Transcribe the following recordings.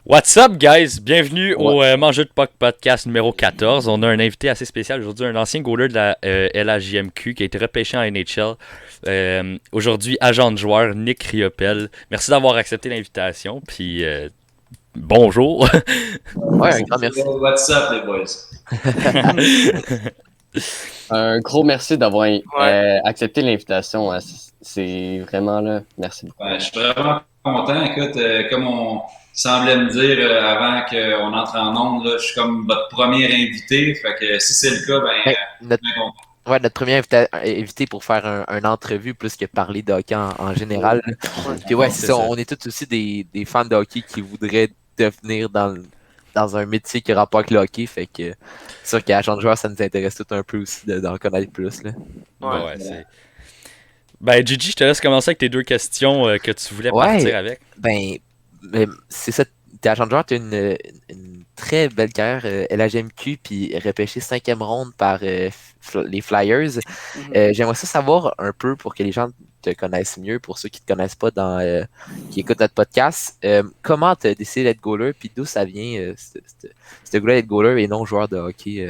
What's up, guys? Bienvenue Ouais. au Mangeux de Puck podcast numéro 14. On a un invité assez spécial aujourd'hui, un ancien goaler de la LHJMQ qui a été repêché en NHL. Aujourd'hui, agent de joueur, Nick Riopel. Merci d'avoir accepté l'invitation. Puis, bonjour. Ouais, un grand merci. What's up, les boys? Un gros merci d'avoir Ouais. accepté l'invitation. Hein. C'est vraiment là. Merci beaucoup. Je suis vraiment content. Écoute, comme on semblait me dire avant qu'on entre en ondes, là, je suis comme votre premier invité. Fait que si c'est le cas, Notre, bien content. notre premier invité pour faire une entrevue plus que parler de hockey en général. Puis ouais, c'est ça. On est tous aussi des fans de hockey qui voudraient devenir dans un métier qui a rapport avec le hockey. Fait que c'est sûr qu'à agent de joueur, ça nous intéresse tout un peu aussi d'en connaître plus. Là. Ben, Gigi, je te laisse commencer avec tes deux questions que tu voulais partir avec. Ben, c'est ça. T'es agent de joueur, t'as une très belle carrière LHMQ, puis repêché 5e ronde par les Flyers. J'aimerais ça savoir un peu pour que les gens te connaissent mieux, pour ceux qui te connaissent pas qui écoutent notre podcast. Comment t'as décidé d'être goaler, puis d'où ça vient, ce goût-là d'être goaler et non joueur de hockey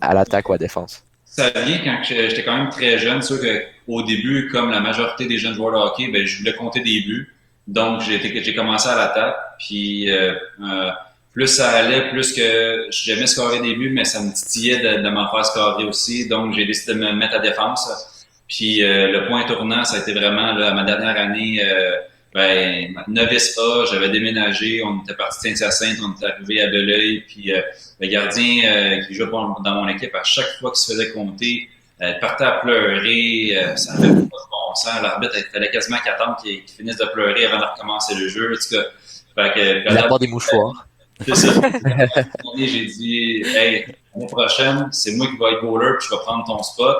à l'attaque ou à la défense? Ça vient quand j'étais quand même très jeune. C'est sûr qu'au début, comme la majorité des jeunes joueurs de hockey, ben, je voulais compter des buts. Donc, j'ai commencé à l'attaque. Puis, plus ça allait, plus que j'aimais scorer des buts, mais ça me titillait de m'en faire scorer aussi. Donc, j'ai décidé de me mettre à défense. Puis, le point tournant, ça a été vraiment là, à ma dernière année, novice A, j'avais déménagé, on était parti de Saint-Hyacinthe, on était arrivé à Belleuil, puis le gardien qui jouait dans mon équipe, à chaque fois qu'il se faisait compter, partait à pleurer, ça n'avait pas de bon sens. L'arbitre, il fallait quasiment qu'il attende qu'il finisse de pleurer avant de recommencer le jeu. En tout cas, La part des mouchoirs. C'est ça. J'ai dit, hey, l'année prochaine, c'est moi qui vais être goaler, puis je vais prendre ton spot.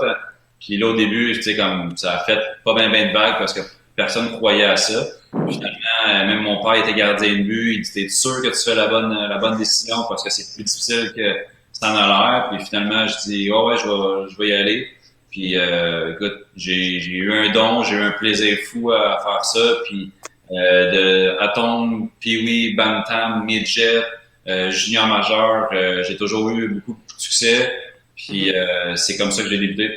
Puis là, au début, tu sais, comme ça a fait pas bien de vagues parce que personne ne croyait à ça. Puis finalement, même mon père était gardien de but. Il dit, t'es sûr que tu fais la bonne décision parce que c'est plus difficile que ça en a l'air. Puis finalement, je dis, oh ouais, je vais y aller. Puis écoute, j'ai eu un don, j'ai eu un plaisir fou à faire ça. Puis de Atom, Pee-wee, Bantam, Midget, Junior majeur, j'ai toujours eu beaucoup de succès. Puis c'est comme ça que j'ai débuté.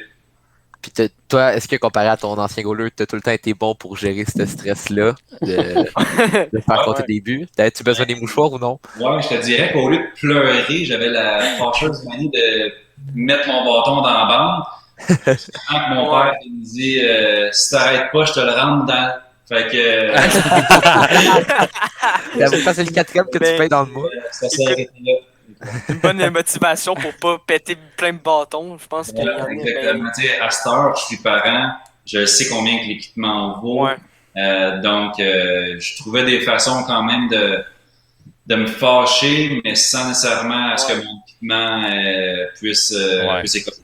Puis toi, est-ce que comparé à ton ancien goaler, t'as tout le temps été bon pour gérer ce stress-là de faire compter des buts? T'avais-tu besoin des mouchoirs ou non? Ouais, je te dirais qu'au lieu de pleurer, j'avais la fâcheuse manie de mettre mon bâton dans la bande. Quand mon père il me dit si t'arrêtes pas, je te le rentre dans. Fait que. C'est le 4e que tu payes dans le mois. Ça s'est arrêté là. Une bonne motivation pour pas péter plein de bâtons. Je pense qu'il y en a. Exactement. Tu sais, à cette heure, je suis parent, je sais combien que l'équipement vaut. Ouais. Donc, je trouvais des façons quand même de me fâcher, mais sans nécessairement à ce que mon équipement puisse écoper.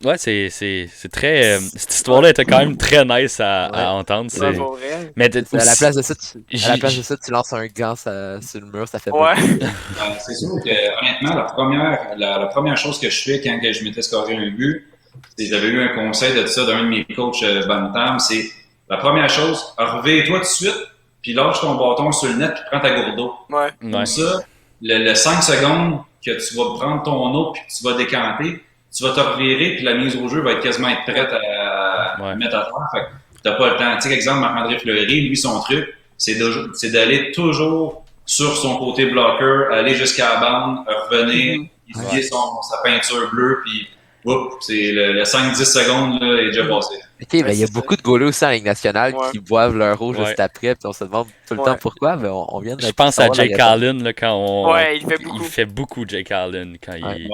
Ouais, c'est très. Cette histoire-là était quand même très nice à entendre. C'est vrai. Mais à la place de ça, tu lances un gant sur le mur, ça fait Ouais. C'est sûr que, honnêtement, la première chose que je fais quand je m'étais scoré un but, c'est j'avais eu un conseil de ça d'un de mes coachs Bantam, c'est la première chose, réveille-toi tout de suite, puis lâche ton bâton sur le net, puis prends ta gourde d'eau. Ouais. Comme ça, le 5 secondes que tu vas prendre ton eau, puis que tu vas décanter, tu vas te revirer, puis la mise au jeu va être quasiment prête à mettre à terre. Fait que t'as pas le temps. Tu sais, exemple, Marc-André Fleury, lui, son truc, c'est d'aller toujours sur son côté bloqueur, aller jusqu'à la bande, revenir, essuyer sa peinture bleue, puis c'est le 5-10 secondes là, est déjà passé. Ok, ben il y a beaucoup de goalers aussi en Ligue nationale qui boivent leur eau juste après, puis on se demande tout le temps pourquoi, mais on vient de. Je pense à Jake Allen là, quand on. Ouais, il fait beaucoup. Il fait beaucoup, Jake Allen, quand il.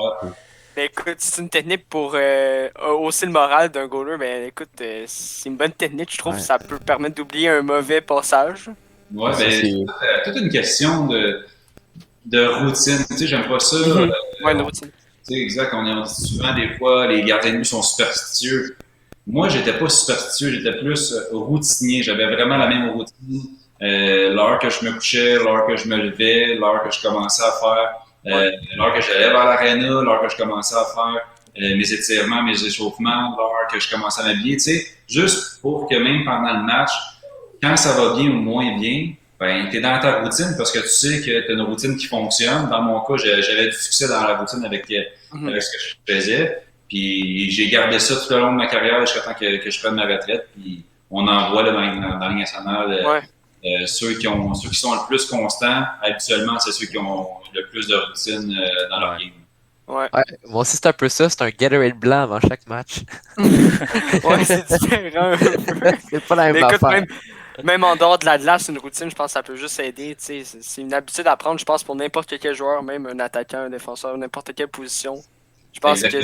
Ben écoute, c'est une technique pour hausser le moral d'un goaler. Ben écoute, c'est une bonne technique, je trouve. Ça peut permettre d'oublier un mauvais passage. Ouais, ben c'est toute une question de routine. Tu sais, j'aime pas ça. Ouais, une routine. Tu sais, exact. On dit souvent des fois, les gardiens de but sont superstitieux. Moi, j'étais pas superstitieux, j'étais plus routinier. J'avais vraiment la même routine. L'heure que je me couchais, l'heure que je me levais, l'heure que je commençais à faire. L'heure que j'allais vers l'aréna, l'heure que je commençais à faire mes étirements, mes échauffements, l'heure que je commençais à m'habiller, tu sais, juste pour que même pendant le match, quand ça va bien ou moins bien, ben, tu es dans ta routine parce que tu sais que tu as une routine qui fonctionne. Dans mon cas, j'avais du succès dans la routine avec ce que je faisais. Puis j'ai gardé ça tout au long de ma carrière jusqu'à temps que je prenne ma retraite. Puis on en voit là, dans la Ligue nationale. Ceux qui sont le plus constants, habituellement, c'est ceux qui ont le plus de routine dans leur game. Ouais, moi aussi, c'est un peu ça. C'est un Gatorade blanc avant chaque match. Ouais, c'est différent. C'est pas la Mais même écoute, affaire. même en dehors de la glace, une routine, je pense que ça peut juste aider. Tu sais, c'est une habitude à prendre, je pense, pour n'importe quel joueur, même un attaquant, un défenseur, n'importe quelle position. Je pense que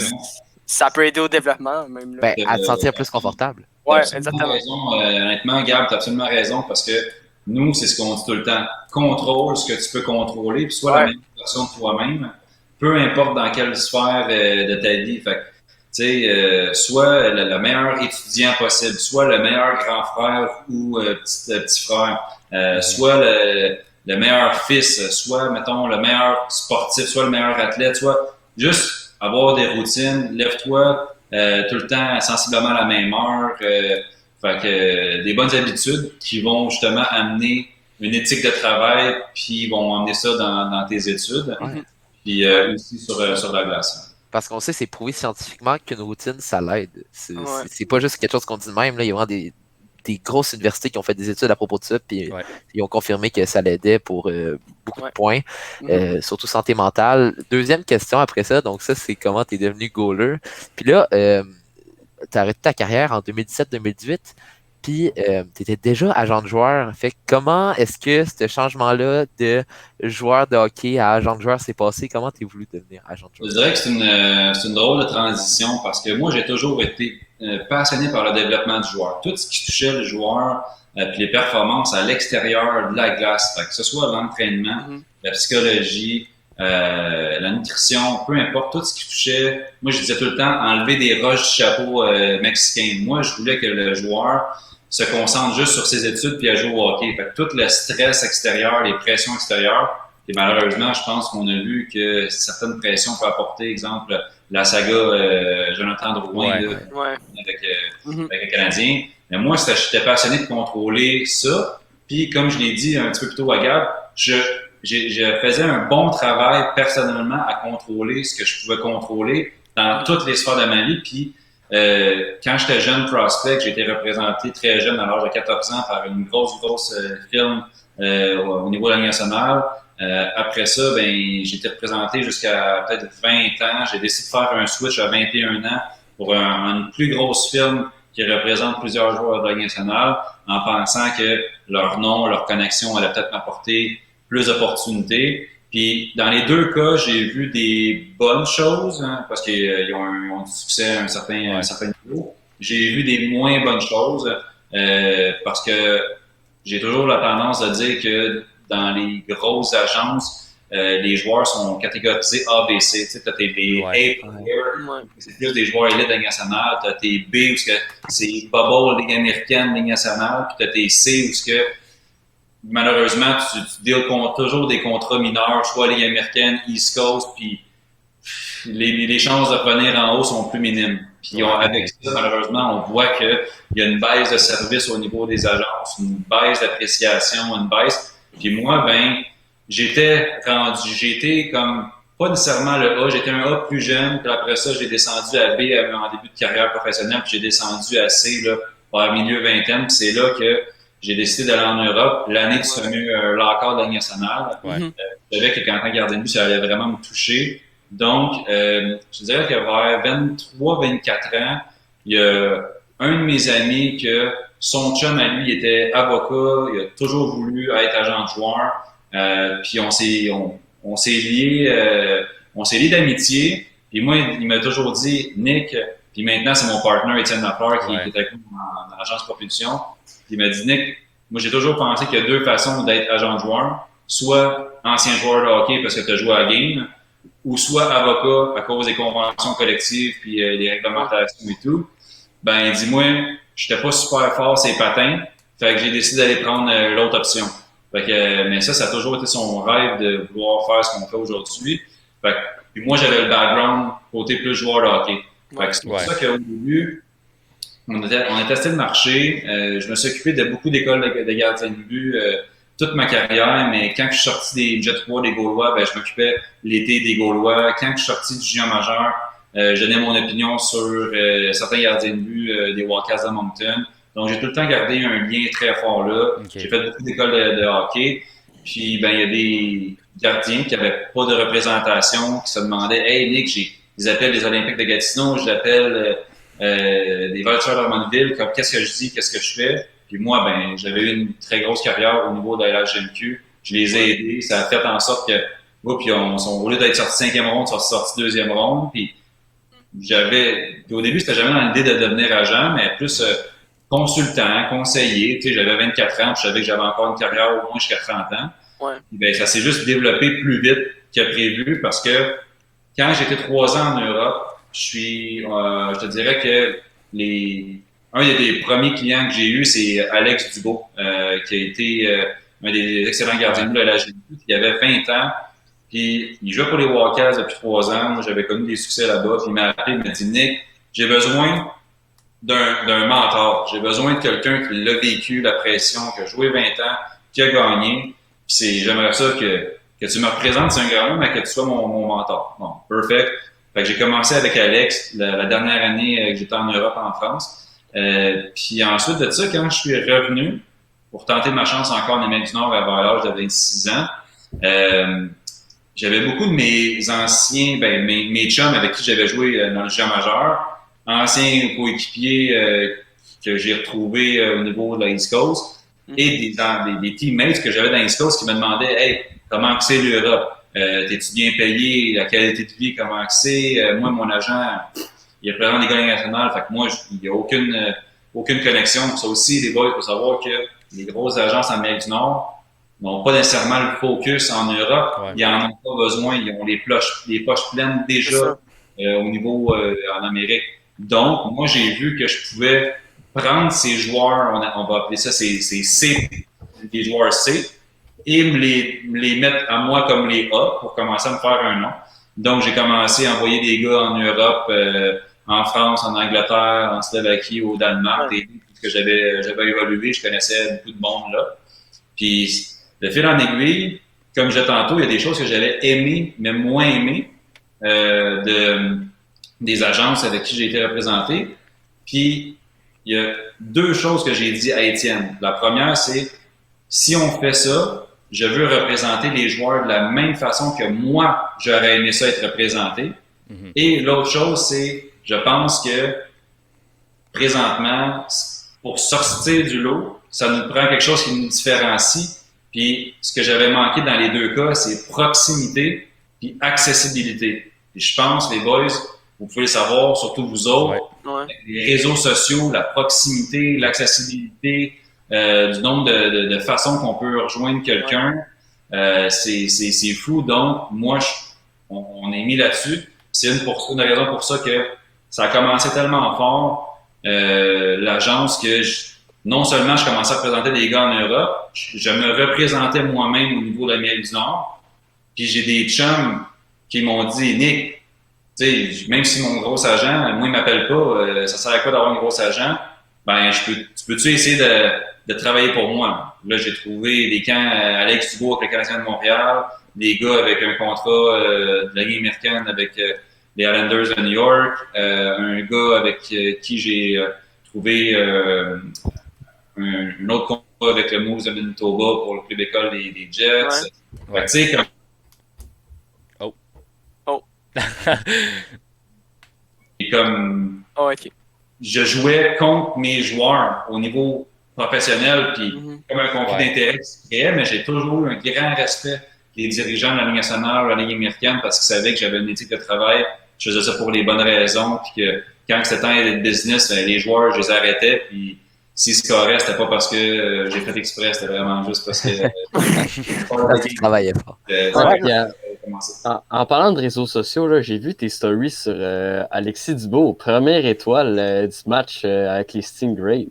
ça peut aider au développement, même là. Ben, à te sentir plus confortable. Ouais, Absolument exactement. raison. Honnêtement, Gab, tu as absolument raison parce que nous, c'est ce qu'on dit tout le temps. Contrôle ce que tu peux contrôler, puis soit la meilleure version de toi-même, peu importe dans quelle sphère de ta vie. Fait tu sais, soit le meilleur étudiant possible, soit le meilleur grand frère ou petit frère, soit le meilleur fils, soit, mettons, le meilleur sportif, soit le meilleur athlète, soit juste avoir des routines, lève-toi tout le temps sensiblement à la même heure. Fait que des bonnes habitudes qui vont justement amener une éthique de travail, puis vont emmener ça dans tes études, puis aussi sur la glace. Parce qu'on sait, c'est prouvé scientifiquement qu'une routine, ça l'aide. C'est pas juste quelque chose qu'on dit de même. Là. Il y a vraiment des grosses universités qui ont fait des études à propos de ça, puis ils ont confirmé que ça l'aidait pour beaucoup de points, surtout santé mentale. Deuxième question après ça, donc ça, c'est comment tu es devenu goaler. Puis là, tu as arrêté ta carrière en 2017-2018, puis tu étais déjà agent de joueur. Fait que comment est-ce que ce changement-là de joueur de hockey à agent de joueur s'est passé? Comment tu es voulu devenir agent de joueur? Je dirais que c'est une drôle de transition parce que moi, j'ai toujours été passionné par le développement du joueur. Tout ce qui touchait le joueur puis les performances à l'extérieur de la glace, fait que ce soit l'entraînement, la psychologie, la nutrition, peu importe, tout ce qui touchait, moi je disais tout le temps, enlever des roches du chapeau mexicain. Moi, je voulais que le joueur se concentre juste sur ses études puis à jouer au hockey. Fait que tout le stress extérieur, les pressions extérieures, et malheureusement, je pense qu'on a vu que certaines pressions peuvent apporter, exemple, la saga Jonathan Drouin avec le Canadien. Mais moi, j'étais passionné de contrôler ça. Puis, comme je l'ai dit un petit peu plus tôt à Gab, je faisais un bon travail personnellement à contrôler ce que je pouvais contrôler dans toutes les sphères de ma vie. Puis, quand j'étais jeune prospect, j'ai été représenté très jeune à l'âge de 14 ans par une grosse firme au niveau de la Ligue nationale. Après ça, ben, j'ai été représenté jusqu'à peut-être 20 ans. J'ai décidé de faire un switch à 21 ans pour une plus grosse firme qui représente plusieurs joueurs de la Ligue nationale en pensant que leur nom, leur connexion allait peut-être m'apporter plus d'opportunités. Puis, dans les deux cas, j'ai vu des bonnes choses parce qu'ils ont du succès à un certain niveau. J'ai vu des moins bonnes choses parce que j'ai toujours la tendance de dire que dans les grosses agences, les joueurs sont catégorisés A, B, C. Tu sais, t'as tes A players, c'est plus des joueurs élites de Ligue nationale. T'as tes B, où c'est Bubble, Ligue américaine, Ligue nationale. Puis t'as tes C, où malheureusement, tu deals toujours des contrats mineurs, soit Ligue américaine, East Coast, puis les chances de revenir en haut sont plus minimes. Puis avec ça, malheureusement, on voit qu'il y a une baisse de service au niveau des agences, une baisse d'appréciation, une baisse. Puis moi, ben, j'étais comme pas nécessairement le A, j'étais un A plus jeune, puis après ça, j'ai descendu à B en début de carrière professionnelle, puis j'ai descendu à C là, vers milieu vingtaine, puis c'est là que j'ai décidé d'aller en Europe l'année du fameux l'accord de la Ligue nationale. Je savais que Quentin Gardien, ça allait vraiment me toucher. Donc, je dirais que vers 23-24 ans, il y a un de mes amis que son chum à lui était avocat, il a toujours voulu être agent de joueur. Puis on s'est liés d'amitié. Puis moi, il m'a toujours dit, Nick, puis maintenant c'est mon partner Étienne Lafleur qui est avec nous dans l'agence Propulsion. Il m'a dit, Nick, moi j'ai toujours pensé qu'il y a deux façons d'être agent de joueur, soit ancien joueur de hockey parce que tu as joué à la game, ou soit avocat à cause des conventions collectives puis des réglementations et tout. Ben, il dit, moi, j'étais pas super fort ces patins, fait que j'ai décidé d'aller prendre l'autre option. Fait que, mais ça a toujours été son rêve de vouloir faire ce qu'on fait aujourd'hui. Fait que, puis moi, j'avais le background côté plus joueur de hockey. Fait que c'est pour ça qu'au début, on a testé le marché. Je me suis occupé de beaucoup d'écoles de gardiens de but toute ma carrière, mais quand je suis sorti des Jet 3 des Gaulois, ben, je m'occupais l'été des Gaulois. Quand je suis sorti du junior majeur, je donnais mon opinion sur certains gardiens de but des Wildcats de Moncton. Donc, j'ai tout le temps gardé un lien très fort là. Okay. J'ai fait beaucoup d'écoles de hockey. Puis, ben, il y a des gardiens qui n'avaient pas de représentation, qui se demandaient « Hey, Nick, j'ai des appels des Olympiques de Gatineau, je l'appelle des Vultures d'Armandville, comme qu'est-ce que je dis, qu'est-ce que je fais? » Puis moi, ben, j'avais eu une très grosse carrière au niveau de la LHMQ. Je les ai aidés. Ça a fait en sorte que, puis au lieu d'être sorti 5e ronde, ils sont sortis 2e ronde. Puis au début, c'était jamais dans l'idée de devenir agent, mais plus consultant, conseiller. Tu sais, j'avais 24 ans, puis je savais que j'avais encore une carrière au moins jusqu'à 30 ans. Ouais. Ben, ça s'est juste développé plus vite que prévu parce que quand j'étais 3 ans en Europe, je te dirais que un des premiers clients que j'ai eu, c'est Alex Dubo, qui a été un des excellents gardiens de but de la GMQ. Il avait 20 ans, puis il jouait pour les Wildcats depuis 3 ans. Moi, j'avais connu des succès là-bas. Puis il m'a appelé, il m'a dit « Nick, j'ai besoin d'un mentor. J'ai besoin de quelqu'un qui l'a vécu, la pression, qui a joué 20 ans, qui a gagné. Puis j'aimerais ça que tu me représentes, c'est un grand nom, mais que tu sois mon mentor. » Bon, perfect. Fait que j'ai commencé avec Alex la dernière année que j'étais en Europe, en France. Puis ensuite de ça, quand je suis revenu pour tenter ma chance encore en Amérique du Nord vers l'âge de 26 ans, j'avais beaucoup de mes anciens, mes chums avec qui j'avais joué dans le jeu majeur, anciens coéquipiers que j'ai retrouvés au niveau de la East Coast, et des teammates que j'avais dans la East Coast qui me demandaient « Hey, comment c'est l'Europe? T'es-tu bien payé? La qualité de vie, comment c'est? Moi, mon agent, il est présent des Ligue nationale, fait que moi, il n'y a aucune connexion. Ça aussi, les boys, il faut savoir que les grosses agences en Amérique du Nord n'ont pas nécessairement le focus en Europe. Ouais. Ils en ont pas besoin. Ils ont les poches pleines déjà au niveau en Amérique. Donc, moi, j'ai vu que je pouvais prendre ces joueurs, on va appeler ça ces C, des joueurs C, et me les mettre à moi comme les A pour commencer à me faire un nom. Donc, j'ai commencé à envoyer des gars en Europe, en France, en Angleterre, en Slovaquie, au Danemark, et que j'avais évolué, je connaissais beaucoup de monde là. Puis, de fil en aiguille, comme je disais tantôt, il y a des choses que j'avais aimées, mais moins aimées des agences avec qui j'ai été représenté. Puis, il y a 2 choses que j'ai dit à Étienne. La première, c'est si on fait ça, je veux représenter les joueurs de la même façon que moi, j'aurais aimé ça être représenté. Mm-hmm. Et l'autre chose, c'est, je pense que présentement, pour sortir du lot, ça nous prend quelque chose qui nous différencie. Puis, ce que j'avais manqué dans les 2 cas, c'est proximité puis accessibilité. Et je pense, les boys, vous pouvez le savoir, surtout vous autres, les réseaux sociaux, la proximité, l'accessibilité, du nombre de façons qu'on peut rejoindre quelqu'un, c'est fou. Donc, moi, on est mis là-dessus. C'est une raison pour ça que ça a commencé tellement fort, l'agence, que non seulement je commençais à présenter des gars en Europe, je me représentais moi-même au niveau de l'Amérique du Nord. Puis j'ai des chums qui m'ont dit « Nick, tu sais, même si mon gros agent, moi, il m'appelle pas, ça sert à quoi d'avoir un gros agent? Ben, tu peux-tu essayer de travailler pour moi? » Là, j'ai trouvé des camps Alex Dubois avec le Canadien de Montréal, des gars avec un contrat de la Ligue américaine avec les Islanders de New York, un gars avec qui j'ai trouvé un autre contrat avec le Moose de Manitoba pour le club école des Jets. Ouais. Tu sais, comme... Et comme je jouais contre mes joueurs au niveau professionnel, puis comme un conflit d'intérêt qui se créait, mais j'ai toujours eu un grand respect des dirigeants de la Ligue nationale, de la Ligue américaine, parce qu'ils savaient que j'avais une éthique de travail, je faisais ça pour les bonnes raisons, puis que quand c'était temps de business, les joueurs, je les arrêtais, puis s'ils scoraient, c'était pas parce que j'ai fait exprès, c'était vraiment juste parce que tu travaillais fort. En parlant de réseaux sociaux, là, j'ai vu tes stories sur Alexis Dubo, première étoile du match avec les Stingrays.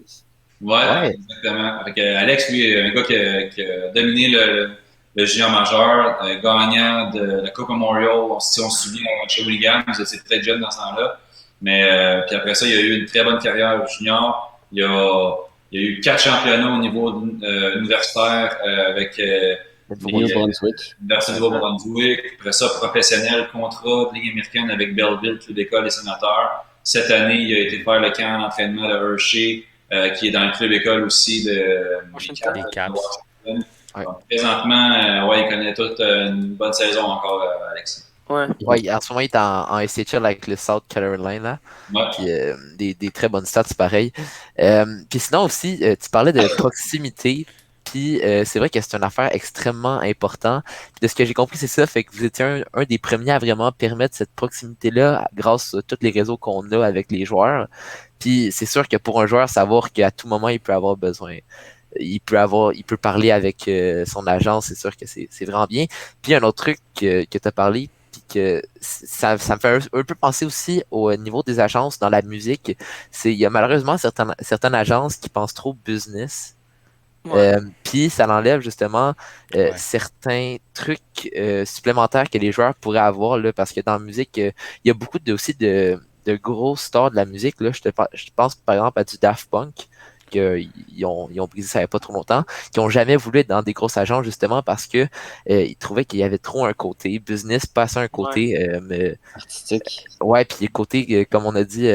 Ouais, exactement. Avec Alex, lui, un gars qui a dominé le junior majeur, gagnant de la Coupe Memorial. Si on se souvient, chez Williams, vous étiez très jeune dans ce temps-là. Mais puis après ça, il a eu une très bonne carrière junior. Il a eu 4 championnats au niveau universitaire avec l'Université du Nouveau-Brunswick. Après ça, professionnel, contrat de Ligue américaine avec Belleville, Club d'école des sénateurs. Cette année, il a été faire le camp d'entraînement de Hershey, qui est dans le club école aussi des Caps. Ouais. Donc, présentement, il connaît toute une bonne saison encore, Alexis. Ouais, en ce moment, il est en SHL avec le South Carolina. Ouais. Puis des très bonnes stats, pareil. Puis sinon aussi, tu parlais de proximité. Puis c'est vrai que c'est une affaire extrêmement importante. Puis de ce que j'ai compris, c'est ça. Fait que vous étiez un des premiers à vraiment permettre cette proximité-là grâce à tous les réseaux qu'on a avec les joueurs. Puis c'est sûr que pour un joueur, savoir qu'à tout moment, il peut avoir besoin. Il peut parler avec son agent, c'est sûr que c'est vraiment bien. Puis un autre truc que tu as parlé, puis que ça me fait un peu penser aussi au niveau des agences dans la musique. Il y a malheureusement certaines agences qui pensent trop business. Ouais. Puis ça enlève justement certains trucs supplémentaires que les joueurs pourraient avoir là, parce que dans la musique, il y a beaucoup aussi de gros stars de la musique. Là. Je pense par exemple à du Daft Punk. Ils ont brisé ça il n'y a pas trop longtemps, qui n'ont jamais voulu être dans des grosses agences justement parce que ils trouvaient qu'il y avait trop un côté business, pas assez un côté artistique. Ouais, puis le côté, comme on a dit,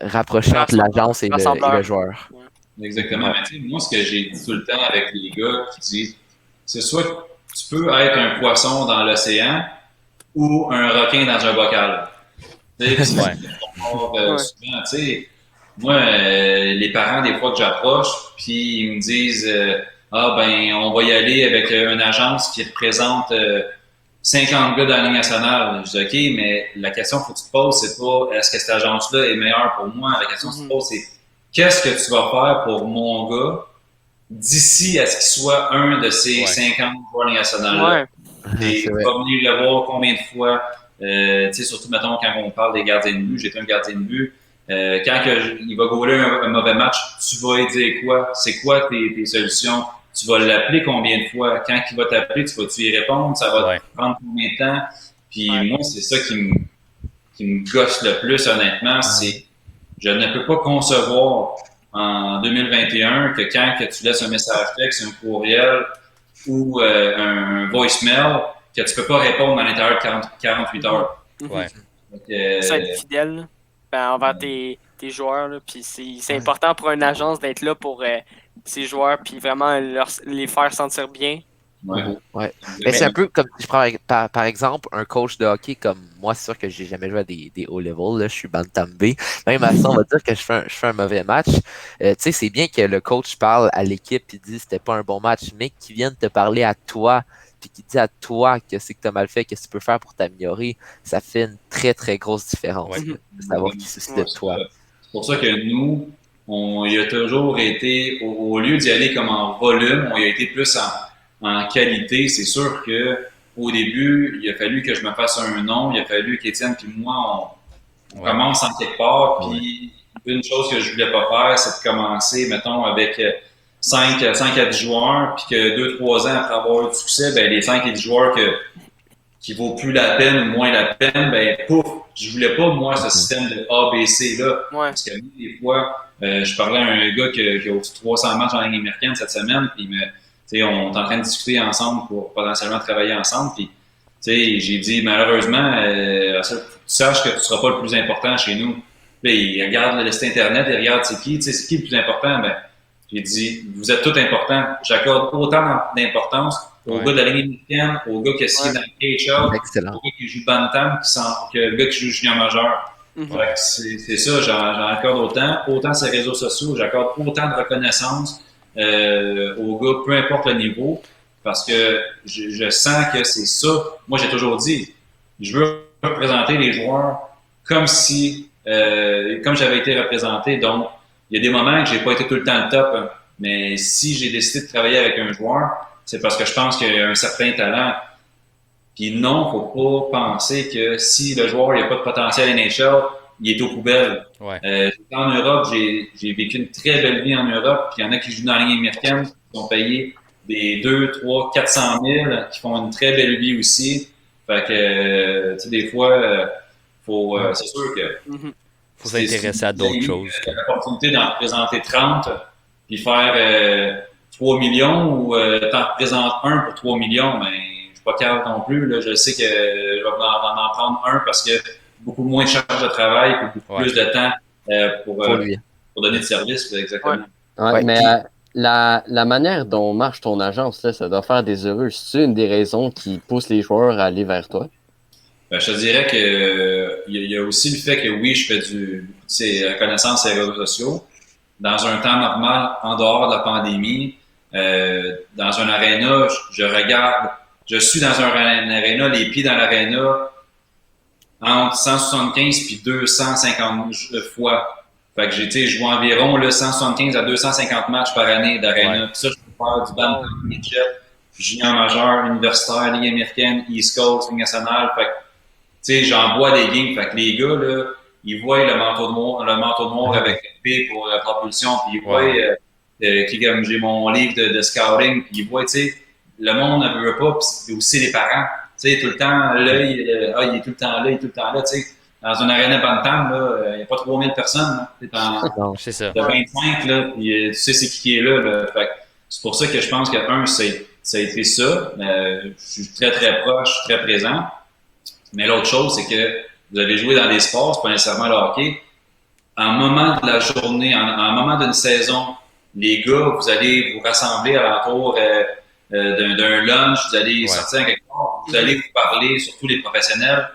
rapproché entre l'agence et le joueur. Ouais. Exactement. Mais tu sais, moi, ce que j'ai dit tout le temps avec les gars qui disent, c'est soit tu peux être un poisson dans l'océan ou un requin dans un bocal. Tu sais, souvent, tu sais, moi, les parents, des fois que j'approche, puis ils me disent on va y aller avec une agence qui représente 50 gars dans la Ligue nationale. Je dis OK, mais la question que tu te poses, c'est pas est-ce que cette agence-là est meilleure pour moi? La question que tu te poses, c'est qu'est-ce que tu vas faire pour mon gars d'ici à ce qu'il soit un de ces 50 joueurs de la Ligue nationale-là? Et tu vas venir le voir combien de fois? Tu sais, surtout, mettons, quand on parle des gardiens de but, j'étais un gardien de but. Quand il va goaler un mauvais match, tu vas lui dire quoi? C'est quoi tes solutions? Tu vas l'appeler combien de fois? Quand il va t'appeler, tu vas-tu y répondre? Ça va te prendre combien de temps? Puis moi, c'est ça qui me gosse le plus, honnêtement. C'est je ne peux pas concevoir en 2021 que quand que tu laisses un message texte, un courriel ou un voicemail, que tu peux pas répondre à l'intérieur de 48 heures. Ouais. Donc, ça être fidèle envers tes joueurs. Là, puis c'est important pour une agence d'être là pour ces joueurs puis vraiment les faire sentir bien. Ouais. Mais c'est un peu comme si je prends par exemple un coach de hockey comme moi, c'est sûr que j'ai jamais joué à des haut level, là, je suis Bantam B. Même à ça, on va dire que je fais un mauvais match. Tu sais, c'est bien que le coach parle à l'équipe et dit c'était pas un bon match, mais qu'il vienne te parler à toi, puis qu'il dit à toi que c'est que tu as mal fait, qu'est-ce que tu peux faire pour t'améliorer, ça fait une très très grosse différence de savoir qu'il se soucie de toi. C'est pour ça que nous, il a toujours été, au lieu d'y aller comme en volume, on y a été plus en qualité. C'est sûr que au début, il a fallu que je me fasse un nom, il a fallu qu'Étienne et moi, on commence en quelque part. Puis une chose que je voulais pas faire, c'est de commencer, mettons, avec 5 à 10 joueurs, puis que 2-3 ans après avoir eu du succès, ben les 5 et 10 joueurs qui vaut plus la peine ou moins la peine, ben pouf, je voulais pas, moi, ce système de ABC là. Parce que des fois, je parlais à un gars qui a au-dessus de 300 matchs en Ligue américaine cette semaine, puis on est en train de discuter ensemble pour potentiellement travailler ensemble. Puis, j'ai dit, malheureusement, tu saches que tu ne seras pas le plus important chez nous. Puis, il regarde le site Internet, il regarde c'est qui le plus important. Ben, j'ai dit, vous êtes tous importants. J'accorde autant d'importance aux gars de la Ligue américaine, aux gars qui signé dans le KHL, aux gars qui jouent Bantam, que le gars qui joue junior majeur. C'est ça, j'en accorde autant. Autant sur les réseaux sociaux, j'accorde autant de reconnaissance aux gars, peu importe le niveau, parce que je sens que c'est ça. Moi, j'ai toujours dit, je veux représenter les joueurs comme si, comme j'avais été représenté. Donc, il y a des moments que j'ai pas été tout le temps le top, hein, mais si j'ai décidé de travailler avec un joueur, c'est parce que je pense qu'il y a un certain talent. Puis non, faut pas penser que si le joueur n'a pas de potentiel NHL, il est aux poubelles. En Europe, j'ai vécu une très belle vie en Europe. Puis il y en a qui jouent dans la Ligue américaine, qui sont payés des 2, 3, 400 000, qui font une très belle vie aussi. Fait que, tu sais, des fois, c'est sûr que Faut s'intéresser à d'autres choses. L'opportunité d'en représenter 30, puis faire 3 millions, ou t'en représentes un pour 3 millions, mais je suis pas capable non plus. Là. Je sais que je vais en prendre un parce que beaucoup moins de charge de travail, puis beaucoup plus de temps pour donner de service. Exactement. Ouais, mais la manière dont marche ton agence, là, ça doit faire des heureux. C'est une des raisons qui pousse les joueurs à aller vers toi? Ben, je te dirais que il y a aussi le fait que oui, je fais ces reconnaissances et réseaux sociaux. Dans un temps normal, en dehors de la pandémie, dans un aréna, je suis dans un aréna, les pieds dans l'aréna, entre 175 puis 250 fois. Fait que j'ai joué environ là, 175 à 250 matchs par année d'aréna. Puis ça, je peux faire du badminton, midget, junior majeur, universitaire, Ligue américaine, East Coast, Ligue nationale. Fait que, tu sais, j'envoie des games. Fait que les gars, là, ils voient le manteau noir avec l'épée pour la propulsion, puis ils voient comme j'ai mon livre de scouting, puis ils voient, tu sais, le monde ne veut pas, puis aussi les parents. Tu sais, tout le temps, l'œil, il est tout le temps là, il est tout le temps là, tu sais. Dans une aréna Bantam, là, il n'y a pas 3000 personnes. C'est ça. De 25, là, puis tu sais c'est qui est là. Là. Fait que c'est pour ça que je pense que, ça a été ça. Je suis très, très proche, très présent. Mais l'autre chose, c'est que vous avez joué dans des sports, c'est pas nécessairement le hockey. En moment de la journée, en moment d'une saison, les gars, vous allez vous rassembler alentour d'un lunch, vous allez sortir quelque part, vous allez vous parler, surtout les professionnels.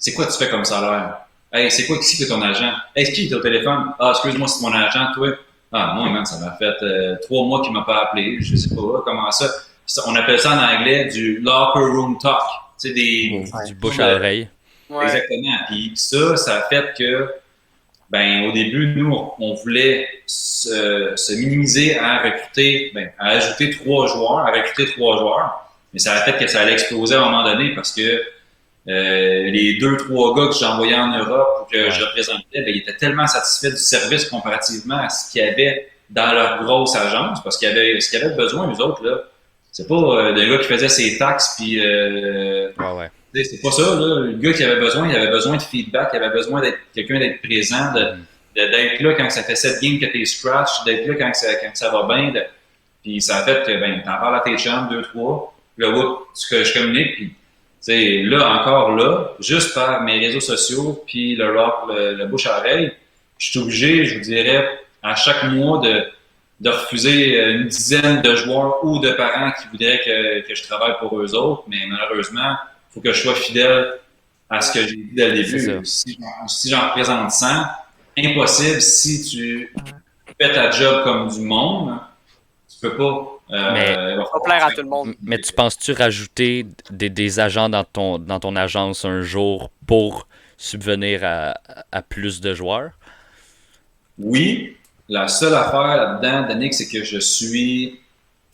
C'est quoi tu fais comme salaire? Hey, c'est quoi qui est ton agent? Hey, qui est au téléphone? Ah, excuse-moi, c'est mon agent, toi. Ah, moi, man, ça m'a fait 3 mois qu'il m'a pas appelé. Je sais pas comment ça. On appelle ça en anglais du locker room talk. Tu sais, du bouche à oreille. Exactement. Puis ça a fait que, au début, nous, on voulait se minimiser à recruter, à ajouter 3 joueurs, à recruter 3 joueurs. Mais ça a fait que ça allait exploser à un moment donné parce que les 2-3 gars que j'ai envoyés en Europe ou que je représentais, ils étaient tellement satisfaits du service comparativement à ce qu'il y avait dans leur grosse agence, parce qu'il y avait ce qu'ils avaient besoin, eux autres, là. C'est pas des gars qui faisaient ses taxes, puis c'est pas ça, là. Le gars qui avait besoin, il avait besoin de feedback, il avait besoin d'être présent, d'être là quand ça fait 7 games que t'es scratch, d'être là quand ça va bien. Puis ça a fait que, t'en parles à tes chambres, 2-3, là, ce que je communique, puis là, juste par mes réseaux sociaux, puis le bouche-à-oreille, je suis obligé, je vous dirais, à chaque mois de refuser une dizaine de joueurs ou de parents qui voudraient que je travaille pour eux autres, mais malheureusement, il faut que je sois fidèle à ce que j'ai dit dès le début. Si j'en représente 100, impossible, si tu fais ta job comme du monde, tu peux pas. Mais faut plaire à tout le monde. Mais tu penses-tu rajouter des agents dans ton agence un jour pour subvenir à plus de joueurs? Oui. La seule affaire là-dedans, Danick, c'est que je suis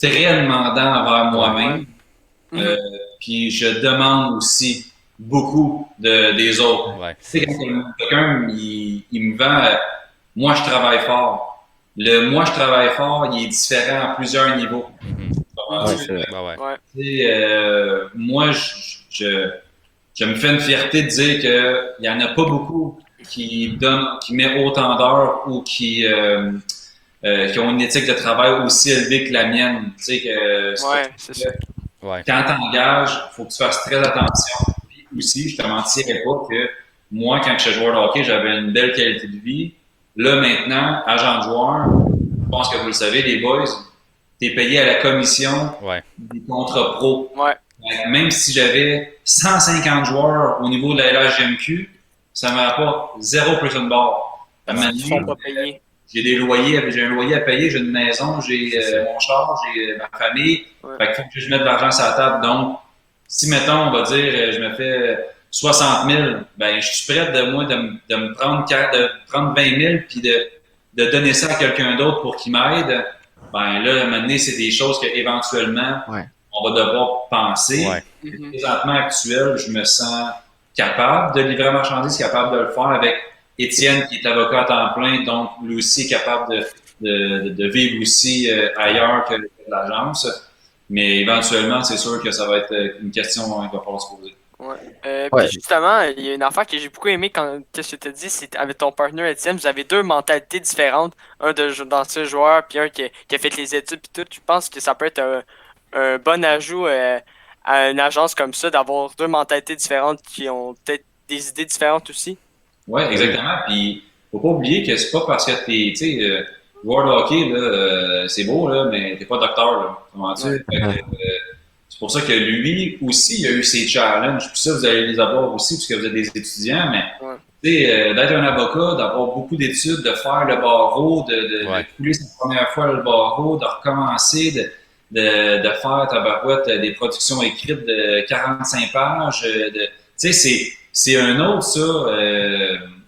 très demandant envers moi-même. Puis je demande aussi beaucoup des autres. Ouais. Tu sais, quand quelqu'un il me vend moi je travaille fort. Le moi je travaille fort, il est différent à plusieurs niveaux. Moi, je me fais une fierté de dire qu'il n'y en a pas beaucoup qui met autant d'heures ou qui ont une éthique de travail aussi élevée que la mienne. Tu sais, c'est ça. Quand t'engages, il faut que tu fasses très attention. Puis aussi, je te mentirais pas que moi, quand j'étais joueur de hockey, j'avais une belle qualité de vie. Là, maintenant, agent de joueur, je pense que vous le savez, les boys, t'es payé à la commission des contrats pro. Même si j'avais 150 joueurs au niveau de la LHGMQ, ça ne m'apporte 0 plus une barre. J'ai des loyers, j'ai un loyer à payer, j'ai une maison, j'ai mon char, j'ai ma famille. Fait qu'il faut que je mette de l'argent sur la table. Donc, si, mettons, on va dire, je me fais 60 000, je suis prêt de me prendre 20 000 puis de donner ça à quelqu'un d'autre pour qu'il m'aide. Là, à un moment donné, c'est des choses qu'éventuellement, on va devoir penser. Présentement actuel, je me sens capable de livrer la marchandise, capable de le faire avec Étienne qui est avocat à temps plein, donc lui aussi est capable de vivre aussi ailleurs que l'agence. Mais éventuellement, c'est sûr que ça va être une question qu'il va falloir se poser. Ouais. Ouais. Puis justement, il y a une affaire que j'ai beaucoup aimé quand qu'est-ce que tu as dit, c'est avec ton partner Étienne, vous avez deux mentalités différentes, un d'ancien joueur puis un qui a fait les études puis tout. Je pense que ça peut être un bon ajout à une agence comme ça, d'avoir deux mentalités différentes qui ont peut-être des idées différentes aussi. Ouais, exactement. Puis, faut pas oublier que c'est pas parce que t'es, tu sais, joueur de hockey, là, c'est beau, là, mais t'es pas docteur, là. Comment-tu? Ouais. Fait que, c'est pour ça que lui aussi, il a eu ses challenges. Puis ça, vous allez les avoir aussi, puisque vous êtes des étudiants, mais, Ouais. tu sais, d'être un avocat, d'avoir beaucoup d'études, de faire le barreau, de couler sa première fois le barreau, de recommencer, de faire ta barouette des productions écrites de 45 pages, tu sais, c'est un autre, ça,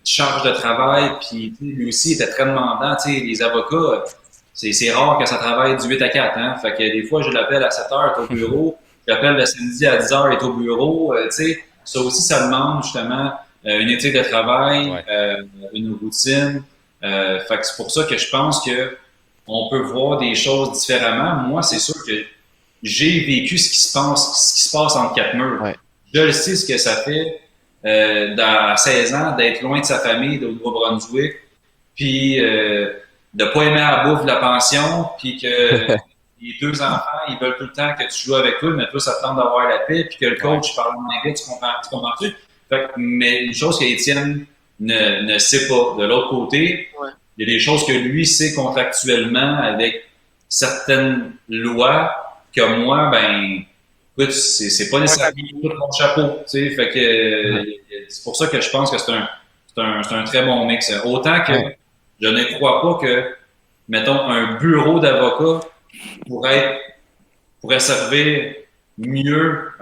charge de travail, puis lui aussi était très demandant, tu sais, les avocats, c'est rare que ça travaille du 8 à 4, hein, fait que des fois, je l'appelle à 7 heures, il est au bureau, je l'appelle le samedi à 10 heures, il est au bureau, tu sais, ça aussi, ça demande justement une éthique de travail, une routine, fait que c'est pour ça que je pense que on peut voir des choses différemment. Moi, c'est sûr que j'ai vécu ce qui se passe entre quatre murs. Ouais. Je le sais ce que ça fait à 16 ans d'être loin de sa famille au Nouveau-Brunswick, puis de pas aimer la bouffe de la pension, puis que les deux enfants, ils veulent tout le temps que tu joues avec eux, mais toi, ça te tente d'avoir la paix, puis que le coach parle en anglais, tu comprends-tu? Fait que, mais une chose qu'Étienne ne sait pas. De l'autre côté, il y a des choses que lui sait contractuellement avec certaines lois que moi, ben, écoute, c'est pas nécessairement tout mon chapeau, tu sais, fait que c'est pour ça que je pense que c'est un très bon mix. Autant que je ne crois pas que, mettons, un bureau d'avocat pourrait servir mieux.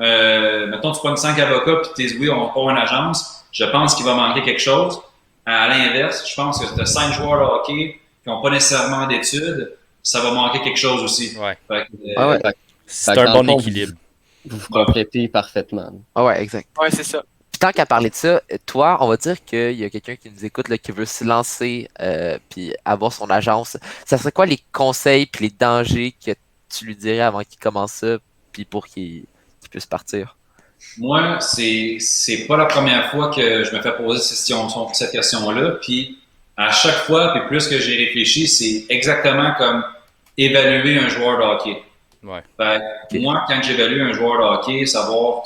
Mettons, tu prends 5 avocats puis tu dis oui, on part une agence. Je pense qu'il va manquer quelque chose. À l'inverse, je pense que tu as 5 joueurs de hockey qui n'ont pas nécessairement d'études, ça va manquer quelque chose aussi. Ouais. Fait que, C'est un bon équilibre. Vous vous complétez parfaitement. Ah ouais, exact. Ouais, c'est ça. Puis tant qu'à parler de ça, toi, on va dire qu'il y a quelqu'un qui nous écoute là, qui veut se lancer puis avoir son agence. Ça serait quoi les conseils puis les dangers que tu lui dirais avant qu'il commence ça puis pour qu'il puisse partir? Moi, c'est pas la première fois que je me fais poser cette question-là. Puis à chaque fois, puis plus que j'ai réfléchi, c'est exactement comme évaluer un joueur de hockey. Ouais. Fait que moi, quand j'évalue un joueur de hockey, savoir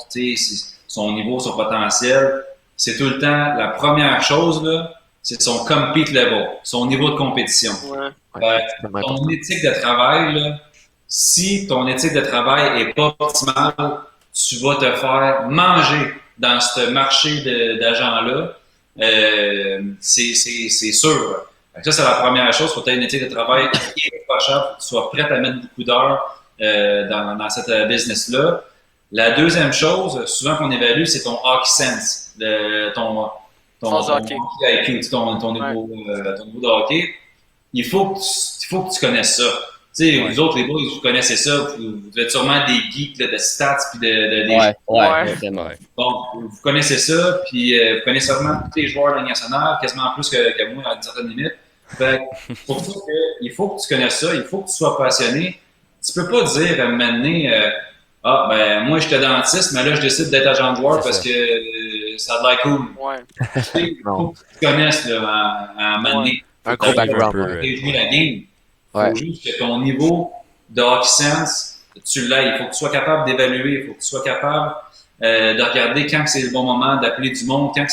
son niveau, son potentiel, c'est tout le temps la première chose là, c'est son compete level, son niveau de compétition. Ouais. Ton éthique de travail, là, si ton éthique de travail est pas optimale, tu vas te faire manger dans ce marché d'agents-là. C'est sûr. Ça, c'est la première chose. Il faut que tu aies une éthique de travail irréprochable. Il faut que tu sois prêt à mettre beaucoup d'heures dans cette business-là. La deuxième chose, souvent qu'on évalue, c'est ton hockey sense, ton hockey IQ, ton niveau de hockey. Il faut que tu connaisses ça. Tu sais, vous autres, les boys, vous connaissez ça. Vous êtes sûrement des geeks là, de stats puis vraiment. Bon, vous connaissez ça, puis vous connaissez sûrement tous les joueurs de la Ligue nationale, quasiment plus que moi à une certaine limite. Fait pour ça il faut que tu connaisses ça, il faut que tu sois passionné. Tu peux pas dire à un moment donné, ben moi j'étais dentiste, mais là je décide d'être agent de joueur parce que ça a l'air cool. Il faut que tu connaisses là, à un moment donné. Un gros background. Tu joué la game. Il faut juste que ton niveau de hockey sense, tu l'aies. Il faut que tu sois capable d'évaluer, il faut que tu sois capable de regarder quand c'est le bon moment d'appeler du monde, quand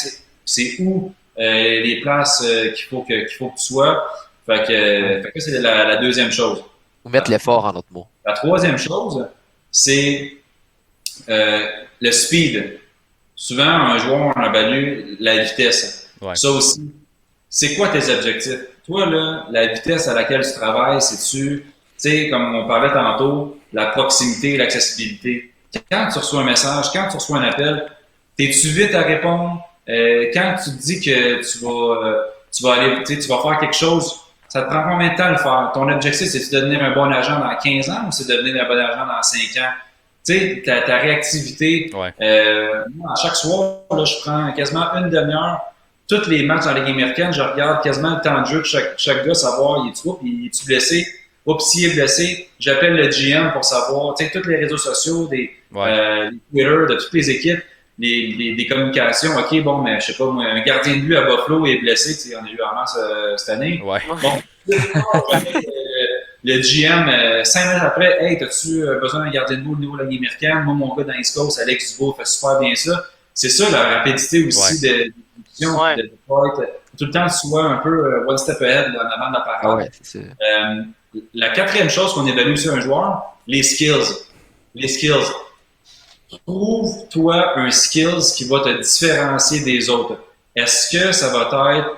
c'est où les places qu'il faut que tu sois. Fait que c'est la deuxième chose. Ou mettre l'effort en autre mot. La troisième chose, c'est le speed. Souvent, un joueur, on a évalue la vitesse. Ouais. Ça aussi, c'est quoi tes objectifs? Toi, là, la vitesse à laquelle tu travailles, c'est-tu, tu sais, comme on parlait tantôt, la proximité, l'accessibilité. Quand tu reçois un message, quand tu reçois un appel, t'es-tu vite à répondre? Quand tu te dis que tu vas aller, tu vas faire quelque chose, ça te prend combien de temps de le faire? Ton objectif, c'est de devenir un bon agent dans 15 ans ou c'est de devenir un bon agent dans 5 ans? Tu sais, ta réactivité. Ouais. Moi, à chaque soir, là, je prends quasiment une demi-heure. Tous les matchs dans la Ligue américaine, je regarde quasiment le temps de jeu de chaque gars, savoir, il est-tu blessé? Oups, s'il est blessé, j'appelle le GM pour savoir, tu sais, tous les réseaux sociaux, les Twitter de toutes les équipes. des communications. OK, bon, mais je sais pas, moi, un gardien de but à Buffalo est blessé, tu sais, on a eu en masse cette année. Ouais. Bon, le GM, 5 minutes après, hey, as-tu besoin d'un gardien de but au niveau de la Ligue américaine? Moi, mon gars dans East Coast, Alex Dubois, fait super bien ça. C'est ça la rapidité aussi de discussion, Ouais. de être tout le temps tu sois un peu one step ahead en avant de la parade. Ah ouais, c'est ça. La quatrième chose qu'on évalue sur un joueur, les skills. Les skills. Trouve-toi un skills qui va te différencier des autres. Est-ce que ça va être,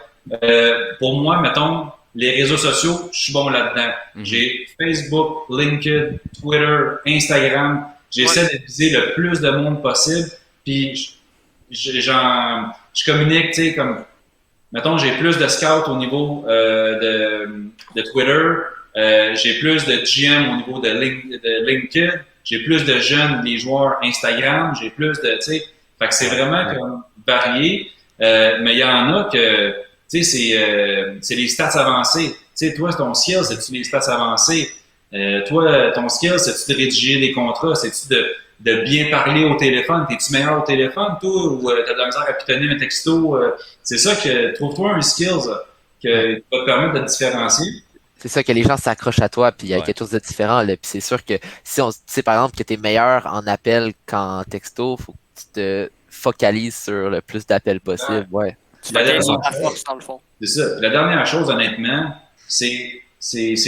pour moi, mettons, les réseaux sociaux, je suis bon là-dedans. J'ai Facebook, LinkedIn, Twitter, Instagram. J'essaie de viser le plus de monde possible. Puis, je communique, tu sais, comme, mettons, j'ai plus de scouts au niveau de Twitter. J'ai plus de GM au niveau de LinkedIn. J'ai plus de jeunes, les joueurs Instagram. J'ai plus de, tu sais, fait que c'est vraiment comme varié. Mais il y en a que, tu sais, c'est les stats avancées. Tu sais, toi, ton skill, c'est-tu les stats avancées? Toi, ton skill, c'est-tu de rédiger des contrats? C'est-tu de bien parler au téléphone? T'es-tu meilleur au téléphone, toi? Ou t'as de la misère à pitonner un texto? C'est ça que, trouve-toi un skill qui va te permettre de te différencier. C'est ça que les gens s'accrochent à toi, puis il y a quelque chose de différent. Là. Puis c'est sûr que si on sait par exemple que tu es meilleur en appel qu'en texto, faut que tu te focalises sur le plus d'appels possible. Ouais. Tu vas gagner ta force dans le fond. C'est ça. La dernière chose, honnêtement, c'est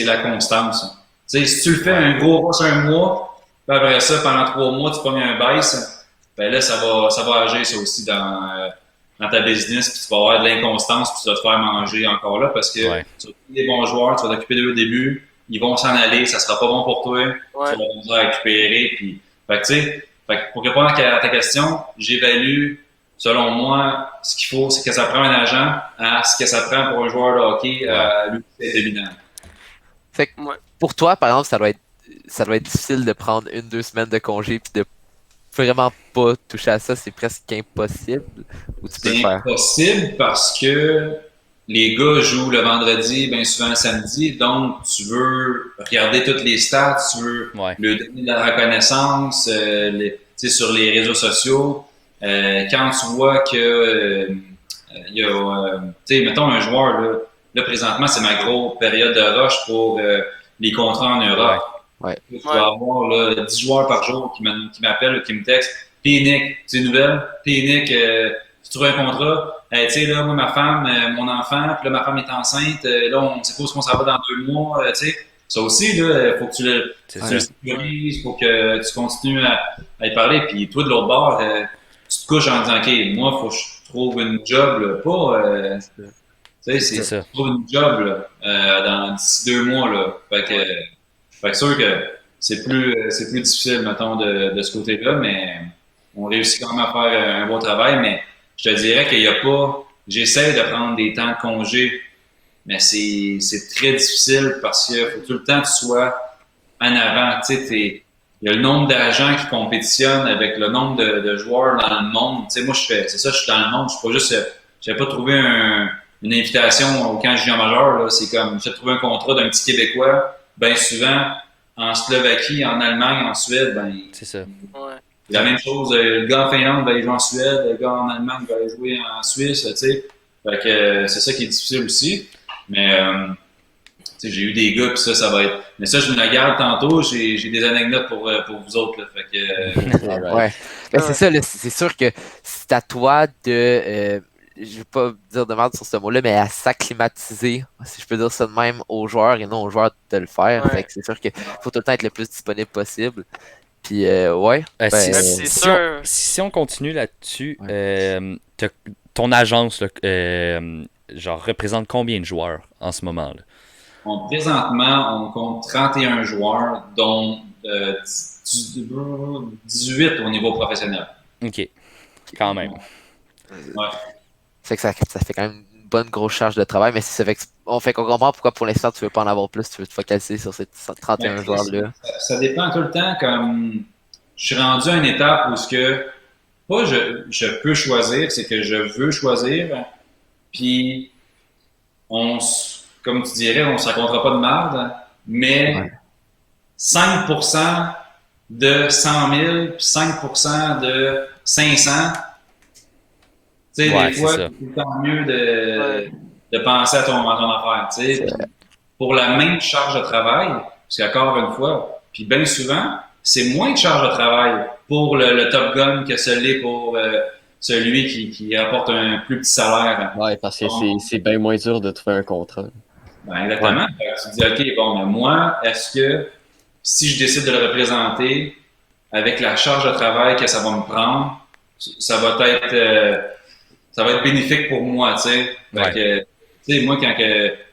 la constance. Tu sais, si tu le fais un gros rush un mois, puis après ça, pendant 3 mois, tu pognes un baisse, ben là, ça va agir ça aussi dans ta business, puis tu vas avoir de l'inconstance, puis tu vas te faire manger encore là, parce que tu vas trouver des bons joueurs, tu vas t'occuper d'eux au début, ils vont s'en aller, ça sera pas bon pour toi, tu vas devoir récupérer, puis, fait que tu sais, pour répondre à ta question, j'évalue, selon moi, ce qu'il faut, c'est que ça prend un agent à ce que ça prend pour un joueur de hockey à lui, c'est évident. Fait que pour toi, par exemple, ça doit être difficile de prendre 1-2 semaines de congé puis de vraiment pas toucher à ça, c'est presque impossible. Ou tu peux le faire? C'est impossible parce que les gars jouent le vendredi, bien souvent le samedi, donc tu veux regarder toutes les stats, tu veux leur donner de la reconnaissance sur les réseaux sociaux. Quand tu vois que y a, mettons un joueur, là présentement, c'est ma grosse période de rush pour les contrats en Europe. Tu vas avoir là, 10 joueurs par jour qui m'appellent ou qui me textent. Puis Nick, tu sais, nouvelle? Puis Nick, tu trouves un contrat? Tu sais, là, moi, ma femme, mon enfant, puis là, ma femme est enceinte. Là, on sait pas où on s'en va dans 2 mois. Tu sais, ça aussi, là, faut que tu le sécurises, faut que tu continues à y parler. Puis toi, de l'autre bord, tu te couches en disant, OK, moi, faut que je trouve une job, là, pas... tu sais, c'est trouve une job là, d'ici 2 mois. Là. Fait que sûr que c'est plus difficile, mettons, de ce côté-là, mais on réussit quand même à faire un bon travail. Mais je te dirais qu'il n'y a pas. J'essaie de prendre des temps de congé, mais c'est très difficile parce qu'il faut tout le temps que tu sois en avant. Tu sais, il y a le nombre d'agents qui compétitionnent avec le nombre de joueurs dans le monde. Tu sais, moi, je suis dans le monde. Je suis pas juste. J'avais pas trouvé une invitation au camp junior majeur. Là. C'est comme, j'ai trouvé un contrat d'un petit Québécois. Bien souvent, en Slovaquie, en Allemagne, en Suède, ben. C'est ça. La même chose, le gars en Finlande va aller jouer en Suède, le gars en Allemagne va aller jouer en Suisse, tu sais. Fait que c'est ça qui est difficile aussi. Mais, tu sais, j'ai eu des gars, puis ça va être. Mais ça, je me la garde tantôt. J'ai des anecdotes pour vous autres, là. Fait que. Ouais. Ben, c'est ça, là, c'est sûr que c'est à toi de. Je vais pas dire de merde sur ce mot-là, mais à s'acclimatiser, si je peux dire ça de même, aux joueurs et non aux joueurs de le faire. Fait que c'est sûr qu'il faut tout le temps être le plus disponible possible. Puis, si on continue là-dessus, ton agence, là, genre, représente combien de joueurs en ce moment? Là? Présentement, on compte 31 joueurs, dont 18 au niveau professionnel. OK. Quand même. Ouais. Fait que ça fait quand même une bonne grosse charge de travail, mais ça fait qu'on comprend pourquoi pour l'instant tu veux pas en avoir plus, tu veux te focaliser sur ces 31 joueurs-là. Ça dépend tout le temps. Comme je suis rendu à une étape où je peux choisir, c'est que je veux choisir. Puis comme tu dirais, on ne se racontera pas de merde, mais 5% de 100 000 puis 5% de 500. Tu sais, des fois, c'est tant mieux de penser à ton affaire. Tu sais, pour la même charge de travail, parce qu'encore une fois, puis bien souvent, c'est moins de charge de travail pour le Top Gun que celui pour celui qui apporte un plus petit salaire. Ouais, parce que c'est bien moins dur de trouver un contrat. Ben exactement. Tu te dis, OK, bon, mais moi, est-ce que si je décide de le représenter avec la charge de travail que ça va me prendre, ça va être bénéfique pour moi, tu sais. Tu sais, moi,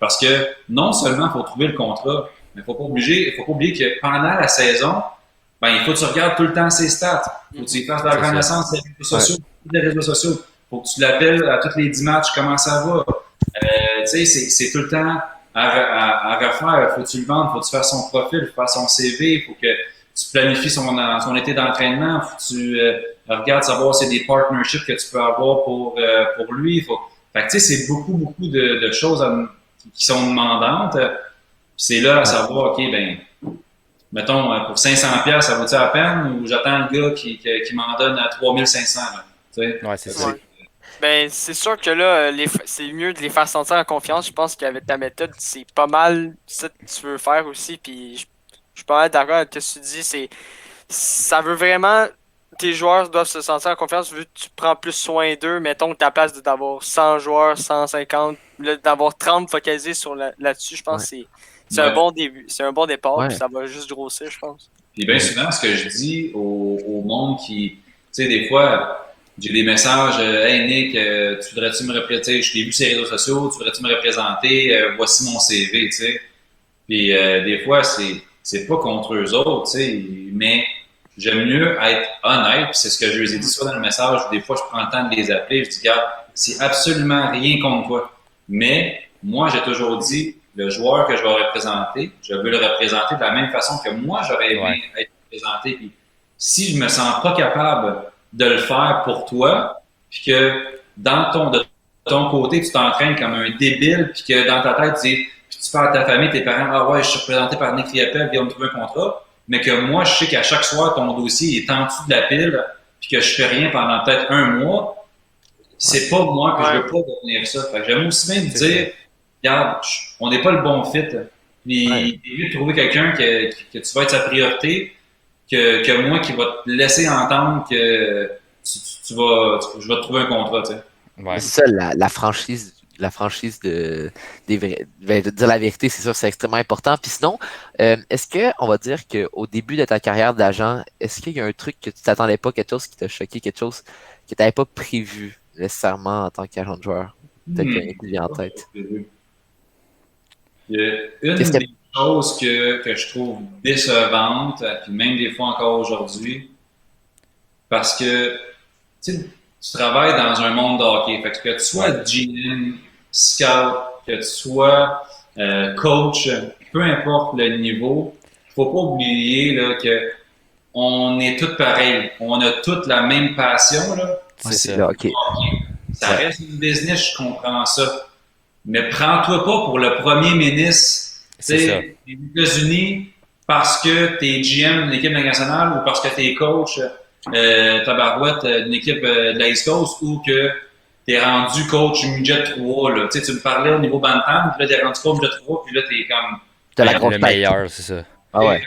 parce que non seulement il faut trouver le contrat, mais faut pas oublier que pendant la saison, ben, il faut que tu regardes tout le temps ses stats. Il faut que tu fasses de la reconnaissance des réseaux sociaux. Il faut que tu l'appelles à tous les 10 matchs, comment ça va. Tu sais, c'est tout le temps à refaire. Faut que tu le vendes, faut que tu fasses son profil, faut faire son CV, faut que tu planifies son été d'entraînement, faut que tu regardes savoir si c'est des partnerships que tu peux avoir pour lui. Fait que tu sais, c'est beaucoup de choses qui sont demandantes. Puis c'est là à savoir, OK, ben, mettons, pour 500$, ça vaut-il la peine ou j'attends le gars qui m'en donne à 3500$? Ouais, c'est ça. Ben, c'est sûr que là, c'est mieux de les faire sentir en confiance. Je pense qu'avec ta méthode, c'est pas mal ça que tu veux faire aussi. Puis je suis pas mal d'accord avec ce que tu dis. Ça veut vraiment. Tes joueurs doivent se sentir en confiance vu que tu prends plus soin d'eux. Mettons que ta place d'avoir 100 joueurs, 150, d'avoir 30 focalisés là-dessus, je pense que c'est un bon début. C'est un bon départ, puis ça va juste grossir, je pense. Puis bien souvent, ce que je dis au monde qui. Tu sais, des fois. J'ai des messages, hey Nick, tu voudrais-tu me représenter? Je t'ai vu sur les réseaux sociaux, tu voudrais-tu me représenter? Voici mon CV, tu sais. Puis des fois, c'est pas contre eux autres, tu sais, mais j'aime mieux être honnête, puis c'est ce que je leur ai dit soit dans le message, des fois je prends le temps de les appeler, je dis, regarde, c'est absolument rien contre toi. Mais moi, j'ai toujours dit, le joueur que je vais représenter, je veux le représenter de la même façon que moi, j'aurais aimé être représenté. Puis si je me sens pas capable de le faire pour toi, puis que de ton côté, tu t'entraînes comme un débile, puis que dans ta tête, puis tu parles à ta famille, tes parents, ah ouais, je suis représenté par Nick Riopel, puis on me trouve un contrat, mais que moi, je sais qu'à chaque soir, ton dossier est en dessous de la pile, puis que je fais rien pendant peut-être un mois, c'est pas moi que je veux pas devenir ça. Fait que j'aime aussi bien te dire, regarde, on n'est pas le bon fit. Puis, il est mieux de trouver quelqu'un que tu vas être sa priorité, que moi qui va te laisser entendre que je vais te trouver un contrat, tu sais. Ouais. C'est ça, la franchise de dire la vérité, c'est sûr, c'est extrêmement important. Puis sinon, est-ce que on va dire qu'au début de ta carrière d'agent, est-ce qu'il y a un truc que tu t'attendais pas, quelque chose qui t'a choqué, quelque chose que tu n'avais pas prévu nécessairement en tant qu'agent de joueur? Peut-être qu'il y a une idée en tête. Il y a une des choses que je trouve décevante, puis même des fois encore aujourd'hui, parce que tu travailles dans un monde de hockey. Fait que tu sois GM, scout, que tu sois coach, peu importe le niveau, il faut pas oublier là, que on est tous pareils. On a toutes la même passion. Là. C'est ça. Okay. Ça reste une business, je comprends ça. Mais prends-toi pas pour le premier ministre des États-Unis parce que tu es GM d'une équipe nationale ou parce que tu es coach tabarouette d'une équipe de la East Coast ou que tu es rendu coach midget 3. Là. Tu me parlais au niveau Bantam, puis là, tu es rendu coach midget 3, puis là, tu es comme... le meilleur, c'est ça. Ah ouais.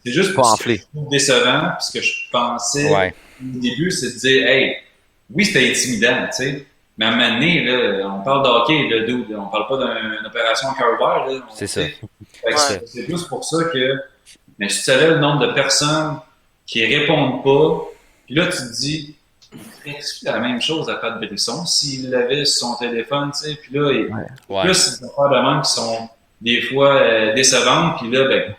C'est juste pas ce que je trouve décevant, parce que je pensais au début, c'est de dire, hey, oui, c'était intimidant, tu sais. Mais à un moment donné, là, on parle de hockey, là, dude, on parle pas d'une opération cœur ouvert. Là, c'est ça. C'est plus pour ça que, mais si tu savais le nombre de personnes qui répondent pas, puis là, tu te dis, il ferait la même chose à Pat Brisson s'il l'avait sur son téléphone, tu sais. Puis là, plus des affaires de même qui sont des fois décevantes, puis là, ben,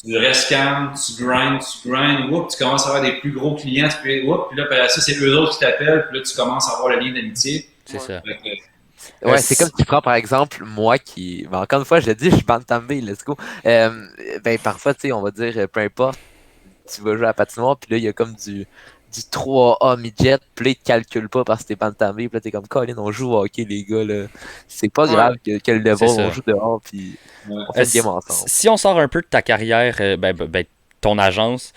tu restes calme, tu grindes, tu commences à avoir des plus gros clients, puis là, après ça, c'est eux autres qui t'appellent, puis là, tu commences à avoir la ligne d'amitié. C'est ça. Ouais, c'est comme tu prends par exemple moi qui. Ben, encore une fois, je l'ai dit, je suis Bantam Bay, let's go. Ben parfois, tu sais, on va dire, peu importe, tu vas jouer à la patinoire, puis là, il y a comme du 3A midget, puis là, ils te calculent pas parce que t'es Bantam Bay, puis là, t'es comme Colin, on joue au hockey, les gars, là. C'est pas grave que le level, on joue dehors, puis on fait le game ensemble. Si on sort un peu de ta carrière, ton agence,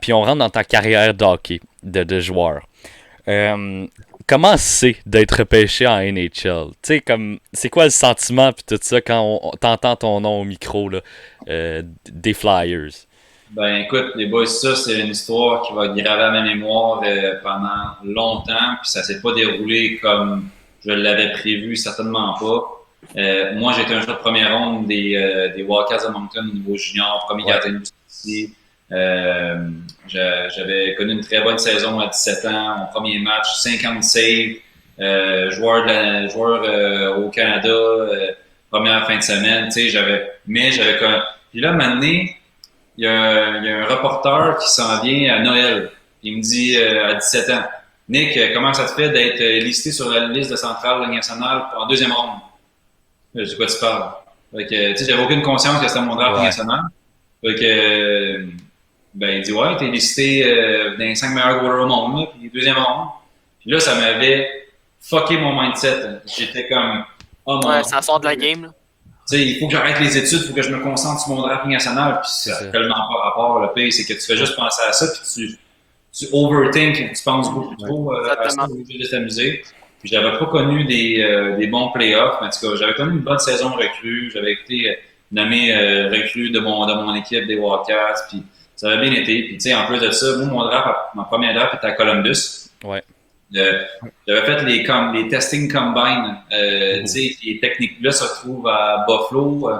puis on rentre dans ta carrière d'hockey, de joueur. Comment c'est d'être repêché en NHL? Tu sais, comme, c'est quoi le sentiment puis tout ça quand t'entends ton nom au micro là, des Flyers? Ben écoute, les boys, ça, c'est une histoire qui va graver à ma mémoire pendant longtemps, puis ça s'est pas déroulé comme je l'avais prévu, certainement pas. Moi, j'étais un joueur de première ronde des Wildcats de Moncton au niveau junior, premier gardien de but ici. J'avais connu une très bonne saison à 17 ans, mon premier match, 50 saves, joueur au Canada, première fin de semaine, tu sais, j'avais comme... Puis là, maintenant, il y a un reporter qui s'en vient à Noël. Il me dit à 17 ans, Nick, comment ça te fait d'être listé sur la liste de centrale de la Ligue nationale en deuxième ronde? Je dis, quoi tu parles? Fait que, tu sais, j'avais aucune conscience que c'était mon draft national. Fait que, ben, il dit, ouais, t'es listé dans les 5 meilleurs goalers au monde, là, puis deuxième ronde. Puis là, ça m'avait fucké mon mindset. J'étais comme, oh mon Ouais, ça sort de la game, là. Tu sais, il faut que j'arrête les études, il faut que je me concentre sur mon draft national, puis ça n'a tellement pas rapport. Le pire, c'est que tu fais juste penser à ça, puis tu overthink, tu penses beaucoup trop à ça, au lieu de t'amuser. Puis j'avais pas connu des bons playoffs, mais en tout cas, j'avais connu une bonne saison recrue, j'avais été nommé recrue de mon équipe des Wildcats, puis ça avait bien été. Puis tu sais, en plus de ça, moi, mon premier draft était à Columbus. Ouais. J'avais fait les testing combine. Tu sais, les techniques-là se trouvent à Buffalo.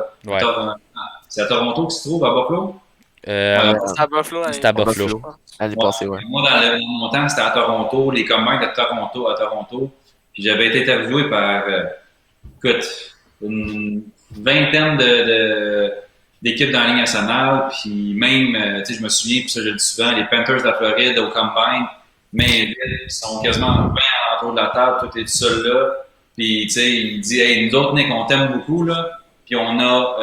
C'est à Toronto qu'ils se trouvent, à Buffalo? C'est à Buffalo. C'est à Buffalo. L'année passée, ouais. Moi, dans mon temps, c'était à Toronto. Les combines étaient à Toronto. Puis j'avais été interviewé par, écoute, une vingtaine d'équipes dans la Ligue nationale. Puis même, tu sais, je me souviens, puis ça, je le dis souvent, les Panthers de la Floride au combine. Mais ils sont quasiment 20 autour de la table, toi t'es tout seul là. Puis tu sais, il dit, hey, nous autres, Nick, on t'aime beaucoup là. Puis on a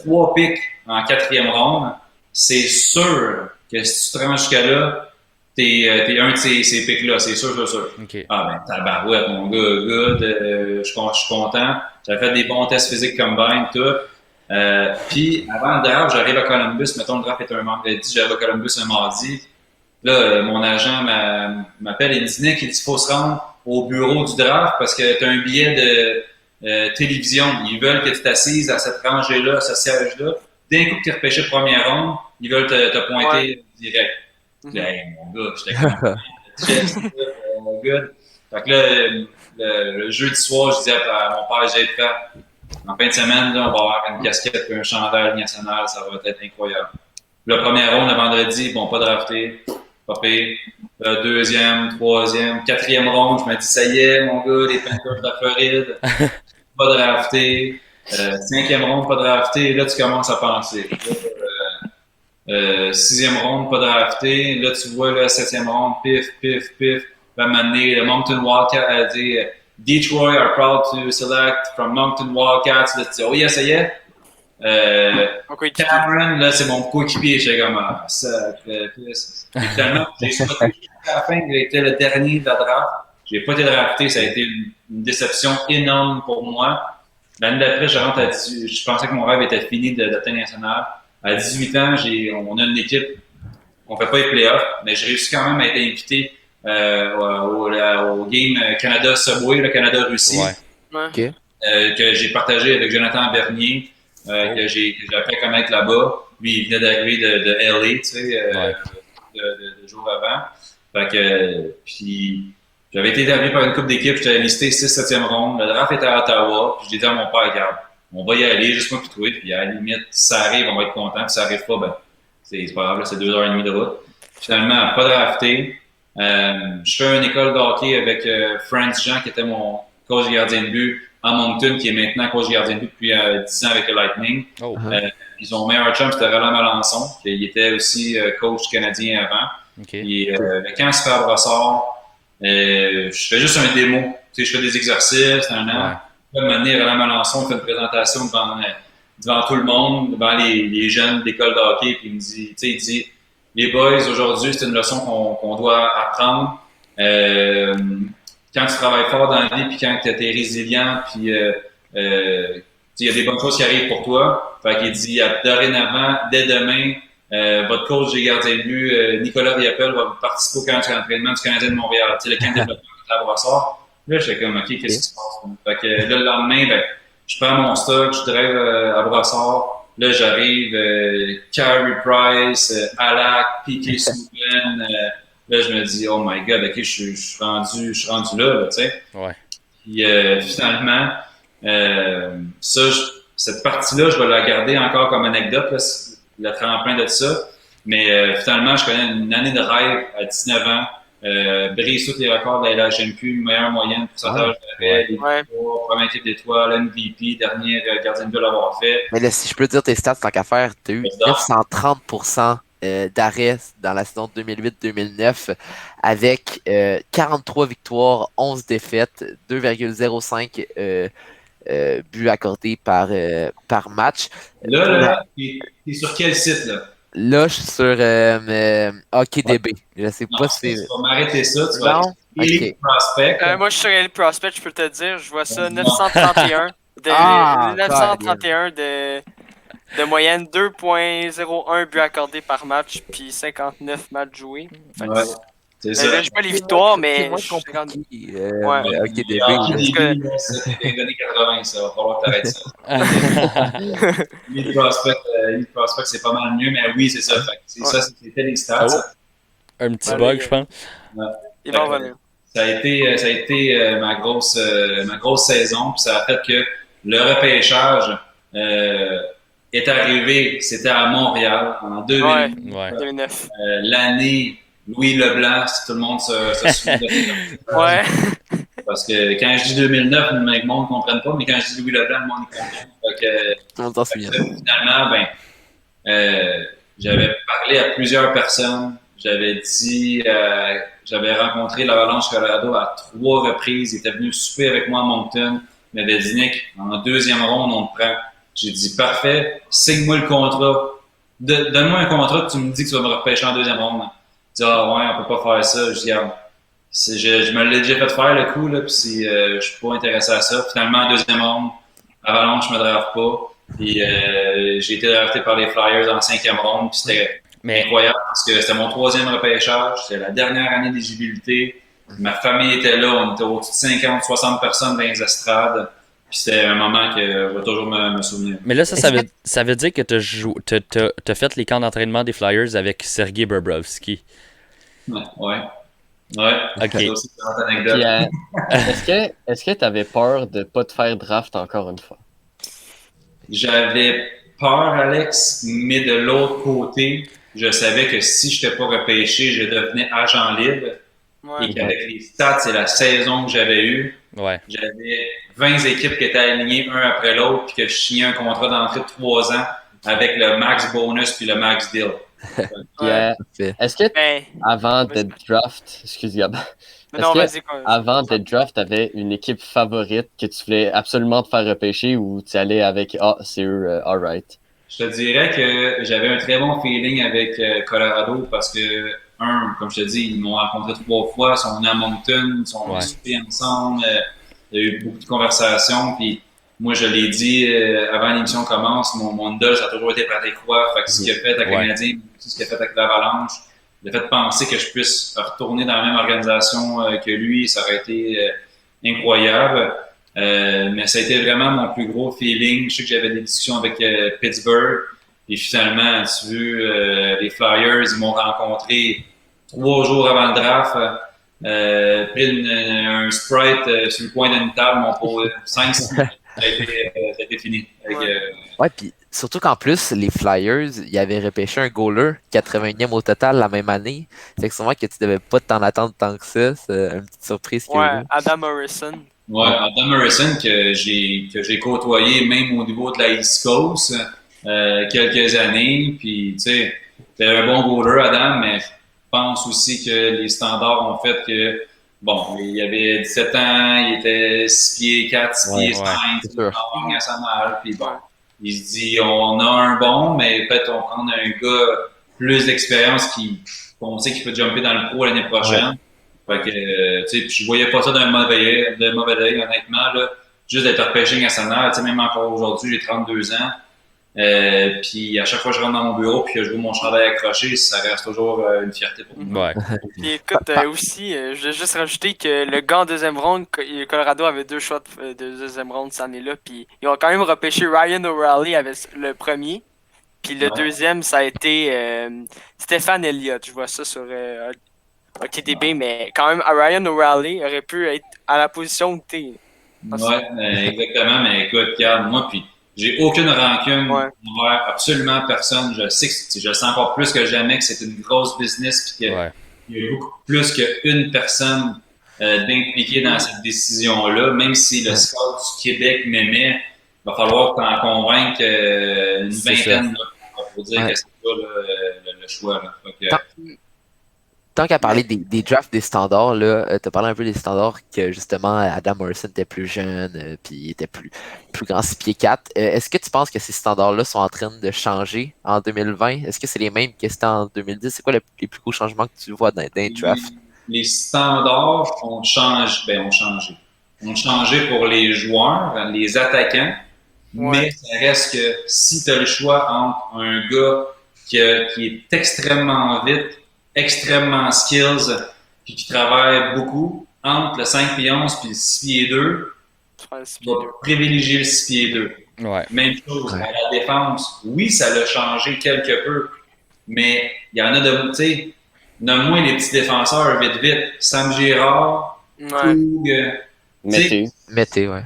3 pics en 4e ronde. C'est sûr que si tu te rends jusqu'à là, t'es un de ces pics-là, c'est sûr. Okay. Ah ben tabarouette, mon gars, good, je suis content. J'avais fait des bons tests physiques combine, tout. Puis avant le draft, j'arrive à Columbus, mettons le draft est un mercredi, j'arrive à Columbus un mardi. Là, mon agent m'appelle et me dit, Nick, il faut se rendre au bureau du draft parce que tu as un billet de télévision. Ils veulent que tu t'assises à cette rangée-là, à ce siège-là. D'un coup que tu es repêché première ronde, ils veulent te pointer direct. Hey, mon gars, j'étais comme good. Fait que là, le jeudi soir, je disais à mon père, j'ai fait en fin de semaine, là, on va avoir une casquette et un chandail national, ça va être incroyable. Le premier ronde, le vendredi, bon, pas drafté. Pas pire. Deuxième, troisième, 4e ronde, je me dis, ça y est, mon gars, les Panthers de la Floride, pas drafté. 5e ronde, pas drafté. Là, tu commences à penser. 6e ronde, pas drafté. Là, tu vois, là, 7e ronde, pif. Là, m'amener, le Moncton Wildcats a dit, Detroit are proud to select from Moncton Wildcats. Là, tu dis, oh yeah, ça y est. Cameron, là, c'est mon coéquipier. J'étais comme, sacrifice. Et finalement, j'ai sauté à la fin, il a été le dernier de la draft. J'ai pas été drafté, ça a été une déception énorme pour moi. L'année d'après, je rentre à 18. Je pensais que mon rêve était fini d'atteindre national. À 18 ans, on a une équipe, on fait pas les playoffs, mais j'ai réussi quand même à être invité au game Canada Subway, le Canada-Russie, que j'ai partagé avec Jonathan Bernier. Que j'ai appris à connaître là-bas. Lui, il venait d'arriver de LA, tu sais, de jours avant. Fait que, puis, j'avais été établi par une couple d'équipes, j'étais listé 6-7e ronde. Le draft était à Ottawa, puis j'ai dit à mon père, regarde, on va y aller, juste moi puis toi, puis à la limite, si ça arrive, on va être content, puis si ça arrive pas, ben, c'est pas grave, là, c'est 2h30 de route. Finalement, pas drafté. Je fais une école de hockey avec Franz Jean, qui était mon coach gardien de but à Moncton, qui est maintenant coach gardien de but depuis 10 ans avec le Lightning. Ils ont meilleur chum, c'était Roland Melançon. Il était aussi coach canadien avant. Et quand Super Brossard, je fais juste un démo. Tu sais, je fais des exercices, un an. Là, un moment donné, Roland Melançon fait une présentation devant tout le monde, devant les jeunes d'école de hockey, puis il me dit, tu sais, il dit, les boys, aujourd'hui, c'est une leçon qu'on doit apprendre. Quand tu travailles fort dans la vie, puis quand tu es résilient, puis il y a des bonnes choses qui arrivent pour toi. Fait qu'il dit, dorénavant, dès demain, Votre coach des gardiens de but, Nicolas Riappel, va participer au camp d'entraînement du Canadien de Montréal. Tu sais, le camp de développement à Brossard. Là, j'étais comme, OK, qu'est-ce qui se passe? Fait que là, le lendemain, ben, je prends mon stock, je drive à Brossard. Là, j'arrive, Carey Price, Alak, Piquet Souben. Là, je me dis, oh my God, OK, je suis rendu là, tu sais. Ouais. Puis finalement, cette partie-là, je vais la garder encore comme anecdote, là, le tremplin de ça. Mais finalement, je connais une année de rêve à 19 ans. Brise tous les records de la LHMQ, meilleure moyenne, pourcentage d'arrêt, première équipe d'étoiles, MVP, dernier gardien de but à l'avoir fait. Mais là, si je peux dire tes stats, tant qu'à faire, tu as eu 930% d'arrêt dans la saison 2008-2009 avec 43 victoires, 11 défaites, 2,05 buts accordés par match. Là, t'es sur quel site, là? Là, je suis sur HockeyDB. Je sais pas si... Tu vas m'arrêter ça, tu vas Elite Prospect. Moi, je suis sur Elite Prospect, je peux te dire, je vois ça, 931 de moyenne, 2,01 buts accordés par match, puis 59 matchs joués. Fait que, c'est ça. Là, je pas les victoires, mais... C'est moins compliqué. HockeyDB. C'est les années 80, ça. Va falloir que t'arrêtes ça. Elite Prospect, c'est pas mal mieux, mais oui, c'est ça. Ça, c'était les stats. Un petit bug, je pense. Il va revenir. Ça a été ma grosse saison, puis ça a fait que le repêchage est arrivé, c'était à Montréal en 2009. L'année Louis Leblanc, si tout le monde se souvient de ça. Ouais. Parce que quand je dis 2009, le monde ne comprenne pas, mais quand je dis Louis Leblanc, le monde y comprend. Tout le monde s'en souvient. Finalement, j'avais parlé à plusieurs personnes. J'avais dit, j'avais rencontré l'Avalanche Colorado à 3 reprises. Il était venu souper avec moi à Moncton. Il m'avait dit, Nick, en 2e ronde, on te prend. J'ai dit, parfait, signe-moi le contrat. Donne-moi un contrat que tu me dis que tu vas me repêcher en 2e ronde. Il dit, ah ouais, on peut pas faire ça. Je dis, je me l'ai déjà fait faire le coup, là, puis je suis pas intéressé à ça. Finalement, en 2e ronde, Avalanche, je me draft pas. Puis j'ai été drafté par les Flyers en 5e ronde, puis c'était incroyable parce que c'était mon 3e repêchage, c'était la dernière année d'éligibilité. Ma famille était là, on était au-dessus de 50-60 personnes dans les estrades. Puis c'était un moment que je vais toujours me souvenir. Mais là, ça veut dire que t'as fait les camps d'entraînement des Flyers avec Sergei Bobrovsky. Ouais. OK. C'est aussi une anecdote. Puis, est-ce que tu avais peur de ne pas te faire draft encore une fois? J'avais peur, Alex, mais de l'autre côté, je savais que si je n'étais pas repêché, je devenais agent libre. Et qu'avec les stats et la saison que j'avais eue, j'avais 20 équipes qui étaient alignées un après l'autre, puis que je signais un contrat d'entrée de 3 ans avec le max bonus puis le max deal. Est-ce que avant de draft, avant de draft, tu avais une équipe favorite que tu voulais absolument te faire repêcher ou tu allais avec c'est eux, alright? Je te dirais que j'avais un très bon feeling avec Colorado parce que, comme je te dis, ils m'ont rencontré 3 fois, ils sont venus à Moncton, ils sont soupés ensemble, il y a eu beaucoup de conversations, puis moi je l'ai dit avant l'émission commence, mon idole ça a toujours été Patrick Roy, fait que ce qu'il a fait avec le Canadien, ce qu'il a fait avec l'Avalanche, le fait de penser que je puisse retourner dans la même organisation que lui, ça aurait été incroyable. Mais ça a été vraiment mon plus gros feeling. Je sais que j'avais des discussions avec Pittsburgh. Et finalement, tu veux, les Flyers, ils m'ont rencontré 3 jours avant le draft. Pris un Sprite sur le coin d'une table, m'ont posé 5-6 minutes. Ça a été fini. Ouais, puis surtout qu'en plus, les Flyers, ils avaient repêché un goaler 80e au total la même année. C'est que sûrement que tu devais pas t'en attendre tant que ça. C'est une petite surprise. Adam Morrison. Ouais, Adam Morrison que j'ai côtoyé même au niveau de la East Coast quelques années. Puis, tu sais, c'était un bon goaler, Adam, mais je pense aussi que les standards ont fait que, bon, il avait 17 ans, il était 6 pieds 4, 6 pieds 5, il à sa mal. Puis bon, il se dit, on a un bon, mais peut-être on prend un gars plus d'expérience qu'on sait qu'il peut jumper dans le pro l'année prochaine. Fait que, tu sais, je voyais pas ça d'un mauvais œil, honnêtement, là. Juste d'être repêché national, tu sais, même encore aujourd'hui, j'ai 32 ans. Puis à chaque fois que je rentre dans mon bureau puis que je vois mon chandail accroché, ça reste toujours une fierté pour moi. Ouais. Puis écoute, aussi, je vais juste rajouter que le gars en deuxième ronde, Colorado avait 2 choix de deuxième ronde cette année-là. Puis ils ont quand même repêché Ryan O'Reilly avec le premier. Puis le Ouais. deuxième, ça a été Stéphane Elliott. Je vois ça sur OKDB, mais quand même, Ryan O'Reilly aurait pu être à la position où t'es. Ouais, exactement. Mais écoute, regarde, moi, puis j'ai aucune rancune Ouais. envers absolument personne. Je sais que je le sens encore plus que jamais que c'est une grosse business puis qu'il Ouais. y a beaucoup plus qu'une personne d'impliquée dans cette décision-là. Même si le scout du Québec m'aimait, il va falloir t'en convaincre une C'est vingtaine là, pour dire Ouais. que c'est pas le choix. Là. Fait que, Tant- Tant qu'à parler des drafts des standards, là, t'as parlé un peu des standards que justement Adam Morrison était plus jeune, puis il était plus grand 6 pieds 4. Est-ce que tu penses que ces standards-là sont en train de changer en 2020? Est-ce que c'est les mêmes que c'était en 2010? C'est quoi les plus gros changements que tu vois dans les drafts? les standards ont changé. Ont changé pour les joueurs, les attaquants, mais ça reste que si tu as le choix entre un gars qui est extrêmement vite, extrêmement skills, puis qui travaille beaucoup, entre le 5 pieds 11 puis le 6 pieds 2, Tu prends le six tu pieds vas deux. privilégier le 6 pieds 2. Ouais. Même chose Ouais. à la défense. Oui, ça l'a changé quelque peu, mais il y en a de, tu sais, nomme-moi les petits défenseurs vite. Sam Girard, Ouais. Toug, Mété. Mettez, ouais.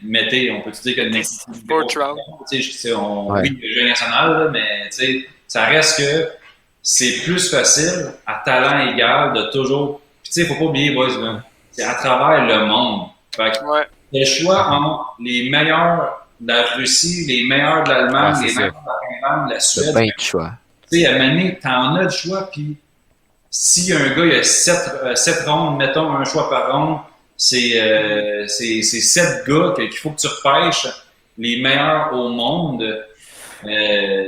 Mété, on peut dire que le Fourth round. Ouais. oui, le jeu national, là, mais tu sais, ça reste que c'est plus facile, à talent égal, de toujours. Puis tu sais, faut pas oublier, boys, là, c'est à travers le monde. Fait que Ouais. le choix entre les meilleurs de la Russie, les meilleurs de l'Allemagne, Ouais, c'est les ça. meilleurs de la Finlande, de la T'as Suède, bien de choix. tu sais, à un moment donné, t'en as le choix, puis si un gars, il a 7 rondes, mettons un choix par ronde, c'est 7 gars qu'il faut que tu repêches, les meilleurs au monde. Tu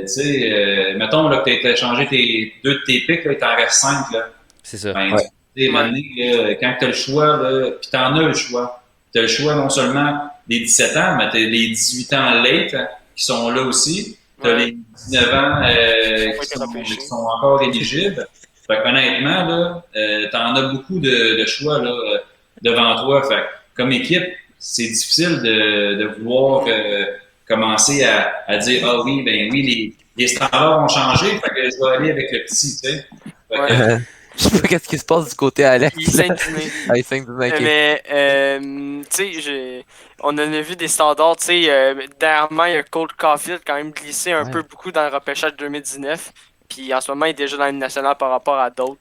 sais, mettons là, que tu as échangé 2 de tes pics, là, il t'en reste 5. Là. C'est ça. Ben, Ouais. tu sais, à un moment donné, là, quand tu as le choix, puis tu en as le choix. Tu as le choix non seulement des 17 ans, mais tu as les 18 ans late qui sont là aussi. Tu as Ouais. les 19 ans qui sont encore éligibles. Fait que, honnêtement, là, t'en as beaucoup de choix là, devant toi. Fait que, comme équipe, c'est difficile de vouloir commencer à dire ah oui, ben oui, les standards ont changé, fait que je vais aller avec le petit, tu sais. Fait que, Ouais. Je sais pas qu'est-ce qui se passe du côté Alex. Il s'indigne. Ah, il s'indigne, ok. Mais, tu sais, on en a vu des standards. Tu sais, dernièrement, il y a Colt Caulfield quand même glissé un Ouais. peu beaucoup dans le repêchage 2019. Puis en ce moment, il est déjà dans l'Union nationale par rapport à d'autres.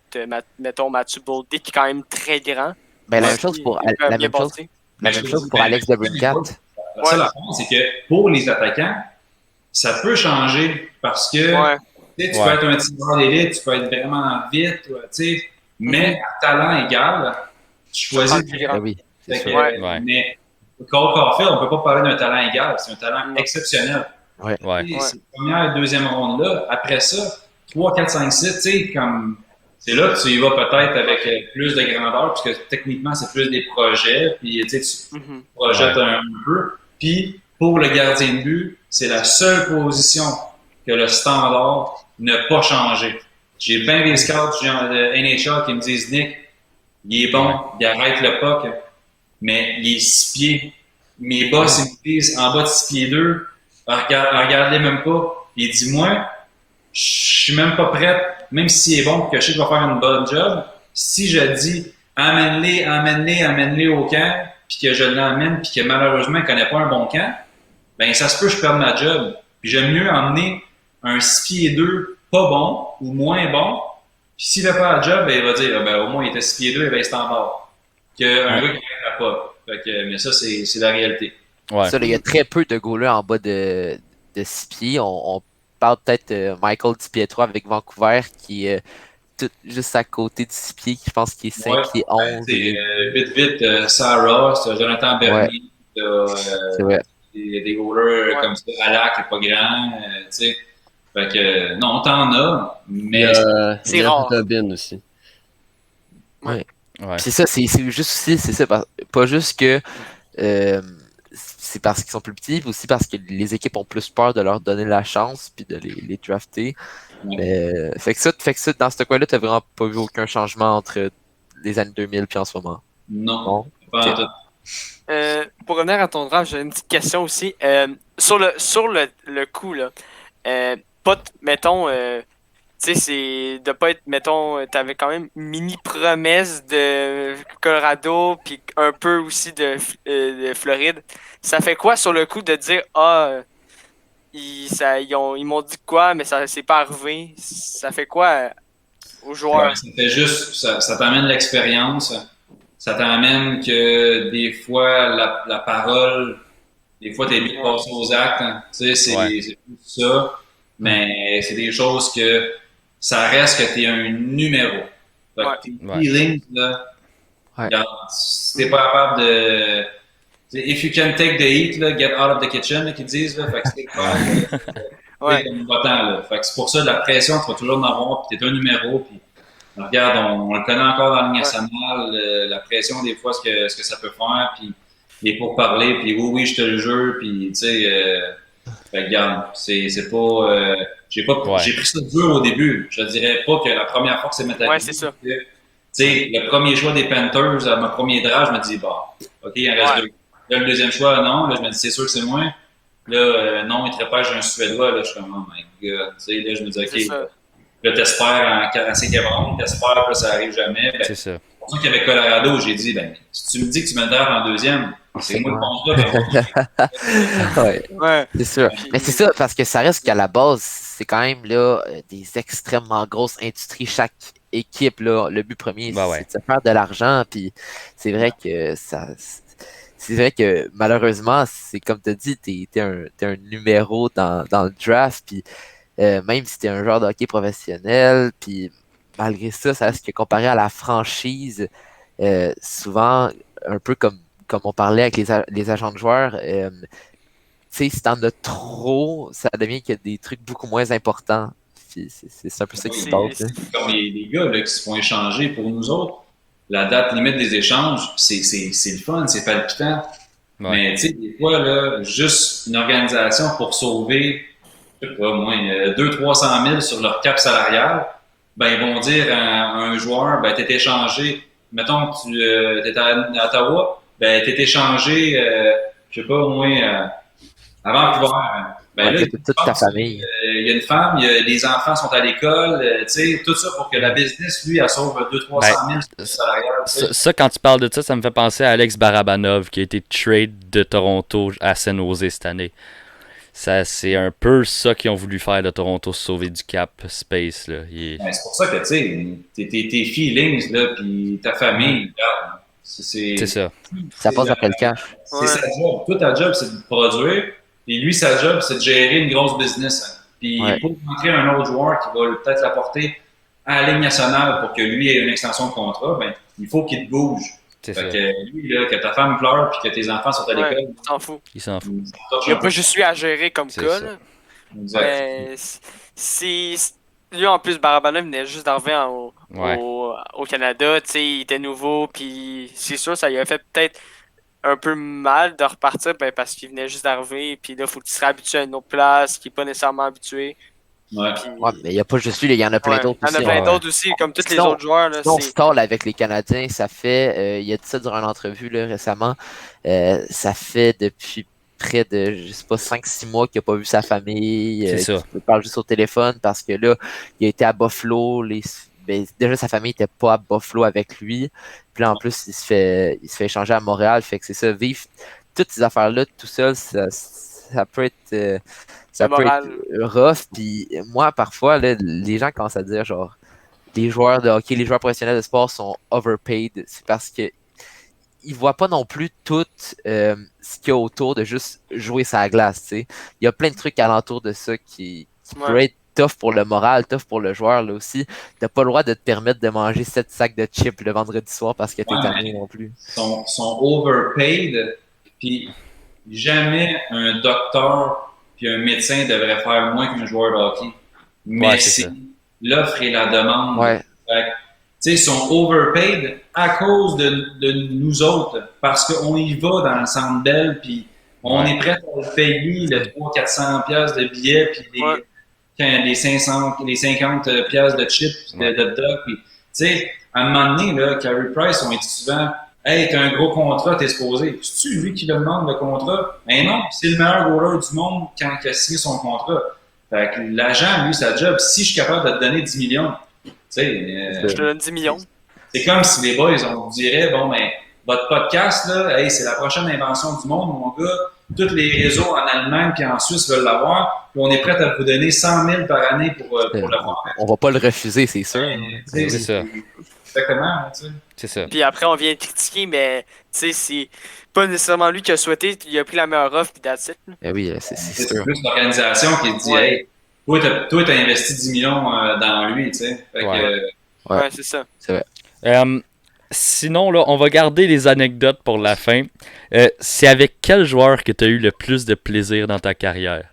Mettons Mathieu Boldy, qui est quand même très grand. Ben, la Ouais. même chose pour, Il est la bien même chose, bâti. la mais même je chose te pour dis, Alex ben, Debrincat. la seule affaire, c'est que pour les attaquants, ça peut changer parce que Ouais. tu sais, tu Ouais. peux être un tireur d'élite, tu peux être vraiment vite, tu sais, mais à talent égal, tu choisis. prends le plus grand. Ben oui, c'est Fait sûr. que, Ouais. Mais Cole Caulfield, on ne peut pas parler d'un talent égal, c'est un talent Non. exceptionnel. Ouais. Et cette première et deuxième ronde-là, après ça, 3, 4, 5, 6, tu sais, comme c'est là que tu y vas peut-être avec plus de grandeur, puisque techniquement, c'est plus des projets, puis tu sais, tu Mhm. projettes un peu. Puis, pour le gardien de but, c'est la seule position que le standard n'a pas changé. J'ai bien des scouts de NHL qui me disent Nick, il est bon, il arrête le puck, mais il est 6 pieds. Mes boss, ils me disent en bas de 6 pieds 2, regardez même pas. Il dit moi, je suis même pas prête, même s'il est bon, que je sais qu'il va faire une bonne job. Si je dis amène-les au camp, puis que je l'emmène, puis que malheureusement il connaît pas un bon camp, ben ça se peut que je perde ma job. Puis j'aime mieux emmener un 6 pieds 2 pas bon ou moins bon. Puis s'il n'a pas la job, ben il va dire ben, au moins il était 6 pieds 2 et ben c'est en bas. Qu'un gars qui n'arrivera pas. Fait que, mais ça, c'est la réalité. Ouais. Ça, là, il y a très peu de goalers en bas de 6 pieds. On parle peut-être de Michael DiPietro avec Vancouver qui est tout juste à côté de 6 pieds, qui je pense qu'il est 5 pieds 11. Vite, Sarah, Jonathan Bernier, C'est vrai. des goalers comme ça. Alak n'est pas grand. Tu sais. Fait que, non, t'en as, mais C'est il y a rare. Tobin aussi. Ouais. Puis c'est ça, c'est juste aussi, c'est ça, pas juste que c'est parce qu'ils sont plus petits, puis aussi parce que les équipes ont plus peur de leur donner la chance puis de les drafter. Ouais. Mais fait que ça, dans ce coin-là, t'as vraiment pas vu aucun changement entre les années 2000 puis en ce moment. Non, Bon. pas en Ok. tout. Pour revenir à ton draft, j'ai une petite question aussi. Sur le coup, là, mettons, tu sais, c'est de pas être, mettons, t'avais quand même une mini promesse de Colorado, puis un peu aussi de Floride. Ça fait quoi sur le coup de dire, ils m'ont dit quoi, mais ça c'est pas arrivé. Ça fait quoi aux Ouais, joueurs? ça fait juste, ça t'amène l'expérience, ça t'amène que des fois la parole, des fois t'es mieux de passer aux actes, hein. Tu sais, c'est plus ça, mais c'est des choses que ça reste que t'es un numéro. Fait que Ouais. tes Ouais. feelings, là, Ouais. regarde, si t'es pas capable de. If you can take the heat, là, get out of the kitchen, là, qu'ils disent, là, fait que c'est pas. Ouais. Comme votant, là. Fait que c'est pour ça, de la pression, tu vas toujours en avoir, puis t'es un numéro, puis regarde, on le connaît encore dans le Ligue nationale, la pression, des fois, ce que ça peut faire, puis les pourparlers, puis oui, je te le jure, puis tu sais, fait que regarde, c'est pas, j'ai pris ça dur au début. Je dirais pas que la première fois que c'est m'est Ouais, arrivé, c'est ça. tu sais, le premier choix des Panthers, à mon premier draft, je me dis, bon, OK, il en reste deux. Là, le deuxième choix, non, là, je me dis, c'est sûr que c'est moi. Là, non, il trépage un Suédois, là, je suis comme, oh my God, tu sais, là, je me dis, C'est OK, ça. là, t'espères en cinquième ronde, t'espères que ça arrive jamais. Ben, C'est ça. c'est pour ça qu'avec Colorado, j'ai dit, ben, si tu me dis que tu me draftes en deuxième, c'est moi le contrat, ben, Ouais, Ouais. c'est sûr. Puis- Mais c'est ça, parce que ça reste qu'à la base, c'est quand même là des extrêmement grosses industries. Chaque équipe, là, le but premier, Bah ouais. c'est de se faire de l'argent. Puis c'est vrai que c'est vrai que malheureusement, c'est comme tu as dit, t'es un numéro dans le draft. Puis même si t'es un joueur de hockey professionnel, puis malgré ça, ça reste que comparé à la franchise, souvent, un peu comme on parlait avec les agents de joueurs, tu sais, si t'en as trop, ça devient qu'il y a des trucs beaucoup moins importants. Puis c'est un peu ça qui se passe. Là. comme les gars là, qui se font échanger pour nous autres, la date limite des échanges, c'est le fun, c'est palpitant. Ouais. Mais tu sais, des fois, là, juste une organisation pour sauver, je sais pas, moins 200-300 000 sur leur cap salarial, ben ils vont dire à un joueur, ben t'es échangé, mettons que tu es à Ottawa, ben t'es échangé, je sais pas, au moins avant Vancouver. Ben Ouais, là, que toute ta famille. il y a une femme, les enfants sont à l'école, tu sais, tout ça pour que la business, lui, elle sauve 200-300 000 sur le salarial. Tu sais. Ça, quand tu parles de ça, ça me fait penser à Alex Barabanov qui a été trade de Toronto à San Jose cette année. Ça, c'est un peu ça qu'ils ont voulu faire de Toronto, se sauver du cap space. Là. Ben, c'est pour ça que, tu sais, tes feelings, là, puis ta famille, regarde, C'est ça. Ça passe après le cash. C'est sa job. Toi, ta job, c'est de produire. Puis lui, sa job, c'est de gérer une grosse business. Hein. Puis Ouais. pour rentrer un autre joueur qui va peut-être l'apporter à la Ligue nationale pour que lui ait une extension de contrat, ben, il faut qu'il te bouge. C'est Fait ça. que lui, là, que ta femme pleure puis que tes enfants sont à Ouais, l'école, tu t'en fous. Il s'en fout. ça touche Il n'y un a peu. pas juste lui à gérer comme C'est cas, ça. là. Exact. Mais lui, en plus, Barabanov venait juste d'arriver Ouais. au Canada. Tu sais, il était nouveau. Puis c'est sûr, ça lui a fait peut-être un peu mal de repartir parce qu'il venait juste d'arriver. Puis là, il faut qu'il se réhabitue à une autre place qui n'est pas nécessairement habitué. Ouais. Puis, Ouais, mais il n'y a pas juste lui, il y en a plein d'autres il y en a aussi. plein ouais. d'autres aussi, comme tous les Sinon- autres joueurs. Là, Sinon, c'est... Stall avec les Canadiens, ça fait, il a dit ça durant une entrevue là, récemment, ça fait depuis près de, je sais pas, 5-6 mois qu'il n'a pas vu sa famille, C'est ça. qu'il parle juste au téléphone parce que là, il a été à Buffalo, ben, déjà sa famille n'était pas à Buffalo avec lui, puis là en plus il se fait échanger à Montréal, fait que c'est ça, vivre toutes ces affaires-là tout seul, ça peut être, ça peut moral. être rough, puis moi parfois, là, les gens commencent à dire genre, les joueurs de hockey, les joueurs professionnels de sport sont overpaid. C'est parce que ils voient pas non plus tout ce qu'il y a autour de juste jouer sa glace. T'sais. Il y a plein de trucs alentour de ça qui peuvent être tough pour le moral, tough pour le joueur là aussi. T'as pas le droit de te permettre de manger 7 sacs de chips le vendredi soir parce que t'es tanné non plus. Sont overpaid, puis jamais un docteur puis un médecin devrait faire moins qu'un joueur de hockey. Mais Ouais, c'est c'est ça. l'offre et la demande. Ouais. Fait que, tu sais, ils sont overpaid à cause de nous autres, parce qu'on y va dans le Centre Bell, puis On est prêt à le payer le 300-400$ de billets, puis les 50$ de chips, de hot dog. Puis, tu sais, à un moment donné, là, Carey Price, on dit souvent, hey, t'as un gros contrat, t'es supposé. C'est-tu lui qui le demande le contrat? Mais non, c'est le meilleur goaler du monde quand il a signé son contrat. Fait que l'agent, lui, sa job, si je suis capable de te donner 10 millions, tu sais. Je te donne 10 millions. C'est comme si les boys, on vous dirait, bon, ben, votre podcast, là, hey, c'est la prochaine invention du monde, mon gars. Tous les réseaux en Allemagne et en Suisse veulent l'avoir. Puis on est prêt à vous donner 100 000 par année pour l'avoir. On va pas le refuser, c'est sûr. C'est ça. Exactement, tu sais. C'est ça. Puis après, on vient critiquer, mais tu sais, c'est pas nécessairement lui qui a souhaité, il a pris la meilleure offre, puis that's it. Ben oui, c'est C'est sûr. plus l'organisation qui dit, hey, toi, t'as investi 10 millions dans lui, tu sais. Fait que, Ouais, c'est ça. C'est vrai. Sinon, là, on va garder les anecdotes pour la fin. C'est avec quel joueur que tu as eu le plus de plaisir dans ta carrière?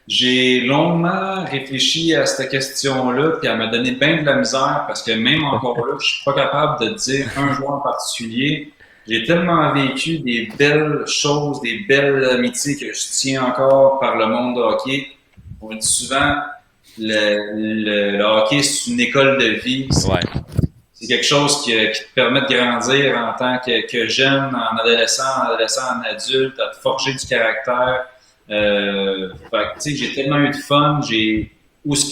j'ai longuement réfléchi à cette question-là, puis elle m'a donné bien de la misère, parce que même encore là, je suis pas capable de dire un joueur en particulier. J'ai tellement vécu des belles choses, des belles amitiés que je tiens encore par le monde de hockey. On dit souvent, le hockey, c'est une école de vie. C'est quelque chose qui te permet de grandir en tant que jeune, en adolescent, en adulte, à te forger du caractère. J'ai tellement eu de fun. J'ai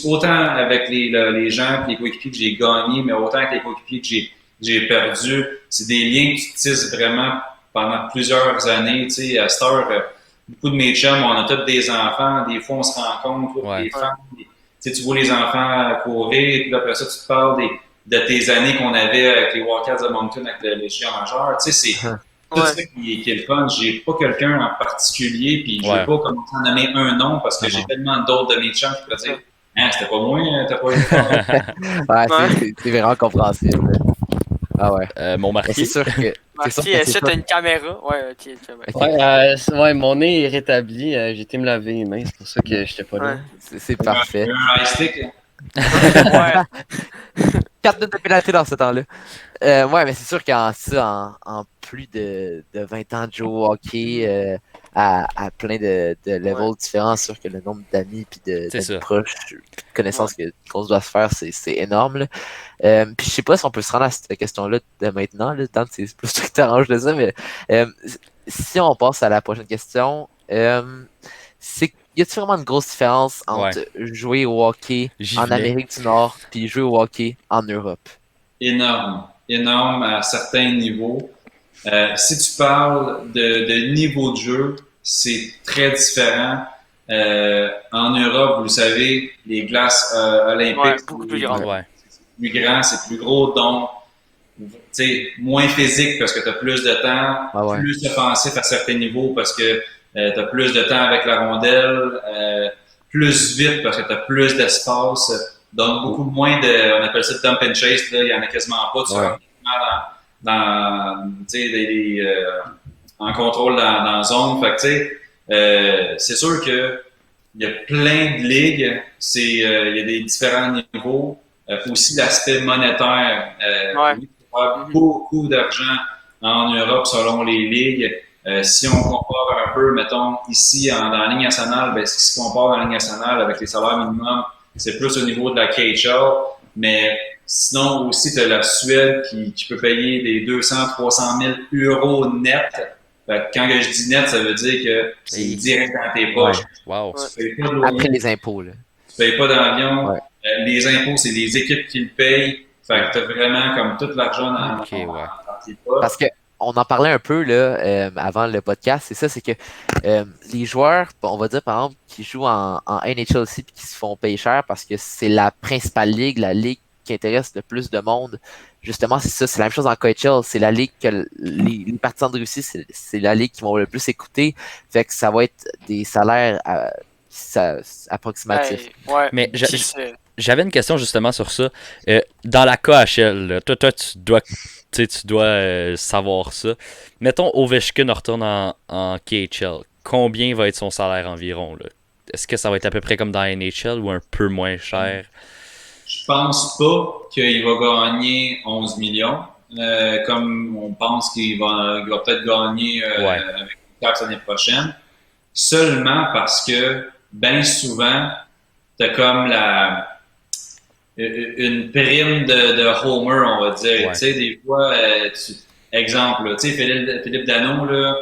autant avec les gens et les coéquipiers que j'ai gagnés, mais autant avec les coéquipiers que j'ai perdus. C'est des liens que tu tisses vraiment pendant plusieurs années. À cette heure, beaucoup de mes chums, on a tous des enfants. Des fois, on se rencontre, des femmes. Tu vois les enfants courir, puis après ça, tu te parles de tes années qu'on avait avec les Wildcats de Moncton, avec les juniors majeurs. C'est tout ça qui est le fun. J'ai pas quelqu'un en particulier, puis je vais pas commencer à nommer un nom parce que j'ai tellement d'autres de mes chums qui pourraient dire c'était pas moi, t'as pas eu le fun. C'est vraiment compréhensible. Ah ouais. Mon marqué. C'est sûr que. Est-ce que t'as une caméra? Mon nez est rétabli. J'ai été me laver les mains, c'est pour ça que j'étais pas là. C'est parfait. Un high stick. 4 minutes de pénalité dans ce temps-là. Ouais, mais c'est sûr qu'en plus de 20 ans de jouer au hockey à plein de levels différents, c'est sûr que le nombre d'amis et de proches, de connaissances qu'on se doit se faire, c'est énorme. Puis je sais pas si on peut se rendre à cette question-là de maintenant. Là, Dan, c'est plus toi qui t'arranges de ça, mais si on passe à la prochaine question, y a-t-il vraiment une grosse différence entre jouer au hockey en Amérique du Nord puis jouer au hockey en Europe? Énorme à certains niveaux. Si tu parles de niveau de jeu, c'est très différent. En Europe, vous le savez, les glaces olympiques, beaucoup plus grandes. C'est plus grand, c'est plus gros, donc moins physique parce que tu as plus de temps, plus offensif à certains niveaux parce que tu as plus de temps avec la rondelle, plus vite parce que tu as plus d'espace, donc beaucoup moins on appelle ça dump and chase, là, il n'y en a quasiment pas, tu rentres en contrôle dans la zone, fait que c'est sûr que il y a plein de ligues, il y a des différents niveaux, aussi l'aspect monétaire, tu vas beaucoup d'argent en Europe selon les ligues. Si on compare un peu, mettons, ici dans la Ligue nationale, ce qui se compare dans la Ligue nationale avec les salaires minimums, c'est plus au niveau de la KHL, mais sinon aussi, tu as la Suède qui peut payer des 200-300 000 euros net. Quand je dis net, ça veut dire que c'est direct dans tes poches. Tu payes pas de loyer, après les impôts. Là. Tu payes pas d'avion. Les impôts, c'est les équipes qui le payent. Fait que tu as vraiment comme tout l'argent dans tes poches. Parce que on en parlait un peu là, avant le podcast, c'est ça, c'est que les joueurs, on va dire par exemple, qui jouent en NHL aussi et qui se font payer cher parce que c'est la principale ligue, la ligue qui intéresse le plus de monde. Justement, c'est ça, c'est la même chose en KHL, c'est la ligue que les partisans de Russie, c'est la ligue qui vont le plus écouter. Fait que ça va être des salaires approximatifs. Mais j'avais une question justement sur ça. Dans la KHL, là, toi tu dois savoir ça. Mettons, Ovechkin retourne en KHL. Combien va être son salaire environ? Là? Est-ce que ça va être à peu près comme dans la NHL ou un peu moins cher? Je pense pas qu'il va gagner 11 millions. Comme on pense qu'il va peut-être gagner avec Caps l'année prochaine, seulement parce que, bien souvent, t'as comme une prime de homer, on va dire. Ouais. Tu sais, des fois, exemple, tu sais, Philippe Danault, là,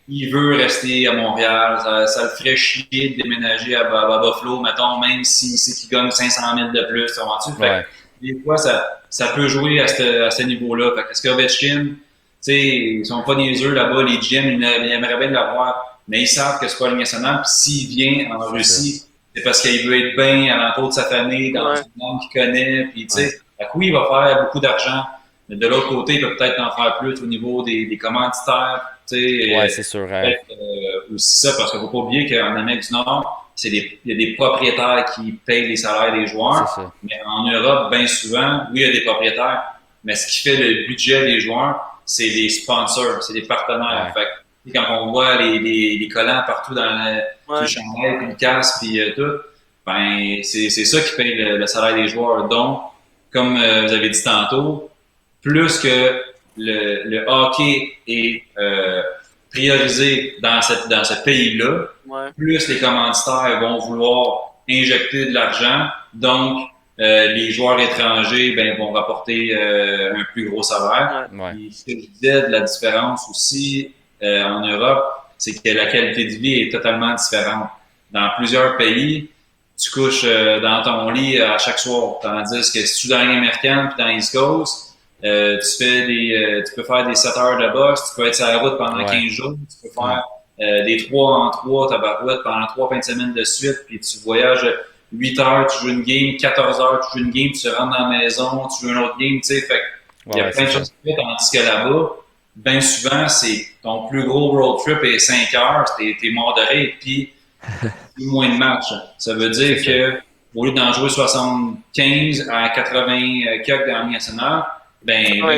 il veut rester à Montréal. Ça le ferait chier de déménager à Buffalo, mettons, même s'il sait qu'il gagne 500 000 de plus. Tu vois-tu? Fait que des fois, ça peut jouer à ce niveau-là. Fait que est-ce qu'Ovechkin, tu sais, ils sont pas niaiseux là-bas, les GM, ils aimeraient bien l'avoir, mais ils savent que c'est pas la Ligue nationale. Puis s'il vient en Russie, c'est parce qu'il veut être bien à l'entour de sa famille, dans une monde qu'il connaît. Puis, tu sais, oui, il va faire beaucoup d'argent. Mais de l'autre côté, il peut peut-être en faire plus au niveau des commanditaires. Ouais, c'est sûr. Aussi ça, parce qu'il ne faut pas oublier qu'en Amérique du Nord, il y a des propriétaires qui payent les salaires des joueurs. Mais en Europe, bien souvent, oui, il y a des propriétaires. Mais ce qui fait le budget des joueurs, c'est les sponsors, c'est les partenaires. Fait que, quand on voit les collants partout dans le chandail, puis le casque, puis tout, c'est ça qui paye le salaire des joueurs. Donc, comme vous avez dit tantôt, plus que le hockey est priorisé dans ce pays-là, plus les commanditaires vont vouloir injecter de l'argent. Donc, les joueurs étrangers vont rapporter un plus gros salaire. Et ce que je disais de la différence aussi en Europe, c'est que la qualité de vie est totalement différente. Dans plusieurs pays, tu couches dans ton lit à chaque soir. Tandis que si tu es dans l'Amérique américaine puis dans l'East Coast, tu peux faire des 7 heures de boxe, tu peux être sur la route pendant 15 jours, tu peux faire des 3 en 3 tabarouettes pendant 3 fins de semaine de suite, puis tu voyages 8 heures, tu joues une game, 14 heures, tu joues une game, tu rentres dans la maison, tu joues une autre game, tu sais, fait il y a plein de choses qui font, tandis que là-bas, bien souvent, c'est ton plus gros road trip est 5 heures, t'es mort de rire, puis moins de matchs. Ça veut dire que au lieu d'en jouer 75 à 80 quelques dans la Ligue nationale,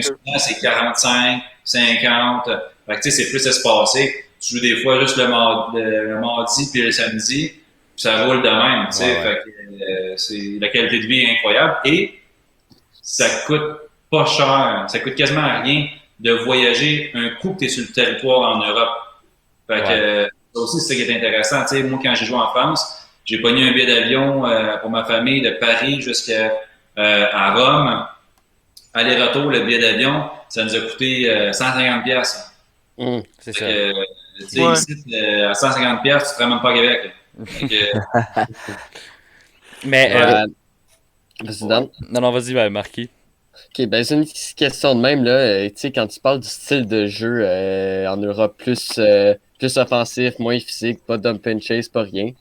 souvent, c'est 45, 50. Fait que, tu sais, c'est plus espacé. Tu joues des fois juste le mardi puis le samedi, puis ça roule de même, tu sais. Fait que, la qualité de vie est incroyable et ça coûte pas cher. Ça coûte quasiment rien de voyager un coup que tu es sur le territoire en Europe. Fait que, ça aussi, c'est ce qui est intéressant. Tu sais, moi, quand j'ai joué en France, j'ai pogné un billet d'avion pour ma famille de Paris jusqu'à Rome. Aller-retour, le billet d'avion, ça nous a coûté 150 pièces. C'est ça. Ici, à 150 pièces, tu ne te ramènes pas à Québec. Mais Vas-y, Dan. Non, vas-y, Marquis. OK, c'est une petite question de même, là. Tu sais, quand tu parles du style de jeu en Europe, plus offensif, moins physique, pas dump and chase, pas rien.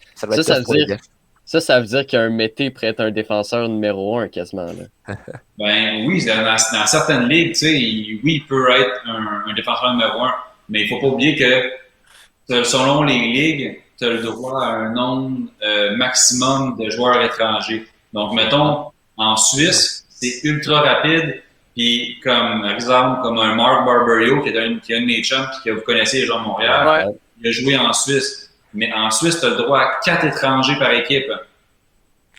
Ça veut dire qu'un Mété pourrait être un défenseur numéro 1 quasiment, là. Oui, dans certaines ligues, tu sais, il peut être un défenseur numéro 1, mais il faut pas oublier que selon les ligues, tu as le droit à un nombre maximum de joueurs étrangers. Donc, mettons, en Suisse, c'est ultra rapide, puis comme exemple, comme un Mark Barberio, qui est un de mes chums, puis que vous connaissez les gens de Montréal, il a joué en Suisse. Mais en Suisse, tu as le droit à 4 étrangers par équipe.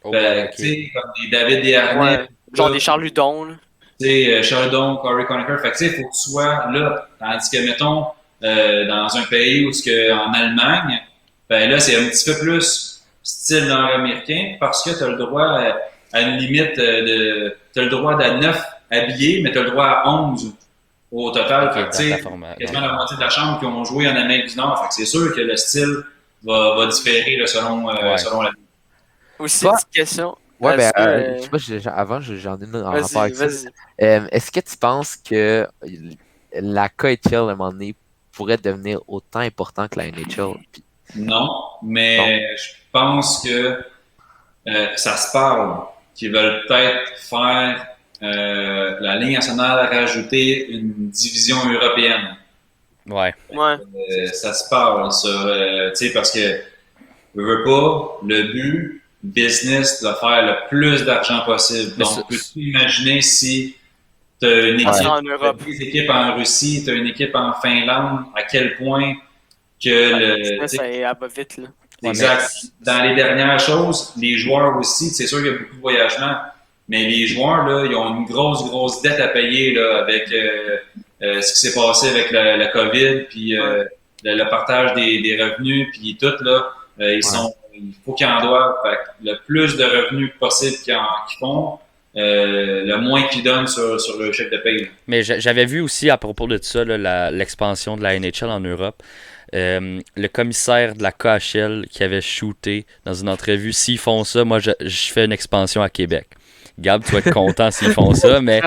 Tu sais, comme des David Desharnais. Genre des Charles Hudon. Tu sais, Charles Hudon, Corey Conacher. Fait que tu sais, il faut que tu sois là. Tandis que, mettons, dans un pays où en Allemagne, là, c'est un petit peu plus style nord-américain parce que tu as le droit à une limite tu as le droit à 9 habillés, mais tu as le droit à 11 au total. Fait que, tu sais, quasiment la moitié de la chambre qui ont joué en Amérique du Nord. Fait que c'est sûr que le style va différer là, selon la vie. Aussi, petite question. Avant, j'en ai une en rapport avec ça. Est-ce que tu penses que la KHL, à un moment donné, pourrait devenir autant important que la NHL? Non, mais je pense que ça se parle qu'ils veulent peut-être faire la Ligue nationale rajouter une division européenne. Ça se parle, ça. Tu sais, parce que je veux pas, le but, business, de faire le plus d'argent possible. Donc, peux-tu imaginer si tu as une équipe, en Europe, des équipes en Russie, tu as une équipe en Finlande, à quel point que ça va vite, là. Exact. Dans les dernières choses, les joueurs aussi, c'est sûr qu'il y a beaucoup de voyagements, mais les joueurs, là, ils ont une grosse dette à payer là, avec ce qui s'est passé avec la COVID, puis le partage des revenus, puis tout, là, il faut qu'ils en doivent. Fait que le plus de revenus possible qu'ils font, le moins qu'ils donnent sur le chèque de paye. Mais j'avais vu aussi à propos de ça, là, l'expansion de la NHL en Europe. Le commissaire de la KHL qui avait shooté dans une entrevue, s'ils font ça, moi je fais une expansion à Québec. Gab, tu vas être content s'ils font ça, mais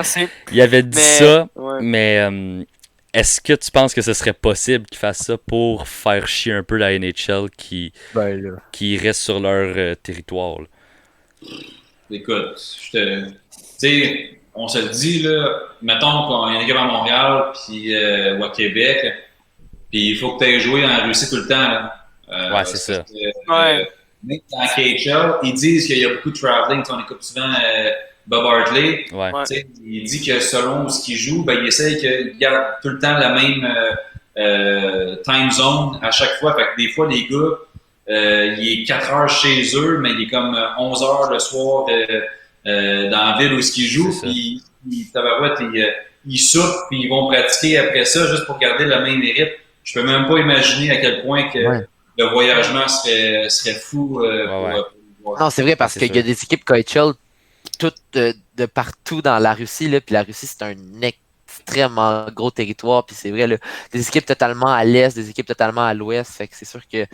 il avait dit ça, mais est-ce que tu penses que ce serait possible qu'ils fassent ça pour faire chier un peu la NHL qui reste sur leur territoire? Là? Écoute, tu sais, on se le dit, là, mettons qu'il y a une équipe à Montréal ou à Québec, puis il faut que tu aies joué en Russie tout le temps. Là. C'est ça. Même dans KHL, ils disent qu'il y a beaucoup de traveling. On écoute souvent Bob Hartley. Il dit que selon ce qu'il joue, il essaye qu'il garde tout le temps la même time zone à chaque fois. Fait que des fois, les gars, il est 4 heures chez eux, mais il est comme 11 heures le soir dans la ville où ils jouent. Puis ils souffrent, puis ils vont pratiquer après ça juste pour garder le même rythme. Je peux même pas imaginer à quel point que le voyagement serait fou. Non, c'est vrai, parce qu'il y a des équipes KHL toutes de partout dans la Russie, là, puis la Russie, c'est un extrêmement gros territoire, puis c'est vrai, là, des équipes totalement à l'est, des équipes totalement à l'ouest, fait que c'est sûr que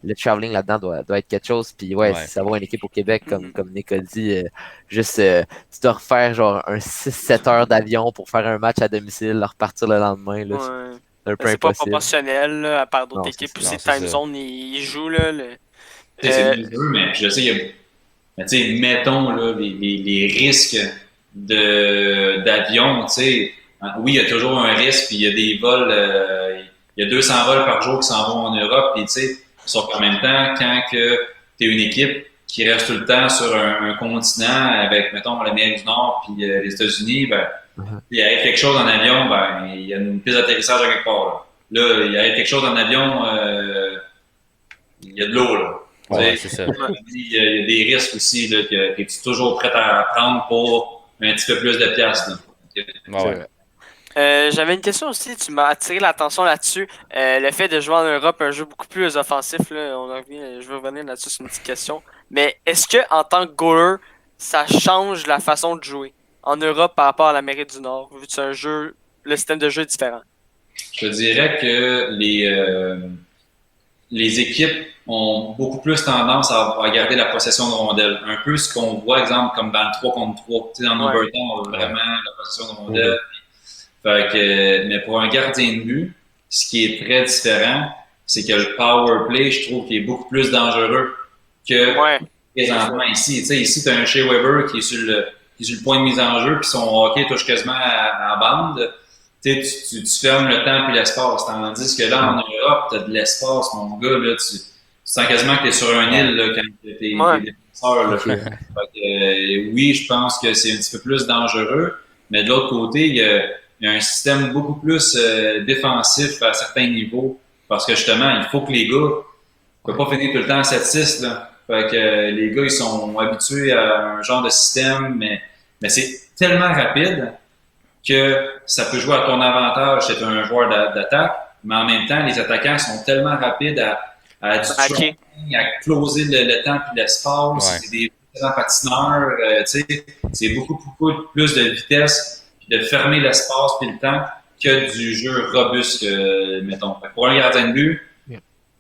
le traveling là-dedans doit être quelque chose, puis si ça va une équipe au Québec, comme Nick a dit, tu dois refaire genre un 6-7 heures d'avion pour faire un match à domicile, repartir le lendemain, là, c'est pas proportionnel, là, à part d'autres équipes où c'est time zone, ils jouent, là. C'est dur, mais je sais, mettons là, les risques d'avion, oui, il y a toujours un risque, puis il y a des vols, il y a 200 vols par jour qui s'en vont en Europe, puis sauf qu'en même temps, quand tu es une équipe qui reste tout le temps sur un continent avec, mettons, l'Amérique du Nord puis les États-Unis, il y a quelque chose en avion, il y a une piste d'atterrissage à quelque part. Là, il y a quelque chose en avion, il y a de l'eau, là. C'est ça. Il y a des risques aussi là, que tu es toujours prêt à prendre pour un petit peu plus de piastres. J'avais une question aussi, tu m'as attiré l'attention là-dessus. Le fait de jouer en Europe, un jeu beaucoup plus offensif, là, je veux revenir là-dessus, c'est une petite question. Mais est-ce que en tant que goaler, ça change la façon de jouer en Europe par rapport à l'Amérique du Nord, vu que c'est un jeu, le système de jeu est différent? Je dirais que les équipes ont beaucoup plus tendance à garder la possession de rondelles. Un peu ce qu'on voit, exemple, comme dans le 3 contre 3. Dans Overton, on a vraiment la possession de rondelles. Mais pour un gardien de but, ce qui est très différent, c'est que le power play, je trouve qu'il est beaucoup plus dangereux que présentement ici. Ici, tu as un Shea Weber qui est sur le point de mise en jeu, puis son hockey touche quasiment à bande. Tu fermes le temps et l'espace. Tandis que là, en Europe, tu as de l'espace, mon gars. Là, tu sens quasiment que tu es sur une île là, quand tu es défenseur. Oui, je pense que c'est un petit peu plus dangereux. Mais de l'autre côté, il y a un système beaucoup plus défensif à certains niveaux. Parce que justement, il faut que les gars ne peuvent pas finir tout le temps à 7-6. Là. Fait que les gars, ils sont habitués à un genre de système, mais c'est tellement rapide que ça peut jouer à ton avantage si tu es un joueur d'attaque, mais en même temps, les attaquants sont tellement rapides à closer le temps et l'espace. C'est des excellents patineurs. C'est beaucoup plus de vitesse et de fermer l'espace et le temps que du jeu robuste, mettons. Pour un gardien de but,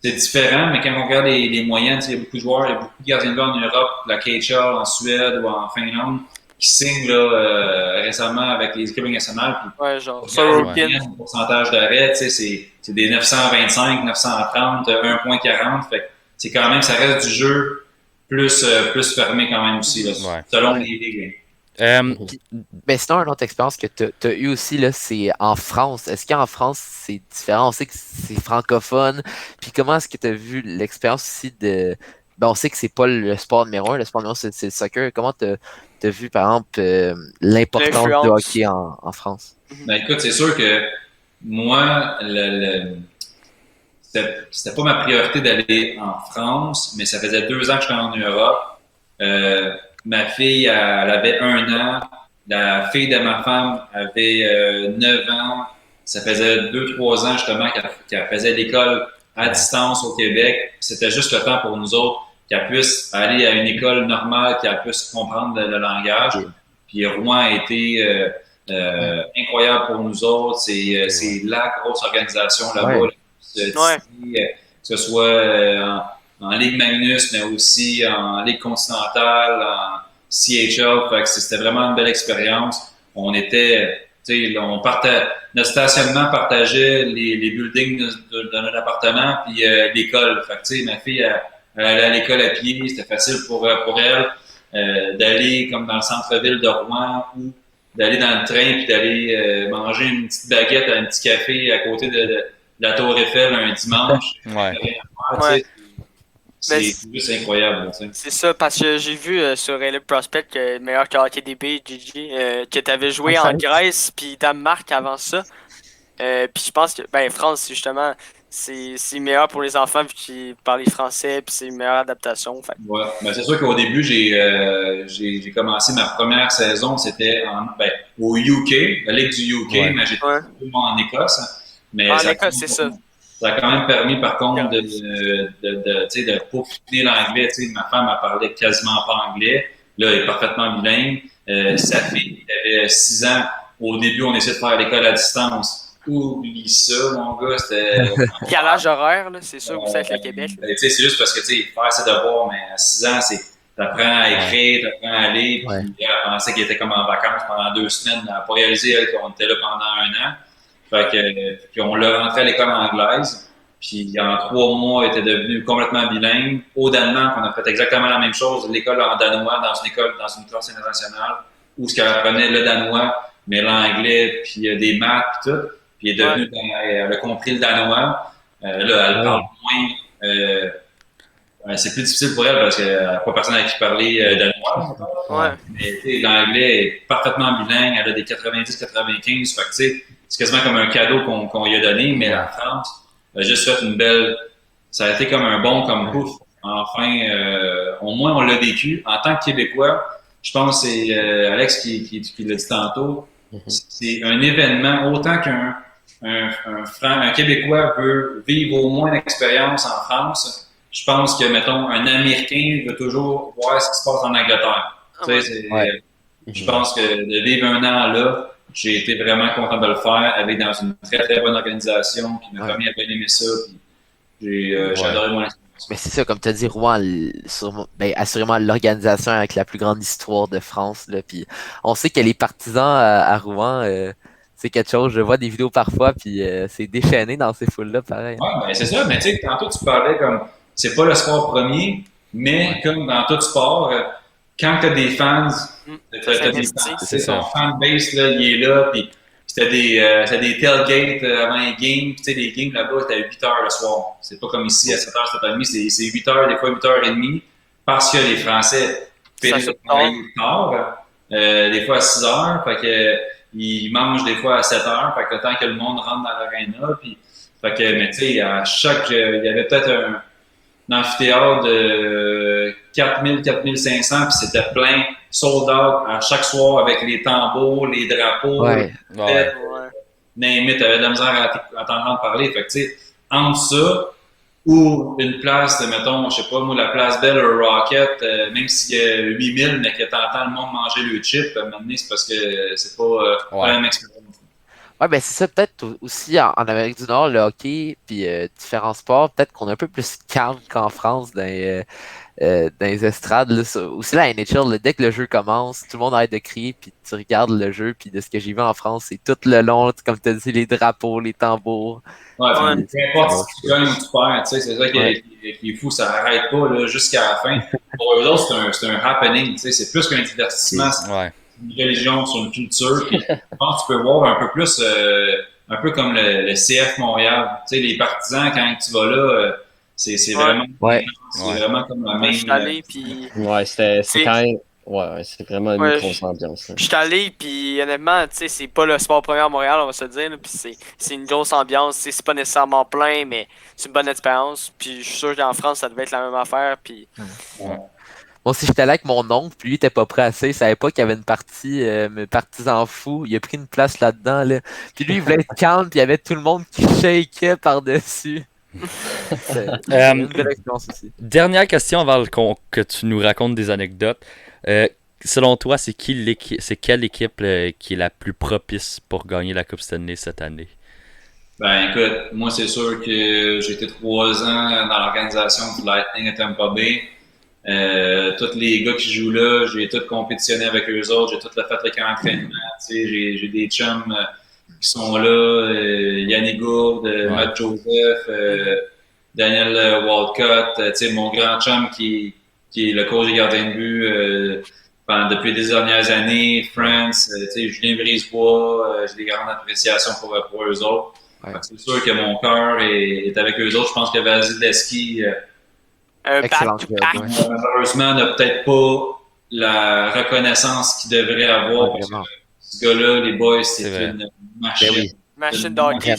c'est différent, mais quand on regarde les moyennes, il y a beaucoup de joueurs, il y a beaucoup de gardiens de but en Europe, la KHL, en Suède ou en Finlande, qui signent là, récemment avec les équipes nationales. Genre le pourcentage d'arrêt, c'est des 925, 930, 1.40. Fait c'est quand même, ça reste du jeu plus fermé quand même aussi, là, selon les ligues. Mais sinon, une autre expérience que tu as eue aussi, là, c'est en France. Est-ce qu'en France, c'est différent? On sait que c'est francophone. Puis comment est-ce que tu as vu l'expérience aussi de... Ben, on sait que c'est pas le sport numéro 1. Le sport numéro 1, c'est le soccer. Comment tu as vu, par exemple, l'importance du hockey en France? Ben, écoute, c'est sûr que moi, c'était pas ma priorité d'aller en France, mais ça faisait 2 ans que j'étais en Europe. Ma fille, elle avait 1 an. La fille de ma femme avait 9 ans. ça faisait 2-3 ans justement qu'elle faisait l'école à distance au Québec. C'était juste le temps pour nous autres qu'elle puisse aller à une école normale, qu'elle puisse comprendre le langage. Puis Rouen a été incroyable pour nous autres. C'est la grosse organisation là-bas. Que ce soit en Ligue Magnus, mais aussi en Ligue continentale, en CHL. Fait que c'était vraiment une belle expérience. On était, on partait, notre stationnement partageait les buildings de notre appartement puis l'école. Fait que ma fille elle allait à l'école à pied, c'était facile pour elle d'aller comme dans le centre-ville de Rouen ou d'aller dans le train puis d'aller manger une petite baguette à un petit café à côté de la Tour Eiffel un dimanche. C'est juste incroyable. C'est ça, parce que j'ai vu sur Elite Prospect que meilleur que HockeyDB, Gigi, que tu avais joué en Grèce puis Danemark avant ça. Puis je pense que France, justement, c'est meilleur pour les enfants vu qu'ils parlent français puis c'est une meilleure adaptation. Fait. Ouais, c'est sûr qu'au début, j'ai commencé ma première saison, c'était au UK, la Ligue du UK, mais j'étais en Écosse. Mais en Écosse, c'est ça. Ça a quand même permis, par contre, de peaufiner l'anglais. Ma femme, elle parlait quasiment pas anglais. Là, elle est parfaitement bilingue. Sa fille, elle avait 6 ans. Au début, on essayait de faire l'école à distance. Oublie ça, mon gars. C'était. Calage horaire, là, c'est sûr, vous êtes le Québec. C'est juste parce que, faire ses devoirs, mais à 6 ans, t'apprends à écrire, t'apprends à lire. Puis elle pensait qu'elle était comme en vacances pendant 2 semaines. Elle n'a pas réalisé qu'on était là pendant 1 an. Fait que, puis on l'a rentré à l'école anglaise, puis en 3 mois, elle était devenue complètement bilingue. Au Danemark, on a fait exactement la même chose, l'école en danois, dans une classe internationale, où ce qu'elle apprenait le danois, mais l'anglais, puis des maths, puis tout. Puis elle est devenue, elle a compris le danois. Là, elle parle moins. C'est plus difficile pour elle parce qu'elle n'a pas personne avec qui parler danois. Mais l'anglais est parfaitement bilingue, elle a des 90-95, fait que tu sais, c'est quasiment comme un cadeau qu'on lui a donné, mais la France a juste fait une belle. Ça a été comme un bon comme pouf. Enfin, au moins on l'a vécu. En tant que Québécois, je pense que c'est Alex qui l'a dit tantôt. C'est un événement autant qu'un Québécois veut vivre au moins l'expérience en France. Je pense que, mettons, un Américain veut toujours voir ce qui se passe en Angleterre. Je pense que de vivre 1 an là, j'ai été vraiment content de le faire, avec dans une très très bonne organisation, puis ma famille a bien aimé ça, puis j'ai adoré mon expérience. Mais c'est ça, comme tu as dit, Rouen, assurément l'organisation avec la plus grande histoire de France, là, puis on sait que les partisans à Rouen, c'est quelque chose, je vois des vidéos parfois, puis c'est déchaîné dans ces foules-là, pareil. Ouais, c'est ça, mais tu sais, tantôt tu parlais comme, c'est pas le sport premier, mais comme dans tout sport, quand tu as des fans, c'est son fanbase, là, il est là, puis c'était des tailgates avant les games, tu sais, les games là-bas, c'était à 8h le soir. C'est pas comme ici à 7h, 7h30, c'est 8h, des fois 8h30, parce que les Français travaillent tard, des fois à 6h, fait que ils mangent des fois à 7h, fait que le temps que le monde rentre dans l'aréna, puis fait que, mais tu sais, à chaque, il y avait peut-être un amphithéâtre de 4000, 4500, puis c'était plein, sold out à chaque soir avec les tambours, les drapeaux, mais t'avais de la misère à t'entendre parler. Fait que, tu sais, entre ça ou une place, mettons, je sais pas, moi, la place Belle ou Rocket, même s'il y a 8000, mais que t'entends le monde manger le chip, maintenant, c'est parce que c'est pas la même expérience. Ouais, ben c'est ça, peut-être aussi en Amérique du Nord, le hockey, puis différents sports, peut-être qu'on est un peu plus calme qu'en France dans les estrades. Là, aussi la NHL, là, dès que le jeu commence, tout le monde arrête de crier, puis tu regardes le jeu, puis de ce que j'ai vu en France, c'est tout le long, comme tu as dit, les drapeaux, les tambours. Ouais, peu importe si tu gagnes ou tu perds, tu sais, c'est ça qui est fou, ça n'arrête pas là, jusqu'à la fin. Pour eux autres, c'est un happening, tu sais, c'est plus qu'un divertissement. Une religion, sur une culture. Puis, je pense que tu peux voir un peu plus, un peu comme le CF Montréal. Tu sais, les partisans, quand tu vas là, c'est vraiment, c'est vraiment comme la même. Je suis allé, puis. C'est quand même. C'est vraiment une grosse ambiance. Je suis allé, puis honnêtement, tu sais, c'est pas le sport premier à Montréal, on va se dire, puis c'est une grosse ambiance. C'est pas nécessairement plein, mais c'est une bonne expérience. Puis je suis sûr qu'en France, ça devait être la même affaire. Puis Moi aussi, j'étais là avec mon oncle, puis lui, il était pas prêt à ça. Il savait pas qu'il y avait une partie, partisan fou. Il a pris une place là-dedans, là. Puis lui, il voulait être calme, puis il y avait tout le monde qui shakeait par-dessus. C'est une belle expérience aussi. Dernière question avant que tu nous racontes des anecdotes. Selon toi, c'est quelle équipe qui est la plus propice pour gagner la Coupe Stanley cette année? Ben écoute, moi c'est sûr que j'ai été 3 ans dans l'organisation du Lightning à Tampa Bay. Tous les gars qui jouent là, j'ai tout compétitionné avec eux autres, j'ai tout fait le camp d'entraînement. J'ai des chums qui sont là, Yannick Gourde, Matt Joseph, Daniel Walcott, mon grand chum qui est le coach des gardiens de but depuis les dernières années, France, Julien Brisebois, j'ai des grandes appréciations pour eux autres. Ouais. C'est sûr que mon cœur est avec eux autres. Je pense que Vasilevski, malheureusement, n'a peut-être pas la reconnaissance qu'il devrait avoir. Parce que ce gars-là, les boys, c'est une machine. Machine d'hockey.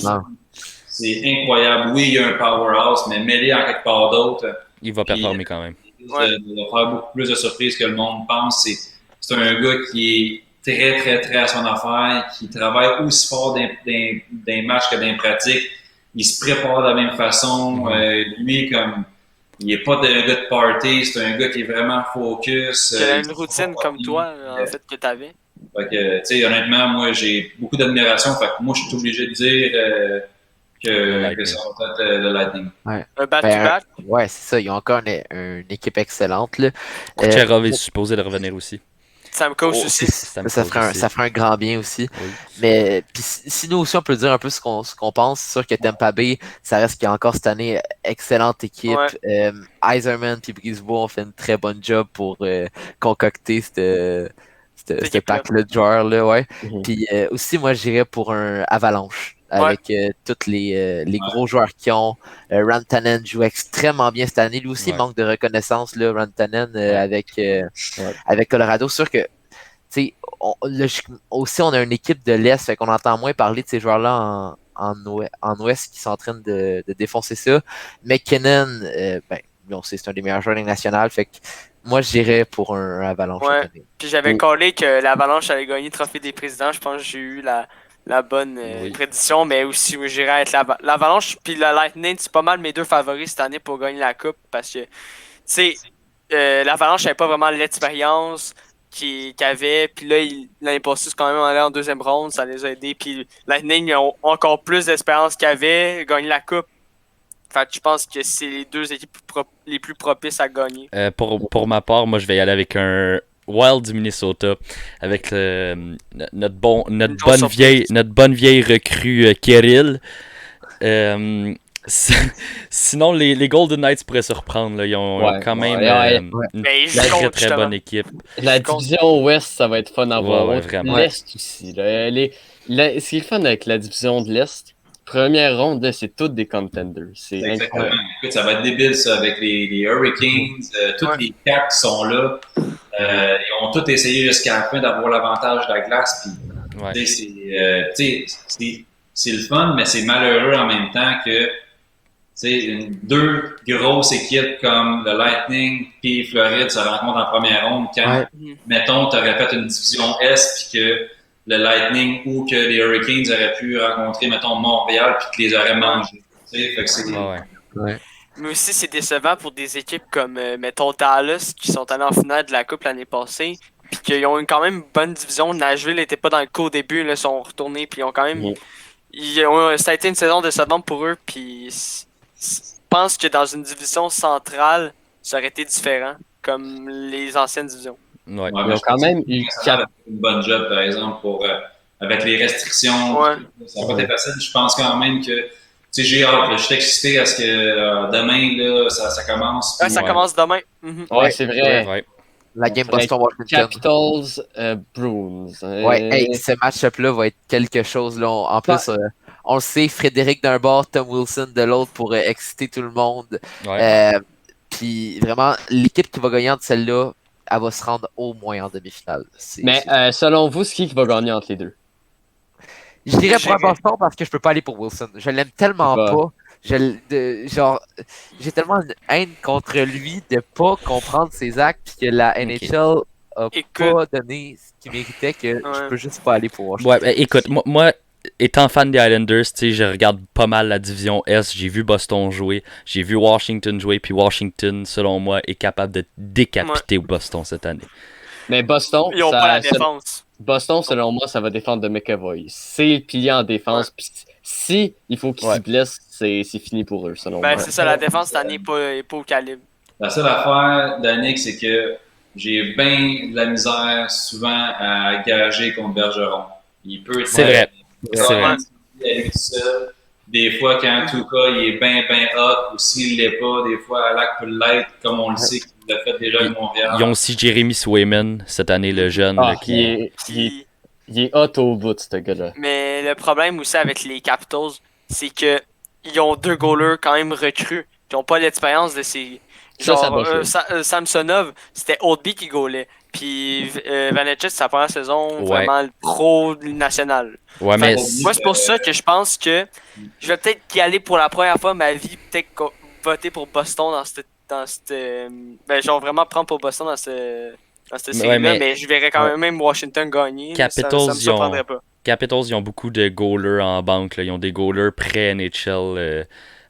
C'est incroyable. Oui, il y a un powerhouse, mais mêlé en quelque part d'autre. Il va performer quand même. Il va faire beaucoup plus de surprises que le monde pense. C'est un gars qui est très, très, très à son affaire, qui travaille aussi fort dans les matchs que dans les pratiques. Il se prépare de la même façon. Lui, comme, il n'est pas un gars de party, c'est un gars qui est vraiment focus. Il a une routine comme toi, en fait, que tu avais. Fait que, tu sais, honnêtement, moi, j'ai beaucoup d'admiration. Fait que moi, je suis obligé de dire que ça va être le Lightning. Ouais. Un back-to-back? Ouais, c'est ça. Ils ont encore une équipe excellente. Kucherov est supposé de revenir aussi. Stamkos aussi. Ça ferait un grand bien aussi. Oui. Mais puis si nous aussi on peut dire un peu ce qu'on pense, c'est sûr que Tampa Bay, ça reste qu'il y a encore cette année excellente équipe. Ouais. Yzerman et Brisebois ont fait une très bonne job pour concocter ce pack-là de joueurs là, ouais. Puis aussi moi j'irais pour un Avalanche avec tous les gros joueurs qu'ils ont. Rantanen joue extrêmement bien cette année. Lui aussi, il manque de reconnaissance, là, Rantanen, avec Colorado. C'est sûr que, tu sais, aussi, on a une équipe de l'Est, fait qu'on entend moins parler de ces joueurs-là en Ouest qui sont en train de défoncer ça. McKinnon, c'est un des meilleurs joueurs de la nationale, fait que moi, j'irais pour un Avalanche. Ouais. Puis j'avais collé que l'Avalanche allait gagner le trophée des présidents. Je pense que j'ai eu la bonne prédiction, mais aussi j'irais avec l'Avalanche puis le Lightning, c'est pas mal mes deux favoris cette année pour gagner la coupe parce que l'Avalanche n'avait pas vraiment l'expérience qu'il avait, puis là l'année passée c'est quand même allé en deuxième ronde, ça les a aidés, puis Lightning ont encore plus d'expérience qu'il avait, gagner la coupe. Fait que je pense que c'est les deux équipes les plus propices à gagner. Pour ma part, moi je vais y aller avec un Wild du Minnesota avec notre bonne vieille recrue Kirill. Sinon, les Golden Knights pourraient se reprendre. Là. Ils ont quand même une très très bonne équipe. La division Ouest, ça va être fun à voir. Vraiment. L'Est aussi. Ce qui est fun avec la division de l'Est, première ronde, là, c'est toutes des contenders. C'est exactement. Écoute, ça va être débile, ça, avec les Hurricanes, tous les Caps qui sont là. Ils ont tous essayé jusqu'à la fin d'avoir l'avantage de la glace. Puis, c'est le fun, mais c'est malheureux en même temps que deux grosses équipes comme le Lightning et Floride se rencontrent en première ronde quand, mettons, tu aurais fait une division Est puis que le Lightning ou que les Hurricanes auraient pu rencontrer, mettons, Montréal puis qu'ils les auraient mangés. Fait que c'est... Mais aussi, c'est décevant pour des équipes comme, mettons, Dallas, qui sont allés en finale de la Coupe l'année passée, puis qu'ils ont quand même une bonne division. Nashville n'était pas dans le coup au début, là, ils sont retournés, puis ils ont quand même... ça a été une saison décevante pour eux, puis je pense que dans une division centrale, ça aurait été différent, comme les anciennes divisions. Ouais, ils ont quand même eu une bonne job, par exemple, avec les restrictions. Ça n'a pas été facile. Je pense quand même que j'ai hâte. Je suis excité à ce que demain, là, ça commence. Ça commence demain. Ouais, c'est vrai. Ouais. La game Boston-Washington. Capitals, Bruins. Ce match-up-là va être quelque chose. Là. En plus, on le sait, Frédéric d'un bord, Tom Wilson de l'autre pour exciter tout le monde. Puis vraiment, l'équipe qui va gagner entre celle-là, elle va se rendre au moins en demi-finale. Selon vous, c'est qui va gagner entre les deux? Je dirais pour Boston parce que je peux pas aller pour Wilson. Je l'aime tellement pas. genre, j'ai tellement une haine contre lui de pas comprendre ses actes puis que la NHL a pas donné ce qu'il méritait que je peux juste pas aller pour Washington. Ouais, écoute, moi étant fan des Islanders, tu sais, je regarde pas mal la division S. J'ai vu Boston jouer, j'ai vu Washington jouer, puis Washington, selon moi, est capable de décapiter Boston cette année. Mais Boston, ils ont pas la défense. Boston, selon moi, ça va défendre de McAvoy. C'est le pilier en défense. Puis si il faut qu'il se blesse, c'est fini pour eux, selon moi. C'est ça, la défense cette année n'est pas au calibre. La seule affaire d'Annick, c'est que j'ai bien de la misère souvent à gager contre Bergeron. Il peut être... C'est vrai. Seul. Des fois, quand Tuca il est bien hot, ou s'il l'est pas, des fois, Alak peut l'être, comme on le sait, qu'il l'a fait déjà avec Montréal. Ils ont aussi Jeremy Swayman, cette année, le jeune. Il est hot au bout, ce gars-là. Mais le problème aussi avec les Capitals, c'est que ils ont 2 goalers quand même recrues, qui n'ont pas l'expérience de ces... Samsonov, c'était Oldby qui goalait. Puis Vanetchuk, c'est sa première saison vraiment le pro national. Ouais, mais moi, c'est pour ça que je pense que je vais peut-être y aller pour la première fois de ma vie, peut-être voter pour Boston dans cette genre vraiment prendre pour Boston dans cette série-là, mais je verrais quand même Washington gagner. Capitals, ça me surprendrait pas. Capitals, ils ont beaucoup de goalers en banque. Là. Ils ont des goalers pré-NHL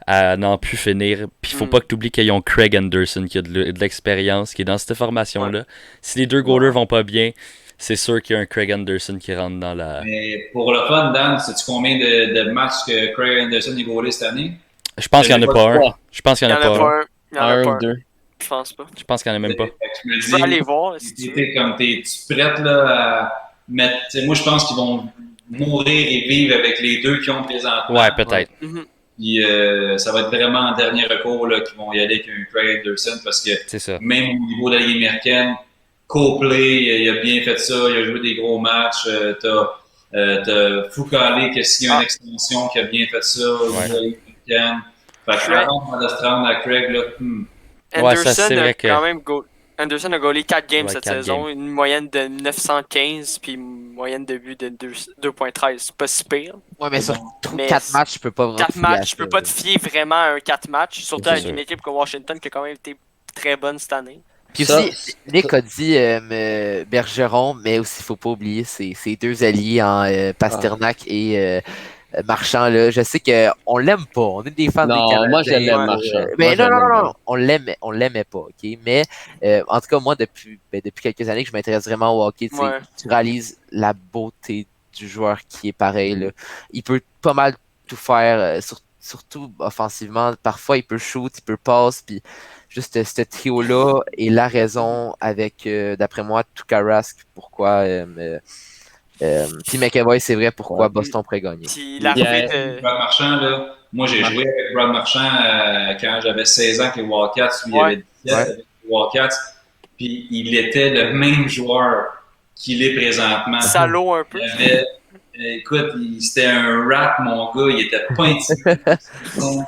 à n'en plus finir. Puis il faut pas que tu oublies qu'ils ont Craig Anderson qui a de l'expérience, qui est dans cette formation-là. Ouais. Si les 2 goalers vont pas bien, c'est sûr qu'il y a un Craig Anderson qui rentre dans la... Mais pour le fun, Dan, sais-tu combien de matchs que Craig Anderson a goalé cette année? Je pense qu'il n'y en a pas un. Je pense qu'il n'y en a pas un. Il y en a pas un. 2. Je pense pas. Je pense qu'il n'y en a même pas. Tu peux aller voir si tu veux. Comme t'es-tu prête là, à mettre... moi, je pense qu'ils vont mourir et vivre avec les 2 qui ont présentement. Ouais, peut-être. Puis ça va être vraiment en dernier recours là, qu'ils vont y aller avec un Craig Anderson parce que même au niveau de la Ligue américaine, Copley, il a bien fait ça, il a joué des gros matchs. T'as Foucault qui s'il y a une extension qui a bien fait ça au niveau de la Ligue américaine. Fait que avant de se rendre à Craig, là, Anderson a goalé 4 games cette saison, une moyenne de 915 puis une moyenne de but de 2.13. C'est pas si pire. Ouais, mais sur 4 matchs, je peux pas vraiment 4 matchs, je peux pas te fier vraiment à un 4 matchs, surtout avec une équipe comme Washington qui a quand même été très bonne cette année. Puis aussi, Nick a dit Bergeron, mais aussi, faut pas oublier ses 2 alliés en Pasternak et Marchand. Là. Je sais qu'on l'aime pas, on est des fans des Canadiens. Moi, je l'aime, Marchand. Mais non, on l'aimait pas, ok? Mais en tout cas, moi, depuis quelques années que je m'intéresse vraiment au hockey, tu réalises la beauté du joueur qui est pareil. Là. Il peut pas mal tout faire, surtout offensivement. Parfois, il peut shoot, il peut passe, puis juste ce trio-là est la raison avec, d'après moi, Tukarask, pourquoi... puis McAvoy, c'est vrai pourquoi Boston pourrait gagner. Brad Marchand, là, moi j'ai joué avec Brad Marchand quand j'avais 16 ans avec les Wildcats, lui il avait 17 avec les Wildcats, puis il était le même joueur qu'il est présentement. Salaud un peu. Écoute, c'était un rat, mon gars, il était pas intimidant.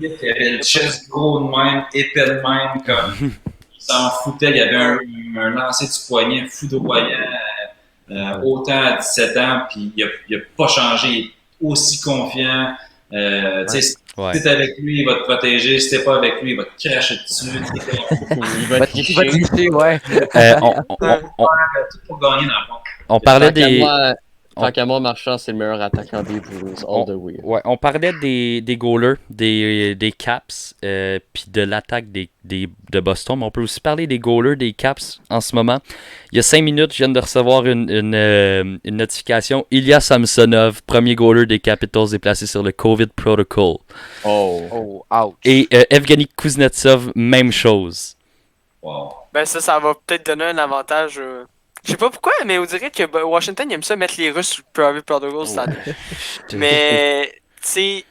Il avait le chest gros de même, épais de même, comme il s'en foutait, il y avait un lancer du poignet foudroyant. Autant à 17 ans, puis il a pas changé, il est aussi confiant. Si t'es avec lui, il va te protéger. Si t'es pas avec lui, il va te cracher dessus. Il va te tricher, ouais. Tout pour gagner dans le fond. On parlait des... Tant qu'à moi, Marchand, c'est le meilleur attaquant des Blues, all the way. Ouais, on parlait des goalers, des Caps, puis de l'attaque de Boston, mais on peut aussi parler des goalers des Caps en ce moment. Il y a 5 minutes, je viens de recevoir une notification. Ilya Samsonov, premier goaler des Capitals, est placé sur le COVID protocol. Oh, ouch. Et Evgeny Kuznetsov, même chose. Wow. Ben ça va peut-être donner un avantage... Je sais pas pourquoi, mais on dirait que Washington aime ça mettre les Russes sur le COVID protocol cette année. Mais, tu sais,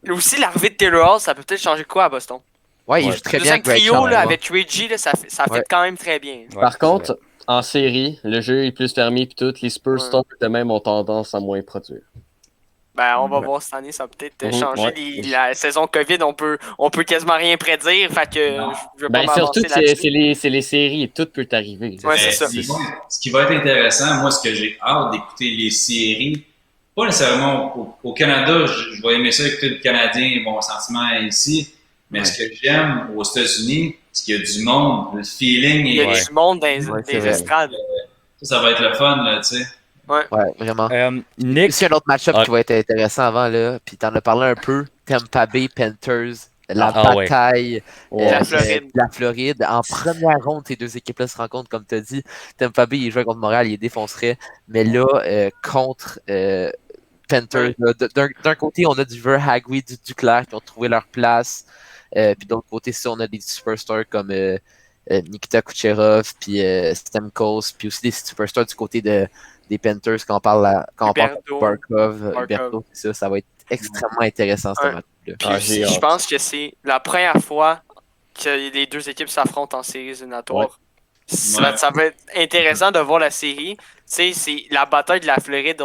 aussi l'arrivée de Taylor Hall, ça peut peut-être changer quoi à Boston? Ouais, il joue très bien. Un trio là, avec Reggie, ça fait quand même très bien. Par contre, en série, le jeu est plus fermé puis tout, les Spurs de même ont tendance à moins produire. Ben, on va voir cette année, ça va peut-être changer. La saison COVID, on peut quasiment rien prédire, fait que je veux pas surtout que c'est les séries et tout peut arriver. Ouais, c'est ça. Ce qui va être intéressant, moi, ce que j'ai hâte d'écouter les séries, pas nécessairement au Canada, je vais aimer ça écouter le Canadien, mon sentiment ici, mais ce que j'aime aux États-Unis, c'est qu'il y a du monde, le feeling il y a du monde dans les estrades. Ça va être le fun, là, tu sais. Ouais, vraiment. Nick. C'est un autre match-up qui va être intéressant avant, là. Puis t'en as parlé un peu. Tampa Bay Panthers, la bataille de la Floride. En première ronde, ces deux équipes-là se rencontrent, comme tu as dit. Tampa Bay, il jouait contre Montréal, il les défoncerait. Mais là, contre Panthers, d'un côté, on a du Verhaeghe, du Duclair qui ont trouvé leur place. Puis d'autre côté, on a des superstars comme Nikita Kucherov, puis Stamkos, puis aussi des superstars du côté des Panthers quand on parle de Barkov, Huberdeau, ça va être extrêmement intéressant ce match-là. Puis aussi, je pense que c'est la première fois que les deux équipes s'affrontent en séries éliminatoires. Ça va être intéressant de voir la série. Tu sais, c'est la bataille de la Floride,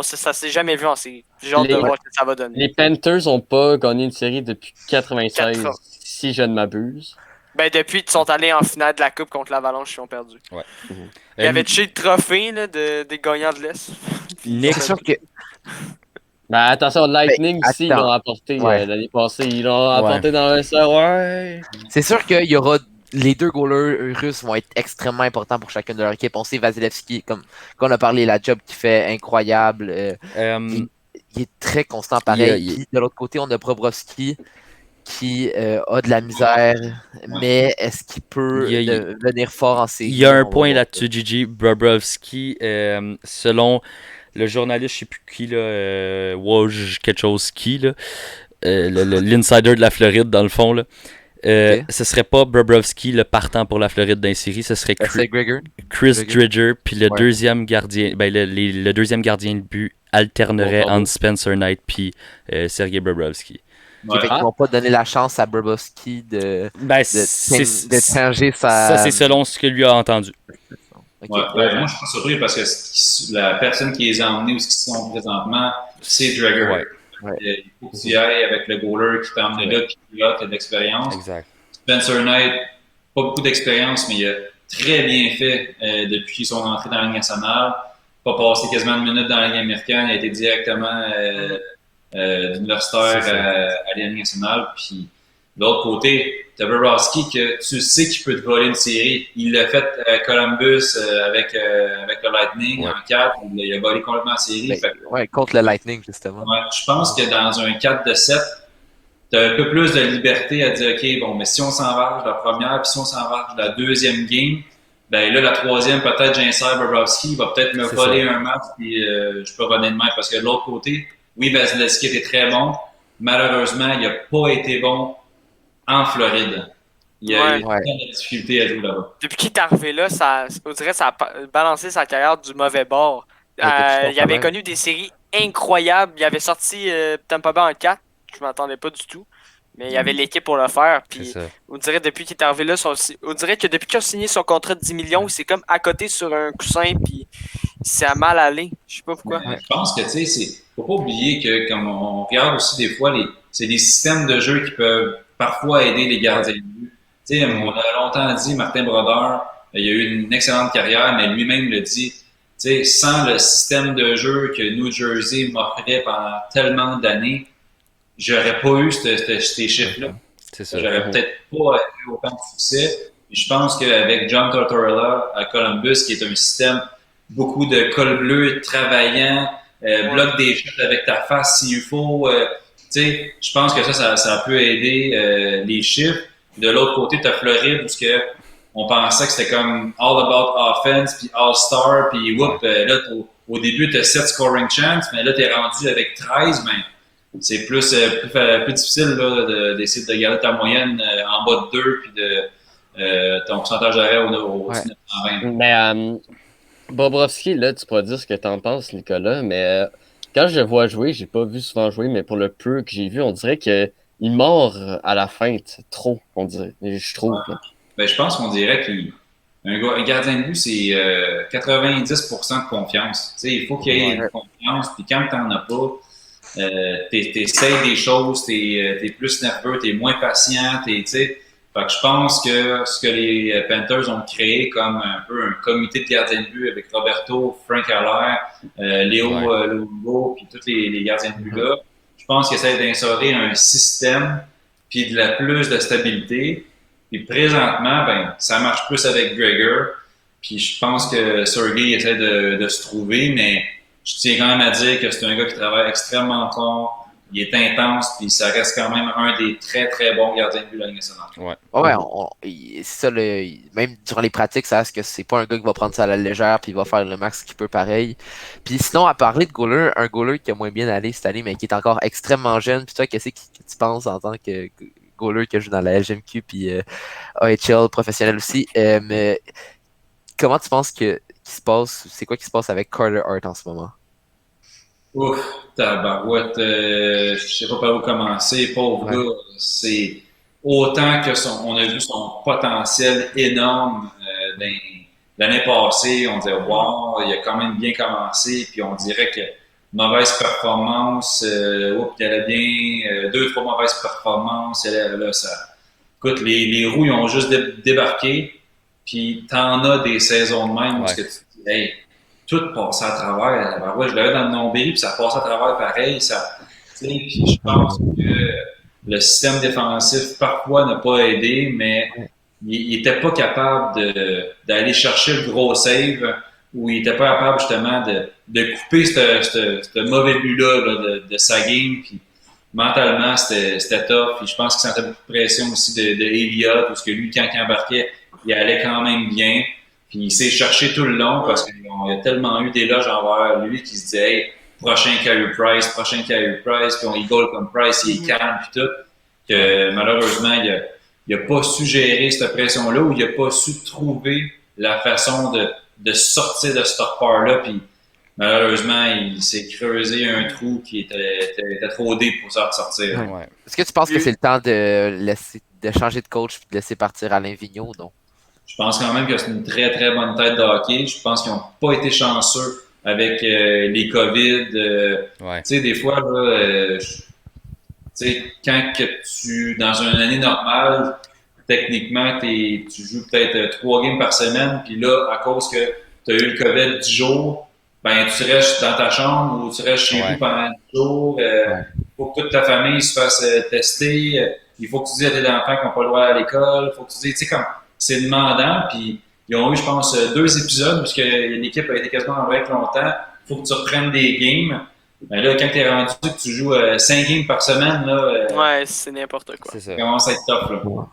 ça s'est jamais vu en série. J'ai hâte de voir ce que ça va donner. Les Panthers n'ont pas gagné une série depuis 96, si je ne m'abuse. Ben, depuis qu'ils sont allés en finale de la Coupe contre l'Avalanche, ils ont perdu. Ouais. Il y avait touché le trophée là, des gagnants de l'Est. C'est sûr que. Ben, attention, Lightning aussi, ils l'ont apporté l'année passée. Ils l'ont apporté dans un sort. C'est sûr qu'il y aura. Les deux goalers russes vont être extrêmement importants pour chacune de leur équipe. On sait Vasilevski, comme on a parlé, la job qu'il fait, incroyable. Il est très constant pareil. Puis, de l'autre côté, on a Bobrovsky qui a de la misère, mais est-ce qu'il peut venir fort en série? Il y a un point là-dessus, Gigi. Bobrovsky, selon le journaliste, je sais plus qui, là, Woj quelque chose qui, là, l'insider de la Floride, dans le fond, là. Ce serait pas Bobrovsky le partant pour la Floride dans les séries, ce serait Chris Driedger, puis le deuxième gardien, le deuxième gardien de but alternerait entre Spencer Knight puis Sergei Bobrovsky. Fait qu'ils vont pas donner la chance à Bobrovsky de changer sa... Ça, c'est selon ce que lui a entendu. Moi, je suis pas surpris parce que la personne qui les a emmenés où ils sont présentement, c'est Driedger. Il faut que tu y ailles avec le goaler qui t'a emmené là et qui a de l'expérience. Exact. Spencer Knight, pas beaucoup d'expérience, mais il a très bien fait depuis qu'ils sont entrés dans la Ligue nationale. Pas passé quasiment une minute dans la Ligue américaine, il a été directement d'universitaire à la Ligue nationale. Puis de l'autre côté, tu as Bobrovsky que tu sais qu'il peut te voler une série. Il l'a fait à Columbus avec le Lightning en 4. Il a volé complètement la série. Contre le Lightning, justement. Je pense que dans un 4 de 7, tu as un peu plus de liberté à dire, OK, bon, mais si on s'envarge la première, puis si on s'envarge la deuxième game, ben là, la troisième, peut-être j'insère Bobrovsky, va peut-être me voler un match, puis je peux revenir de même. Parce que de l'autre côté, oui, Vasilevski était très bon. Malheureusement, il n'a pas été bon en Floride. Il y a eu plein de difficultés à jouer là-bas. Depuis qu'il est arrivé là, on dirait que ça a balancé sa carrière du mauvais bord. Il avait connu des séries incroyables. Il avait sorti Tampa Bay en 4. Je ne m'attendais pas du tout. Mais il y avait l'équipe pour le faire. Puis on dirait depuis qu'il est arrivé là, on dirait que depuis qu'il a signé son contrat de 10 millions, c'est comme à côté sur un coussin. Puis c'est à mal aller. Je sais pas pourquoi. Je pense que tu sais, faut pas oublier que comme on regarde aussi des fois, c'est des systèmes de jeu qui peuvent parfois aider les gardiens de but. Tu sais, on a longtemps dit, Martin Brodeur, il a eu une excellente carrière, mais lui-même le dit. Tu sais, sans le système de jeu que New Jersey m'offrait pendant tellement d'années, j'aurais pas eu ces chiffres-là. J'aurais peut-être pas eu autant de succès. Et je pense qu'avec John Tortorella à Columbus, qui est un système beaucoup de col bleu travaillant, bloque des shots avec ta face s'il faut. Tu sais, je pense que ça peut aider les chiffres. De l'autre côté, tu as Floride où on pensait que c'était comme all about offense, puis all-star, puis whoop, là, au début, tu as 7 scoring chances, mais là, tu es rendu avec 13, mais c'est plus difficile là, d'essayer de garder ta moyenne en bas de 2, puis de ton pourcentage d'arrêt au 1920. Mais Bobrovsky, là, tu pourras dire ce que tu en penses, Nicolas, mais quand je le vois jouer, j'ai pas vu souvent jouer, mais pour le peu que j'ai vu, on dirait qu'il mord à la feinte, trop, on dirait. Je trouve. Ben, je pense qu'on dirait qu'un gardien de but, c'est 90% de confiance. Tu sais, il faut qu'il y ait une confiance, puis quand tu n'en as pas, t'essayes des choses, t'es plus nerveux, t'es moins patient, tu sais, Fait que je pense que ce que les Panthers ont créé comme un peu un comité de gardiens de but avec Roberto, Frank Allaire, Léo Lugo, puis tous les gardiens de but là, je pense qu'ils essaient d'instaurer un système puis de la plus de stabilité. Puis présentement, ben ça marche plus avec Gregor. Puis je pense que Sergei essaie de se trouver, mais je tiens quand même à dire que c'est un gars qui travaille extrêmement fort. Il est intense, puis ça reste quand même un des très très bons gardiens de but de la Ligue nationale. C'est ça, même durant les pratiques, ça reste que c'est pas un gars qui va prendre ça à la légère, puis il va faire le max qu'il peut pareil. Puis sinon, à parler de goaler, un goaler qui a moins bien allé cette année, mais qui est encore extrêmement jeune, puis toi, qu'est-ce que tu penses en tant que goaler qui joue dans la LGMQ, puis AHL professionnel aussi, mais comment tu penses c'est quoi qui se passe avec Carter Hart en ce moment? Ouf, tabarouette, je sais pas par où commencer, pauvre gars, c'est autant que on a vu son potentiel énorme l'année passée, on disait wow, il a quand même bien commencé, puis on dirait que mauvaise performance, il allait bien, 2-3 mauvaises performances, là, ça. Écoute, les roues, ils ont juste débarqué, puis t'en as des saisons de même où tu te dis, hey, tout passait à travers. Ben ouais, je l'avais dans le nombril, puis ça passait à travers pareil. Puis je pense que le système défensif, parfois, n'a pas aidé, mais il n'était pas capable d'aller chercher le gros save, ou il n'était pas capable, justement, de couper ce mauvais but-là de sa game. Puis mentalement, c'était tough. Puis je pense qu'il sentait beaucoup de pression aussi de Elliott, parce que lui, quand il embarquait, il allait quand même bien. Puis il s'est cherché tout le long parce qu'il y a tellement eu d'éloges envers lui qui se disait hey, prochain Carey Price, puis on goal comme Price, il est calme puis tout. Que malheureusement, il a pas su gérer cette pression-là ou il a pas su trouver la façon de sortir de ce torpeur-là. Puis malheureusement, il s'est creusé un trou qui était trop deep pour s'en sortir. Ouais. Est-ce que tu penses que c'est le temps de changer de coach et de laisser partir Alain Vigneault, non? Je pense quand même que c'est une très, très bonne tête de hockey. Je pense qu'ils n'ont pas été chanceux avec les COVID. Tu sais, des fois, là, quand dans une année normale, techniquement, tu joues peut-être 3 games par semaine, puis là, à cause que tu as eu le COVID 10 jours, ben tu restes dans ta chambre ou tu restes chez vous pendant 10 jours. Il faut que toute ta famille se fasse tester. Il faut que tu dises à tes enfants qu'ils n'ont pas le droit à l'école. Il faut que tu dises, tu sais, comme c'est demandant, puis ils ont eu, je pense, 2 épisodes, parce que l'équipe a été quasiment en break longtemps. Il faut que tu reprennes des games. Ben là, quand t'es rendu que tu joues 5 games par semaine, là, c'est n'importe quoi. Ça commence à être tough,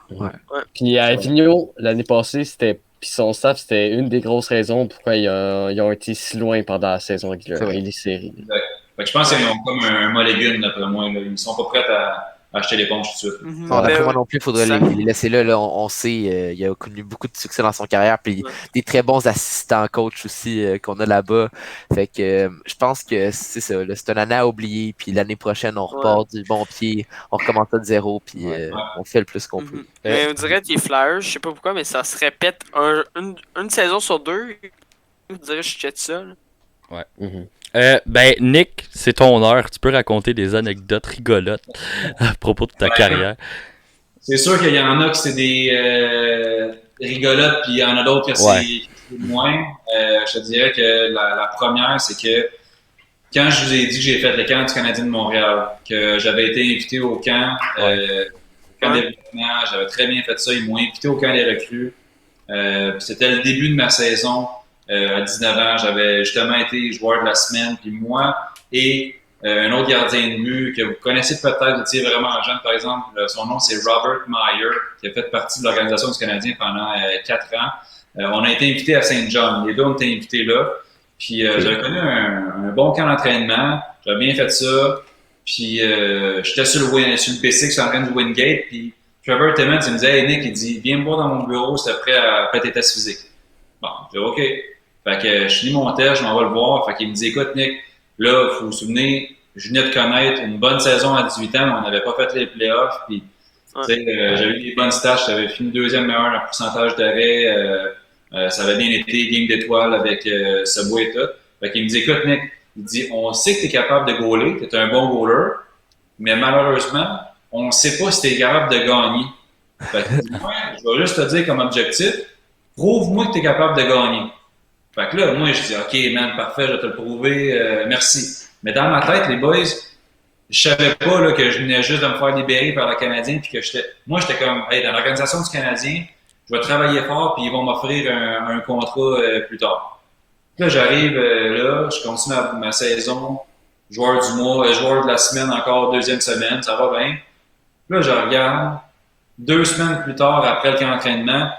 là. Puis à Vigneault, l'année passée, puis son staff, c'était une des grosses raisons pourquoi ils ont été si loin pendant la saison régulière et les séries. Fait que je pense qu'ils ont comme un molégune, d'après moi. Là. Ils sont pas prêts à acheter l'éponge tout de suite. D'après moi non plus, il faudrait les laisser là. On sait, il a connu beaucoup de succès dans son carrière, puis des très bons assistants coach aussi qu'on a là-bas. Fait que je pense que c'est ça. C'est une année à oublier, puis l'année prochaine, on repart du bon pied, on recommence à de zéro, puis on fait le plus qu'on peut. Mais on dirait que les Flyers, je sais pas pourquoi, mais ça se répète une saison sur 2. On dirait que je check ça. Là. Ben, Nick, c'est ton heure. Tu peux raconter des anecdotes rigolotes à propos de ta carrière. C'est sûr qu'il y en a que c'est des rigolotes, puis il y en a d'autres que c'est moins. Je te dirais que la première, c'est que quand je vous ai dit que j'ai fait le camp du Canadien de Montréal, que j'avais été invité au camp, camp des développement, j'avais très bien fait ça. Ils m'ont invité au camp des recrues. C'était le début de ma saison. À 19 ans, j'avais justement été joueur de la semaine. Puis moi et un autre gardien de but que vous connaissez peut-être, vous étiez vraiment jeune, par exemple. Son nom, c'est Robert Meyer, qui a fait partie de l'organisation du Canadien pendant 4 ans. On a été invités à Saint-John. Les deux ont été invités là. Puis j'avais connu un bon camp d'entraînement. J'avais bien fait ça. Puis j'étais sur le B6 en train de Wingate. Puis Trevor Timmons, il me disait, hey Nick, il dit, viens me voir dans mon bureau, c'était prêt à faire tes tests physiques. Bon, je dis, OK. Fait que je finis mon test, je m'en vais le voir. Fait qu'il me dit, écoute, Nick, là, il faut vous souvenir, je venais de connaître une bonne saison à 18 ans, mais on n'avait pas fait les playoffs. Puis, j'avais eu des bonnes stats, j'avais fini 2e meilleur en pourcentage d'arrêt. Ça avait bien été, game d'étoiles avec Subway et tout. Fait qu'il me dit, écoute, Nick, il dit, on sait que tu es capable de goaler, tu es un bon goaler, mais malheureusement, on ne sait pas si tu es capable de gagner. Fait que, moi, je vais juste te dire comme objectif, prouve-moi que tu es capable de gagner. Fait que là, moi, je dis, OK, man, parfait, je vais te le prouver, merci. Mais dans ma tête, les boys, je savais pas là, que je venais juste de me faire libérer par le Canadien, puis que j'étais comme, hey, dans l'organisation du Canadien, je vais travailler fort, puis ils vont m'offrir un contrat plus tard. Là, j'arrive là, je continue ma saison, joueur du mois, joueur de la semaine encore, deuxième semaine, ça va bien. Là, je regarde, 2 semaines plus tard, après le camp d'entraînement,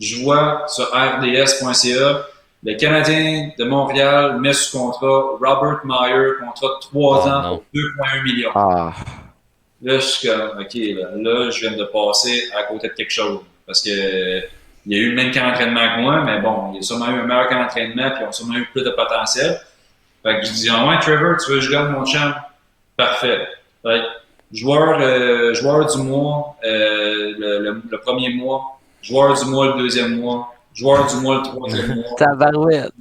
je vois sur rds.ca, le Canadien de Montréal met sous contrat Robert Meyer, contrat de 3 ans pour 2,1 millions. Ah. Là, je suis comme, OK, là, je viens de passer à côté de quelque chose. Parce que il y a eu le même camp d'entraînement que moi, mais bon, il y a sûrement eu un meilleur camp d'entraînement, puis ils ont sûrement eu plus de potentiel. Fait que je dis, ouais, Trevor, tu veux que je gagne mon champ? Parfait. Fait que, joueur du mois, le premier mois, joueur du mois le deuxième mois, joueur du mois le troisième mois. Tabarouette.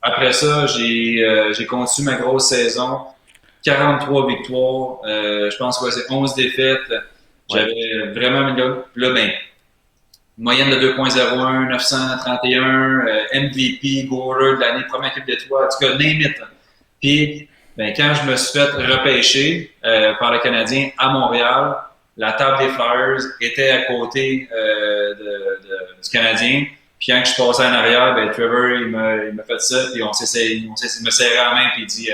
Après ça, j'ai continué ma grosse saison. 43 victoires. Je pense que c'est 11 défaites. J'avais vraiment là, ben, moyenne de 2,01, 931, MVP, goaler de l'année, première équipe d'étoiles, en tout cas, name it. Puis, ben, quand je me suis fait repêcher par le Canadien à Montréal, la table des Flyers était à côté du Canadien. Puis quand je suis passé en arrière, ben, Trevor, il m'a fait ça, puis il me serrait la main, puis il dit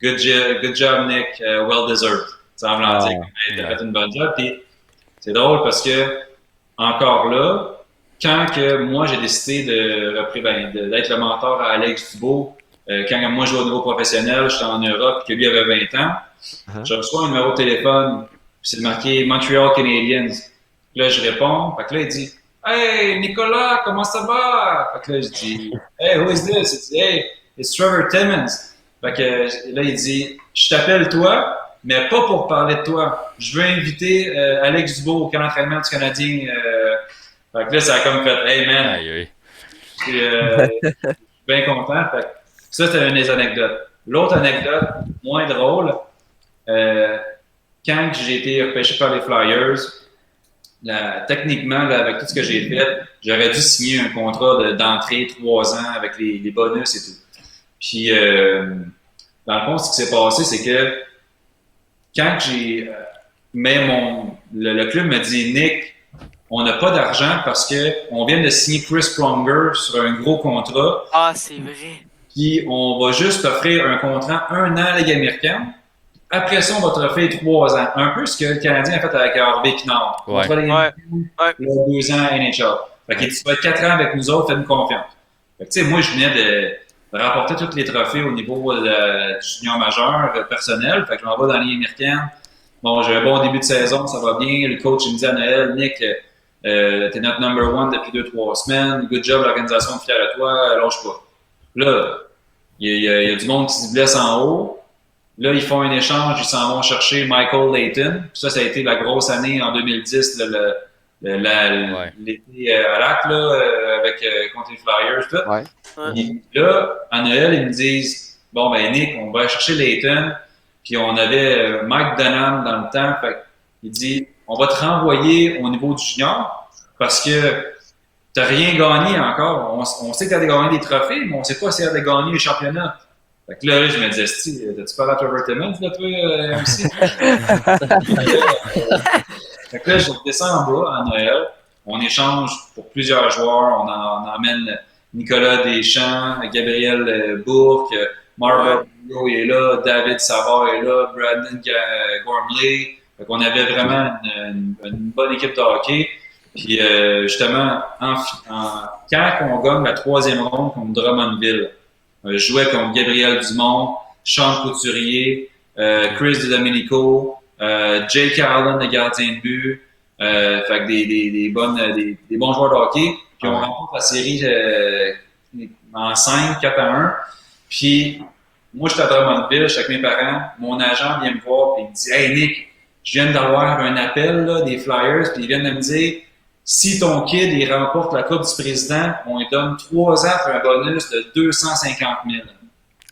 good job, Nick, well deserved. Ça me l'a dit, t'as fait une bonne job. Puis c'est drôle parce que, encore là, quand que moi j'ai décidé d'être le mentor à Alex Dubois, quand moi je jouais au niveau professionnel, j'étais en Europe, puis que lui avait 20 ans, je reçois un numéro de téléphone, puis c'est marqué Montreal Canadiens. Puis là, je réponds, fait que là, il dit Hey, Nicolas, comment ça va? Fait que là, je dis Hey, who is this? Il dit Hey, it's Trevor Timmons. Fait que là, il dit Je t'appelle toi, mais pas pour parler de toi. Je veux inviter Alex Dubois au camp d'entraînement du Canadien. Fait que là, ça a comme fait Hey, man. Je suis bien content. Fait que ça, c'était une des anecdotes. L'autre anecdote, moins drôle, quand j'ai été repêché par les Flyers, techniquement, là, avec tout ce que j'ai fait, j'aurais dû signer un contrat d'entrée 3 ans avec les bonus et tout. Puis, dans le fond, ce qui s'est passé, c'est que quand le club m'a dit, Nick, on n'a pas d'argent parce qu'on vient de signer Chris Pronger sur un gros contrat. Ah, c'est vrai. Puis, on va juste offrir un contrat 1 an à Ligue américaine. Après ça, on va te offrir 3 ans. Un peu ce que le Canadien a fait avec Harvey Pinard. On va te 2 ans à NHL. Fait que tu vas être 4 ans avec nous autres, fais-nous confiance. Fait que, tu sais, moi, je venais de remporter tous les trophées au niveau du junior majeur personnel. Fait que je m'en vais dans la Ligue américaine. Bon, j'ai un bon début de saison, ça va bien. Le coach, il me dit à Noël, Nick, t'es notre number 1 depuis 2-3 semaines. Good job, l'organisation est fière de toi, lâche pas. Là, il y a du monde qui se blesse en haut. Là, ils font un échange, ils s'en vont chercher Michael Layton. Ça a été la grosse année en 2010, l'été à Lac, avec contre les Flyers, tout. Ouais. Et là, à Noël, ils me disent bon, ben, Nick, on va chercher Layton. Puis on avait Mike Dunham dans le temps. Fait il dit on va te renvoyer au niveau du junior parce que t'as rien gagné encore. On sait que t'as gagné des trophées, mais on sait pas si t'as gagné les championnats. Fait que là, je me disais, t'as-tu parlé à Trevor Timmons, là, toi, MC? Fait que là, je redescends en bas à Noël. On échange pour plusieurs joueurs. On emmène Nicolas Deschamps, Gabriel Bourque, Marvel est là, David Savard est là, Brandon Gormley. Fait qu'on avait vraiment une bonne équipe de hockey. Puis justement, quand on gagne la 3e ronde contre Drummondville, je jouais contre Gabriel Dumont, Sean Couturier, Chris DiDomenico, Jake Allen, le gardien de but. Fait que des bons joueurs de hockey. Puis on remporte la série en 5, 4-1. Puis moi, j'étais à Drummondville, j'étais avec mes parents. Mon agent vient me voir et il me dit Hey Nick, je viens d'avoir un appel là, des Flyers, puis ils viennent de me dire si ton kid il remporte la Coupe du Président, on lui donne 3 ans pour un bonus de 250 000.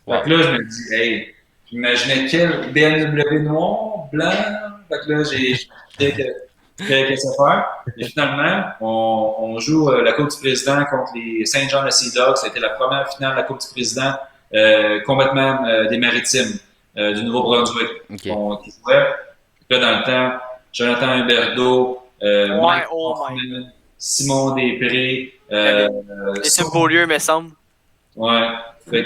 Fait que là, je me dis, hey, j'imaginais quel BMW noir, blanc. Fait que là, Qu'est-ce qu'on faire? Et finalement, on joue la Coupe du Président contre les Saint John de Sea Dogs. Ça a été la première finale de la Coupe du Président complètement des Maritimes du Nouveau-Brunswick qui jouait. Là, dans le temps, Jonathan Huberdeau, Mike Hoffman, Simon Després. C'est un beau lieu, me semble. Ouais. Fait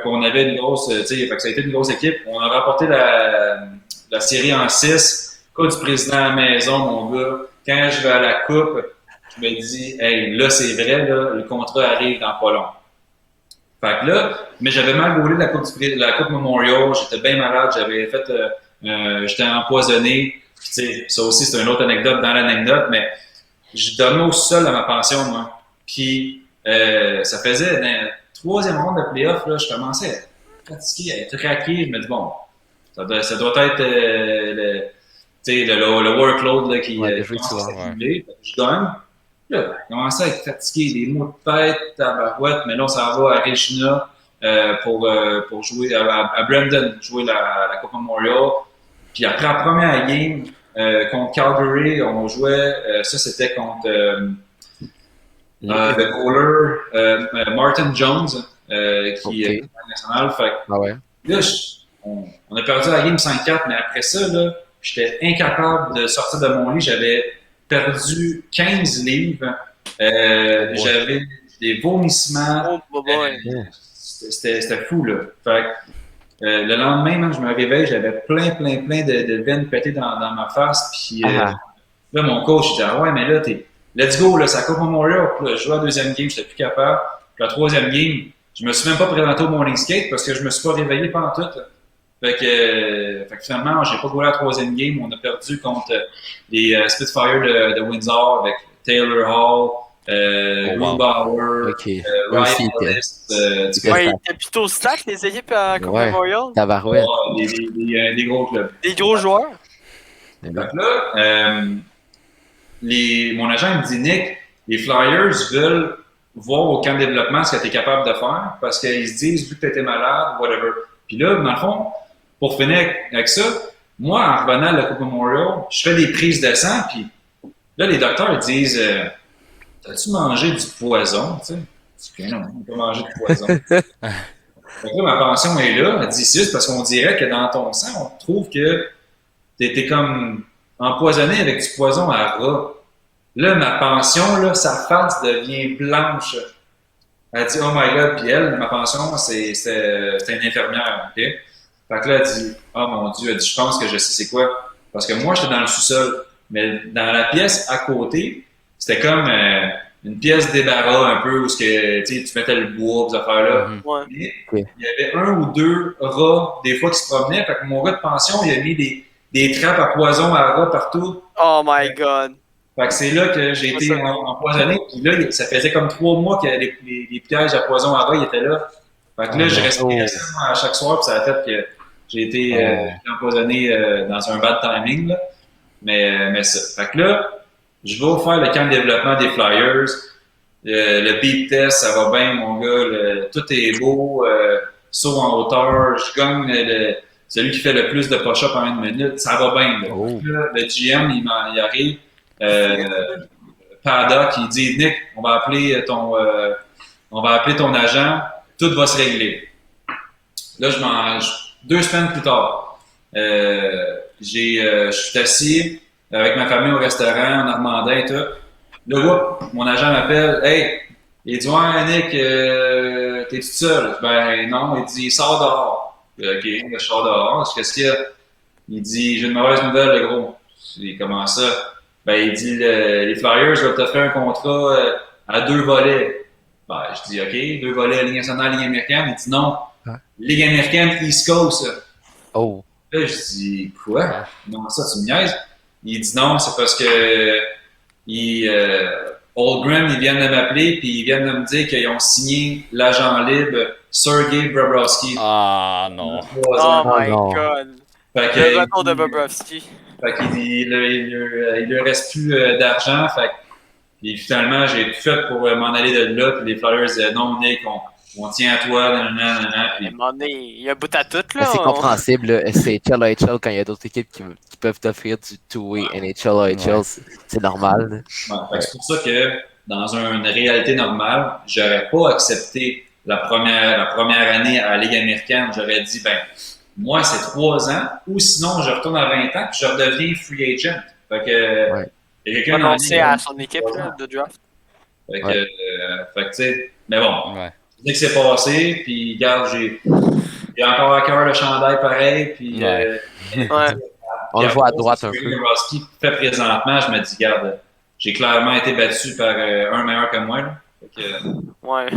qu'on avait une grosse, fait que ça a été une grosse équipe. On a remporté la série en 6. Coupe du président à la maison, mon gars. Quand je vais à la coupe, je me dis, hey, là, c'est vrai, là, le contrat arrive dans pas long. Fait que là, mais j'avais mal roulé la coupe Memorial. J'étais bien malade. J'étais empoisonné. Puis, ça aussi, c'est une autre anecdote dans l'anecdote, mais je donnais au sol à ma pension, moi. Puis, ça faisait dans la troisième ronde de playoff, là, je commençais à fatiguer, à être craqué. Je me dis, bon, ça doit être le workload là, qui commence à s'accumuler. Je gagne. Là, je commençais à être fatigué, des maux de tête, tabarouette, mais là, on s'en va à Regina pour jouer à Brandon, jouer la Coupe Memorial. Puis après la première game contre Calgary, on jouait, ça c'était contre le goaler Martin Jones, qui est national. Fait là, on a perdu la game 5-4, mais après ça, là, j'étais incapable de sortir de mon lit. J'avais perdu 15 livres. J'avais des vomissements. C'était fou, là. Fait le lendemain, même, je me réveille, j'avais plein de veines pétées dans ma face. Puis là, mon coach, il dit, ah ouais, mais là, let's go, là, ça coupe Memorial. Puis là, je joue à la deuxième game, j'étais plus capable. Puis la troisième game, je me suis même pas présenté au morning skate parce que je me suis pas réveillé pendant tout. Fait que finalement, j'ai pas joué la troisième game. On a perdu contre les Spitfire de Windsor avec Taylor Hall, Grubauer, Ryan Ellis. Il était plutôt stack, les équipes à Coupe Memorial. Des gros clubs. Des gros joueurs. Donc là, mon agent me dit, Nick, les Flyers veulent voir au camp de développement ce que tu es capable de faire parce qu'ils se disent, vu que tu étais malade, whatever. Puis là, dans le fond, pour finir avec ça, moi, en revenant à la Coupe Memorial, je fais des prises de sang, puis là, les docteurs disent T'as-tu mangé du poison? Tu sais, non, on peut manger du poison. Donc là, ma pension est là. Elle dit c'est juste parce qu'on dirait que dans ton sang, on trouve que t'es comme empoisonné avec du poison à rat. Là, ma pension, là, sa face devient blanche. Elle dit oh my god, puis elle, ma pension, c'était une infirmière, ok? Fait que là, elle dit oh mon Dieu, elle dit je pense que je sais c'est quoi. Parce que moi, j'étais dans le sous-sol, mais dans la pièce à côté, c'était comme une pièce débarras un peu où tu mettais le bois, ces affaires-là. Mais il y avait un ou deux rats, des fois, qui se promenaient. Fait que mon gars de pension, il a mis des trappes à poison à rats partout. Oh my god! Fait que c'est là que j'ai été empoisonné. Puis là, ça faisait comme 3 mois que les pièges à poison à rats ils étaient là. Fait que là, je respirais ça à chaque soir, puis ça a fait que j'ai été empoisonné dans un bad timing. Là. Mais ça. Fait que là, je vais faire le camp de développement des Flyers. Le beat test, ça va bien, mon gars. Tout est beau. Saut en hauteur. Je gagne celui qui fait le plus de push-up en 1 minute. Ça va bien. Là. Là, le GM, il arrive. Paddock, il dit Nick, on va appeler ton agent. Tout va se régler. Là, je mange 2 semaines plus tard. Je suis assis avec ma famille au restaurant en Normandin et tout. Là, mon agent m'appelle. Hey, il dit ouais, Nick, t'es tout seul? Ben non, il dit sors dehors. Ok, je sors dehors. Qu'est-ce qu'il y a? Il dit j'ai une mauvaise nouvelle, le gros. Il comment ça? Ben il dit les Flyers veulent t'offrir un contrat à 2 volets. Ben je dis ok, 2 volets, Ligue nationale, Ligue américaine. Il dit non. Ligue américaine, East Coast. Oh. Là, je dis quoi? Non, ça, tu me niaises. Il dit non, c'est parce que Holmgren, ils viennent de m'appeler puis ils viennent de me dire qu'ils ont signé l'agent libre Sergei Bobrovsky. Ah non. Oh my god. Le retour de Bobrovsky. Fait qu'il lui reste plus d'argent. Fait puis finalement, j'ai tout fait pour m'en aller de là. Puis les Flyers disaient non, Nick, on tient à toi, nanana, puis... À un moment donné, il y a un bout à tout, là. C'est compréhensible, là. C'est HL quand il y a d'autres équipes qui peuvent t'offrir du two-way NHL. C'est normal. Ouais, c'est pour ça que dans une réalité normale, j'aurais pas accepté la première année à la Ligue américaine. J'aurais dit, ben, moi, c'est 3 ans, ou sinon, je retourne à 20 ans, puis je redeviens free agent. Fait que, il y a quelqu'un renoncer à son équipe là, de draft. Fait que, tu sais, mais bon, c'est que c'est passé, puis regarde, j'ai encore à cœur le chandail pareil, puis on le voit à droite un peu. Bobrovsky fait présentement, je me dis, regarde, j'ai clairement été battu par un meilleur que moi. Là. Ouais.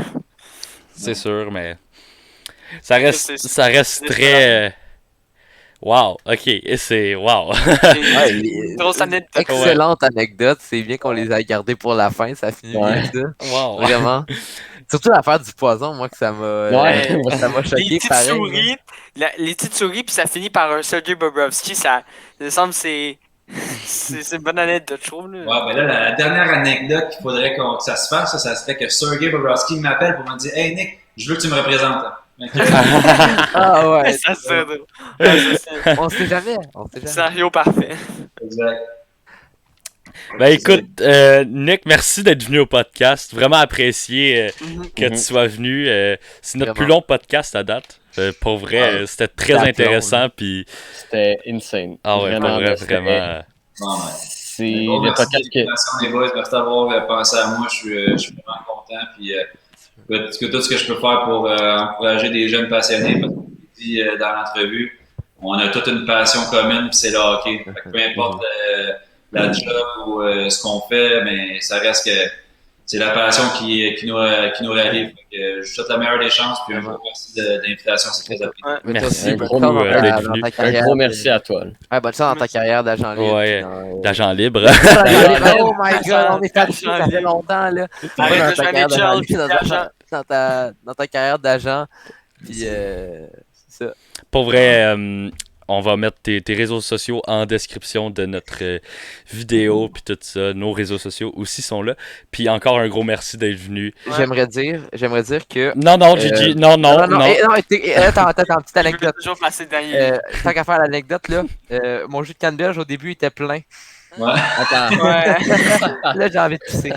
C'est sûr, mais ça reste très... Wow, ok, c'est wow. Excellente anecdote, c'est bien qu'on les a gardés pour la fin, ça finit bien ça. Wow. Vraiment. Surtout l'affaire du poison, moi, que ça m'a choqué. Les petites souris, puis ça finit par un Sergei Bobrovsky, ça me semble c'est une bonne anecdote, je trouve. Là. Ouais, ben là, la dernière anecdote qu'il faudrait que ça se fasse, ça serait que Sergei Bobrovsky m'appelle pour me dire « Hey Nick, je veux que tu me représentes. » Ah ouais. Ça serait drôle. On sait jamais. Scénario parfait. Exact. Ben écoute, Nick, merci d'être venu au podcast. Vraiment apprécié que tu sois venu. C'est notre plus long podcast à date. Pour vrai, c'était très intéressant. Puis... C'était insane. Ah ouais, vraiment, vraiment. C'est le podcast que... Les boys, merci d'avoir pensé à moi. Je suis vraiment content. Puis, tout ce que je peux faire pour encourager des jeunes passionnés, parce qu'on dit dans l'entrevue, on a toute une passion commune, puis c'est le hockey. Peu importe la job ou ce qu'on fait, mais ça reste que c'est la passion qui nous rallie. Je vous souhaite la meilleure des chances, puis un gros merci de l'invitation, c'est très apprécié. Merci beaucoup d'être venu. Un gros merci à toi. Bonne chance dans ta carrière d'agent libre. Ouais, d'agent libre. Oh my god, on est fatigué, ça fait longtemps là. Dans ta carrière d'agent, puis c'est ça. Pour vrai, on va mettre tes réseaux sociaux en description de notre vidéo, puis tout ça. Nos réseaux sociaux aussi sont là. Puis encore un gros merci d'être venu. J'aimerais dire que... Non, Gigi, non. Attends, petite anecdote. Toujours passer Tant qu'à faire l'anecdote, là, mon jus de canneberge, au début, il était plein. Ouais. Attends. Là, j'ai envie de pisser.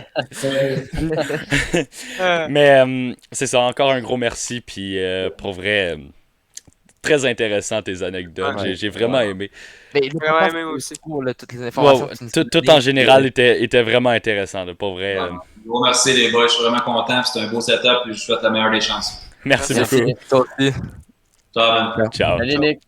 Mais c'est ça, encore un gros merci. Puis pour vrai, très intéressant tes anecdotes. J'ai vraiment aimé. Mais vraiment aimé aussi. Toutes les informations tout en général était vraiment intéressant. Là, pour vrai. Gros merci les boys, je suis vraiment content. C'est un beau setup et je vous souhaite la meilleure des chances. Merci beaucoup. Toi aussi. Ciao, man. Ciao. Salut Nick.